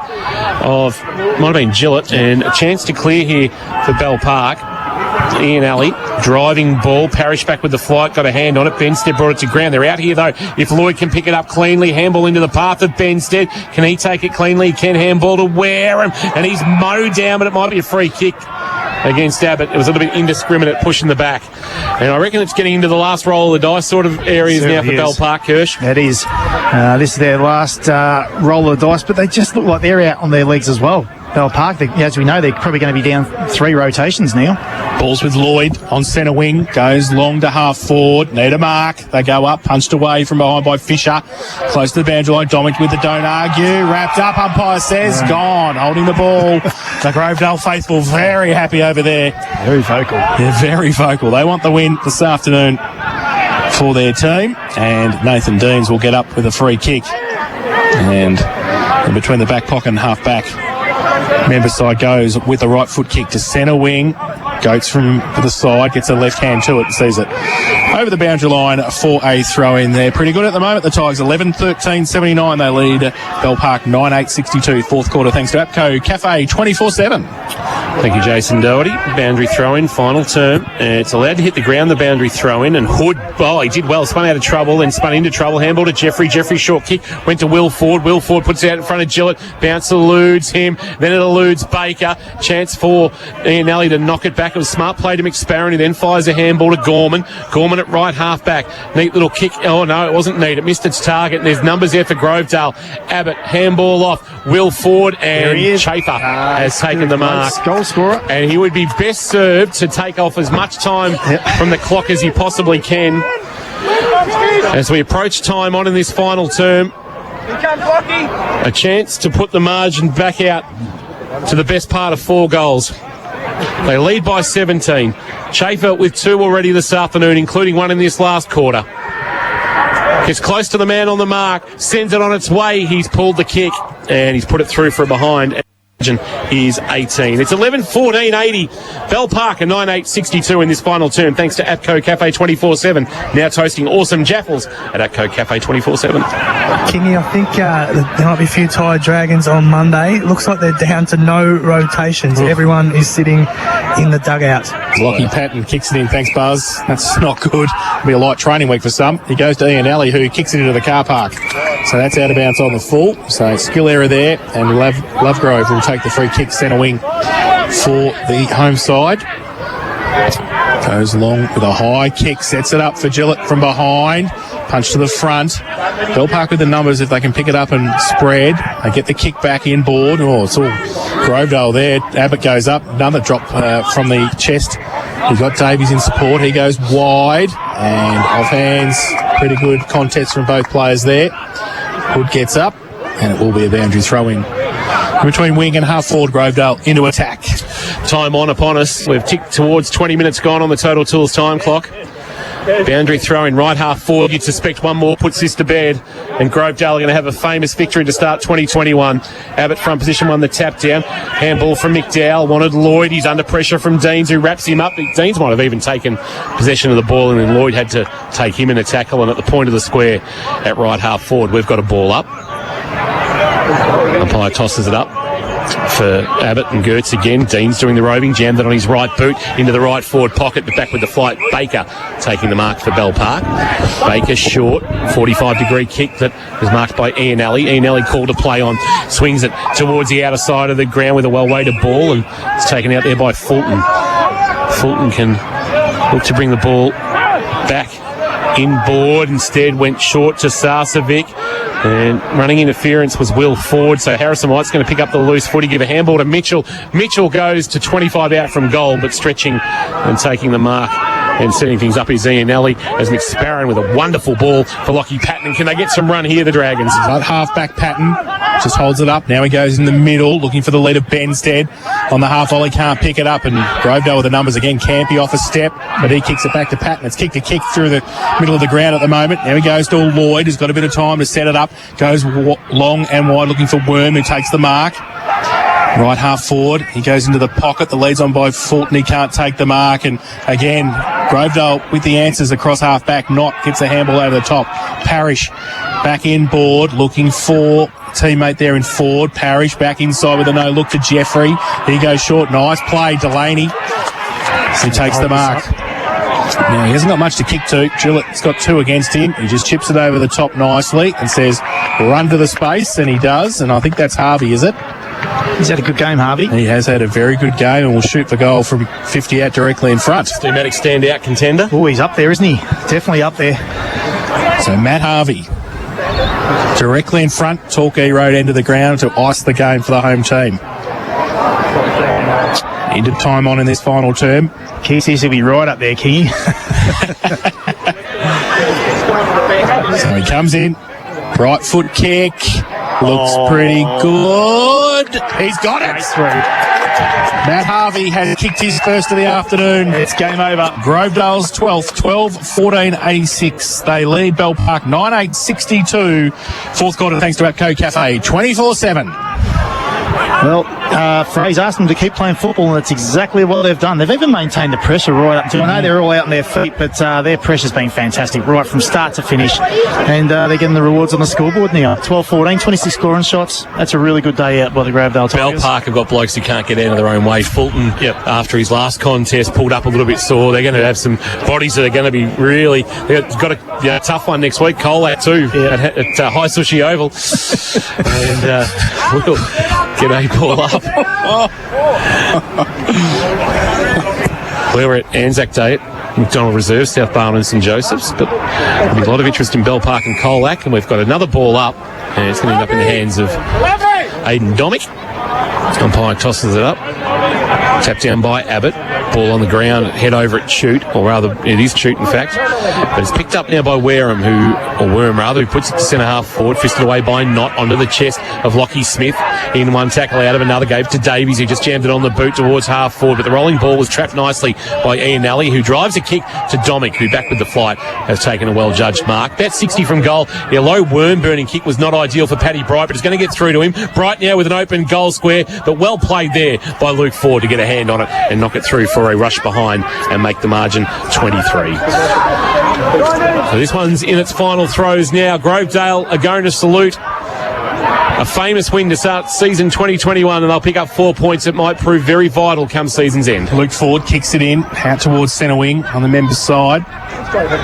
Speaker 1: of, might have been Gillett. And a chance to clear here for Bell Park. Ian Alley, driving ball. Parrish back with the flight, got a hand on it. Benstead brought it to ground. They're out here though. If Lloyd can pick it up cleanly, handball into the path of Benstead. Can he take it cleanly? He can. Handball to Wareham, and he's mowed down, but it might be a free kick against Abbott. It was a little bit indiscriminate pushing the back. And I reckon it's getting into the last roll of the dice sort of areas now for Bell Park, Kirsch.
Speaker 2: That is. This is their last roll of the dice, but they just look like they're out on their legs as well. Bell Park, as we know, they're probably going to be down 3 rotations now.
Speaker 3: Balls with Lloyd on centre wing. Goes long to half forward. Need a mark. They go up. Punched away from behind by Fisher. Close to the boundary line. Dominic with the don't argue. Wrapped up. Umpire says gone. Holding the ball. The Grovedale faithful very happy over there.
Speaker 2: Very vocal.
Speaker 3: They're very vocal. They want the win this afternoon for their team. And Nathan Deans will get up with a free kick. And in between the back pocket and half back, member side goes with a right foot kick to centre wing. Goats from the side, gets a left hand to it and sees it over the boundary line for a throw in there. Pretty good at the moment. The Tigers 11-13-79. They lead Bell Park 9-8-62. Fourth quarter thanks to APCO Cafe 24/7.
Speaker 1: Thank you, Jason Doherty. Boundary throw in, final term. It's allowed to hit the ground, the boundary throw in, and Hood, he did well. Spun out of trouble, then spun into trouble. Handball to Jeffrey. Jeffrey short kick, went to Will Ford. Will Ford puts it out in front of Gillett. Bounce eludes him, then it eludes Baker. Chance for Ian Alley to knock it back. It was smart play to McSparron. He then fires a handball to Gorman. Gorman at right half back. Neat little kick. Oh no, it wasn't neat. It missed its target, and there's numbers there for Grovedale. Abbott, handball off. Will Ford, and Chafer has taken the mark.
Speaker 2: Goal scorer.
Speaker 1: And he would be best served to take off as much time from the clock as he possibly can. As we approach time on in this final term, a chance to put the margin back out to the best part of 4 goals. They lead by 17. Chafer with 2 already this afternoon, including 1 in this last quarter. Gets close to the man on the mark, sends it on its way. He's pulled the kick, and he's put it through from behind. Is 18. It's 11-14-80. Bell Park a 9-8-62 in this final term, thanks to APCO Cafe 24/7. Now toasting awesome jaffles at APCO Cafe 24/7.
Speaker 4: Kingy, I think there might be a few tired Dragons on Monday. Looks like they're down to no rotations. Everyone is sitting in the dugout.
Speaker 3: Lockie Patton kicks it in. Thanks, Buzz. That's not good. It'll be a light training week for some. He goes to Ian Alley, who kicks it into the car park. So that's out of bounds on the full. So skill error there, and Lovegrove will take the free kick centre wing for the home side. Goes long with a high kick, sets it up for Gillett from behind. punch to the front. Bell Park with the numbers if they can pick it up and spread. They get the kick back inboard. Oh, it's all Grovedale there. Abbott goes up. Another drop from the chest. He's got Davies in support. He goes wide and off hands. Pretty good contest from both players there. Hood gets up and it will be a boundary throw in. Between wing and half forward, Grovedale into attack.
Speaker 1: Time on upon us. We've ticked towards 20 minutes gone on the Total Tools time clock. Boundary throw in right half forward. You'd suspect one more puts this to bed. And Grovedale are going to have a famous victory to start 2021. Abbott front position won the tap down. Handball from McDowell. Wanted Lloyd. He's under pressure from Deans, who wraps him up. Deans might have even taken possession of the ball, and then Lloyd had to take him in a tackle. And at the point of the square at right half forward, we've got a ball up. Umpire tosses it up for Abbott and Gertz again. Dean's doing the roving, jammed it on his right boot into the right forward pocket, but back with the flight. Baker taking the mark for Bell Park. Baker short, 45-degree kick that was marked by Ian Alley. Ian Alley called a play on, swings it towards the outer side of the ground with a well-weighted ball, and it's taken out there by Fulton. Fulton can look to bring the ball back inboard, instead went short to Sarcevic. And running interference was Will Ford, so Harrison White's going to pick up the loose footy, give a handball to Mitchell. Mitchell goes to 25 out from goal, but stretching and taking the mark and setting things up is Ian Alley as McSparron with a wonderful ball for Lockie Patton. Can they get some run here, the Dragons?
Speaker 3: That half-back Patton just holds it up. Now he goes in the middle, looking for the lead of Benstead. On the half volley, can't pick it up, and Grovedale with the numbers again. Campy off a step, but he kicks it back to Patton. It's kicked a kick through the middle of the ground at the moment. Now he goes to Lloyd, who's got a bit of time to set it up. Goes long and wide, looking for Worm, who takes the mark. Right half forward, he goes into the pocket. The lead's on by Fulton. He can't take the mark, and again, Grovedale with the answers across half back. Knott gets a handball over the top. Parrish back inboard, looking for teammate there in Ford. Parrish back inside with a no look to Jeffrey. He goes short. Nice play, Delaney. He takes the mark. Now, he hasn't got much to kick to. Gillett's got two against him. He just chips it over the top nicely and says, run to the space, and he does. And I think that's Harvey, is it?
Speaker 2: He's had a good game, Harvey.
Speaker 3: He has had a very good game and will shoot for goal from 50 out directly in front.
Speaker 1: Thematic standout contender.
Speaker 2: Oh, he's up there, isn't he? Definitely up there.
Speaker 3: So Matt Harvey directly in front, Torquay Road end of the ground to ice the game for the home team. Into time on in this final term.
Speaker 2: Key says he'll be right up there, Key.
Speaker 3: So he comes in, right foot kick, looks pretty good. He's got it. Matt Harvey has kicked his first of the afternoon.
Speaker 2: It's game over.
Speaker 3: Grovedale's 12th, 12-14-86. They lead Bell Park 9-8-62. Fourth quarter thanks to Atco Cafe, 24/7.
Speaker 2: Well, Fraser asked them to keep playing football, and that's exactly what they've done. They've even maintained the pressure right up to. I know they're all out on their feet, but their pressure's been fantastic right from start to finish. And they're getting the rewards on the scoreboard now. 12-14, 26 scoring shots. That's a really good day out by the Grovedale Tigers.
Speaker 1: Bell Park have got blokes who can't get out of their own way. Fulton, after his last contest, pulled up a little bit sore. They're going to have some bodies that are going to be really... They've got a tough one next week. Colac too, at High Sushi Oval. And we'll get a ball up. We're at Anzac Day at McDonald Reserve, South Barwon and St Joseph's, but there'll be a lot of interest in Bell Park and Colac, and we've got another ball up, and it's going to end up in the hands of Aidan Domick. Umpire tosses it up. Tapped down by Abbott. Ball on the ground, head over at Chute, or rather, it is Chute in fact. But it's picked up now by Worm, who puts it to centre half forward, fisted away by Knott onto the chest of Lockie Smith. In one tackle out of another, gave to Davies, who just jammed it on the boot towards half forward. But the rolling ball was trapped nicely by Ian Alley, who drives a kick to Domick, who back with the flight has taken a well-judged mark. About 60 from goal. A low worm-burning kick was not ideal for Paddy Bright, but it's going to get through to him. Bright now with an open goal square, but well played there by Luke Ford to get a hand on it and knock it through for a rush behind and make the margin 23. So this one's in its final throws now. Grovedale are going to salute a famous win to start season 2021, and they'll pick up 4 points that might prove very vital come season's end.
Speaker 3: Luke Ford kicks it in, out towards centre wing on the members' side.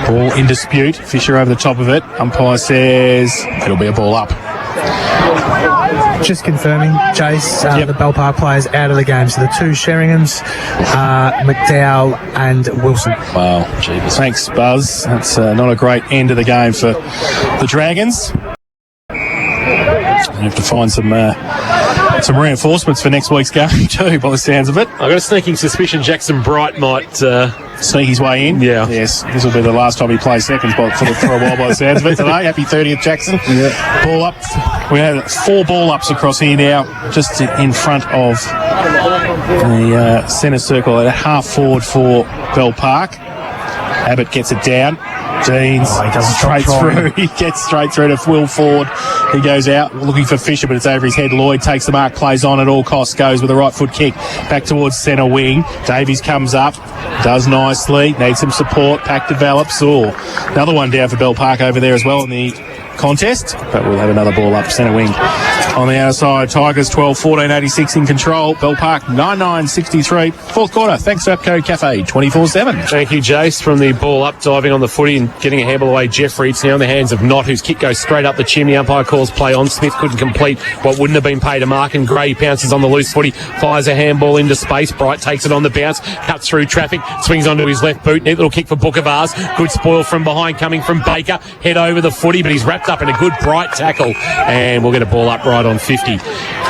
Speaker 3: Ball in dispute. Fisher over the top of it. Umpire says it'll be a ball up.
Speaker 4: Just confirming, Jace, the Bell Park players out of the game. So the two Sheringham's, McDowell and Wilson.
Speaker 3: Wow, jeepers. Thanks, Buzz. That's not a great end of the game for the Dragons. You have to find some reinforcements for next week's game too, by the sounds of it.
Speaker 1: I've got a sneaking suspicion Jackson Bright might
Speaker 3: sneak his way in.
Speaker 1: Yeah.
Speaker 3: Yes, this will be the last time he plays seconds for a while by the sounds of it today. Happy 30th, Jackson. Yeah. Ball up. We have 4 ball ups across here now, just in front of the centre circle at half forward for Bell Park. Abbott gets it down. Deans straight through. He gets straight through to Will Ford. He goes out looking for Fisher, but it's over his head. Lloyd takes the mark, plays on at all costs, goes with a right foot kick back towards centre wing. Davies comes up, does nicely, needs some support. Pack develops. Another one down for Bell Park over there as well in the contest, but we'll have another ball up centre wing on the outside. Tigers 12-14-86 in control. Bell Park 9-9-63. Fourth quarter. Thanks to Upco Cafe 24/7.
Speaker 1: Thank you, Jace, from the ball up, diving on the footy and getting a handball away. Jeffrey, it's now in the hands of Knott, whose kick goes straight up the chimney. Umpire calls play on. Smith couldn't complete what wouldn't have been paid a mark, and Gray pounces on the loose footy, fires a handball into space. Bright takes it on the bounce, cuts through traffic, swings onto his left boot. Neat little kick for Bookavars. Good spoil from behind coming from Baker. Head over the footy, but he's wrapped up in a good Bright tackle, and we'll get a ball up right on 50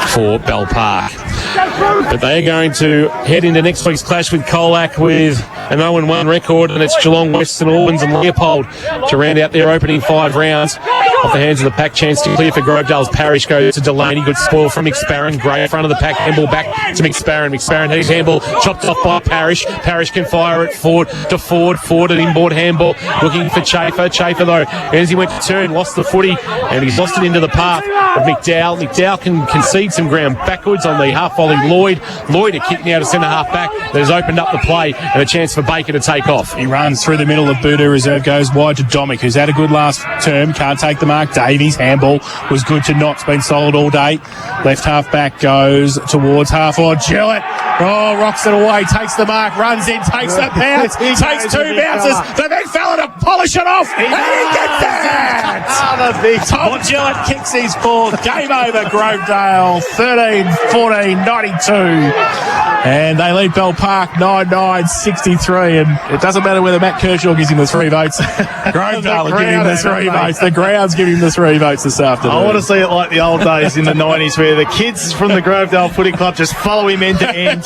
Speaker 1: for Bell Park. But they are going to head into next week's clash with Colac with an 0-1 record, and it's Geelong, West St Albans and Leopold to round out their opening 5 rounds. Off the hands of the pack, chance to clear for Grovedale's Parrish goes to Delaney. Good spoil from McSparron. Gray in front of the pack, handball back to McSparron. McSparron had his handball chopped off by Parrish. Parrish can fire it forward to Ford. Ford an inboard handball looking for Chafer. Chafer though, as he went to turn, lost the footy and he's lost it into the path of McDowell. McDowell can concede some ground backwards on the half volley Lloyd. Lloyd a kick now to centre half back that has opened up the play and a chance for Baker to take off.
Speaker 3: He runs through the middle of Buddha. Reserve goes wide to Domick, who's had a good last term, can't take the mark. Davies handball was good to Knott's been solid all day. Left half back goes towards half forward. Gillett rocks it away, takes the mark, runs in, takes the bounce, takes 2 bounces. The big fella to polish it off, and he gets that. Tom Gillett kicks his 4th. Game over, Grovedale 13-14-92. And they lead Bell Park 9-9-63, and it doesn't matter whether Matt Kershaw gives him the 3 votes. Grovedale will give him the 3 votes. The grounds give him the 3 votes this afternoon.
Speaker 5: I want to see it like the old days in the 90s where the kids from the Grovedale Footy Club just follow him end to end,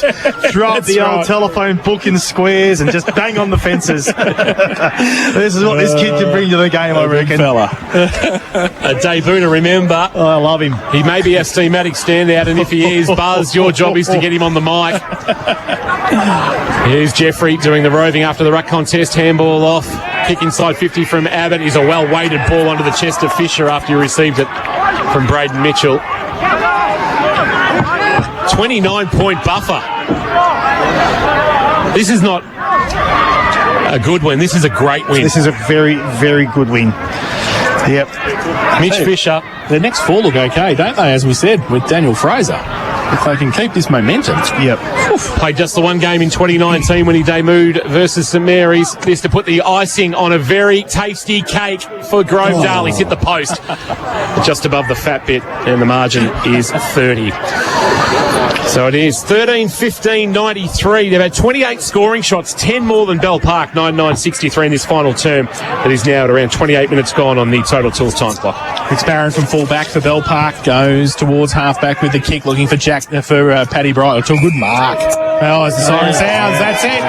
Speaker 5: throw up the old telephone book in squares and just bang on the fences. This is what this kid can bring to the game, I reckon.
Speaker 3: Fella.
Speaker 1: Dave Booner, remember.
Speaker 5: Oh, I love him.
Speaker 1: He may be a schematic standout, and if he is, Buzz, your job is to get him on the mic. Here's Jeffrey doing the roving after the ruck contest. Handball off. Kick inside 50 from Abbott is a well-weighted ball onto the chest of Fisher after he received it from Braden Mitchell. 29-point buffer. This is not a good win. This is a great win.
Speaker 5: This is a very, very good win. Yep.
Speaker 1: Mitch Fisher.
Speaker 3: The next 4 look okay, don't they, as we said, with Daniel Fraser. If they can keep this momentum.
Speaker 5: Yep.
Speaker 1: Played just the one game in 2019 when he debuted versus St Mary's. This to put the icing on a very tasty cake for Grovedale. He's hit the post just above the fat bit, and the margin is 30. So it is 13-15-93. They've had 28 scoring shots, 10 more than Bell Park, 9-9-63 in this final term. That is now at around 28 minutes gone on the total tools time clock.
Speaker 3: It's Barron from full-back for Bell Park, goes towards half-back with the kick, looking for Paddy Bright. To a good mark. Oh, as the siren sounds, that's it.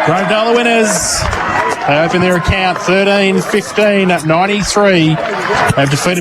Speaker 3: Grovedale the winners. They open their account 13-15-93. They've defeated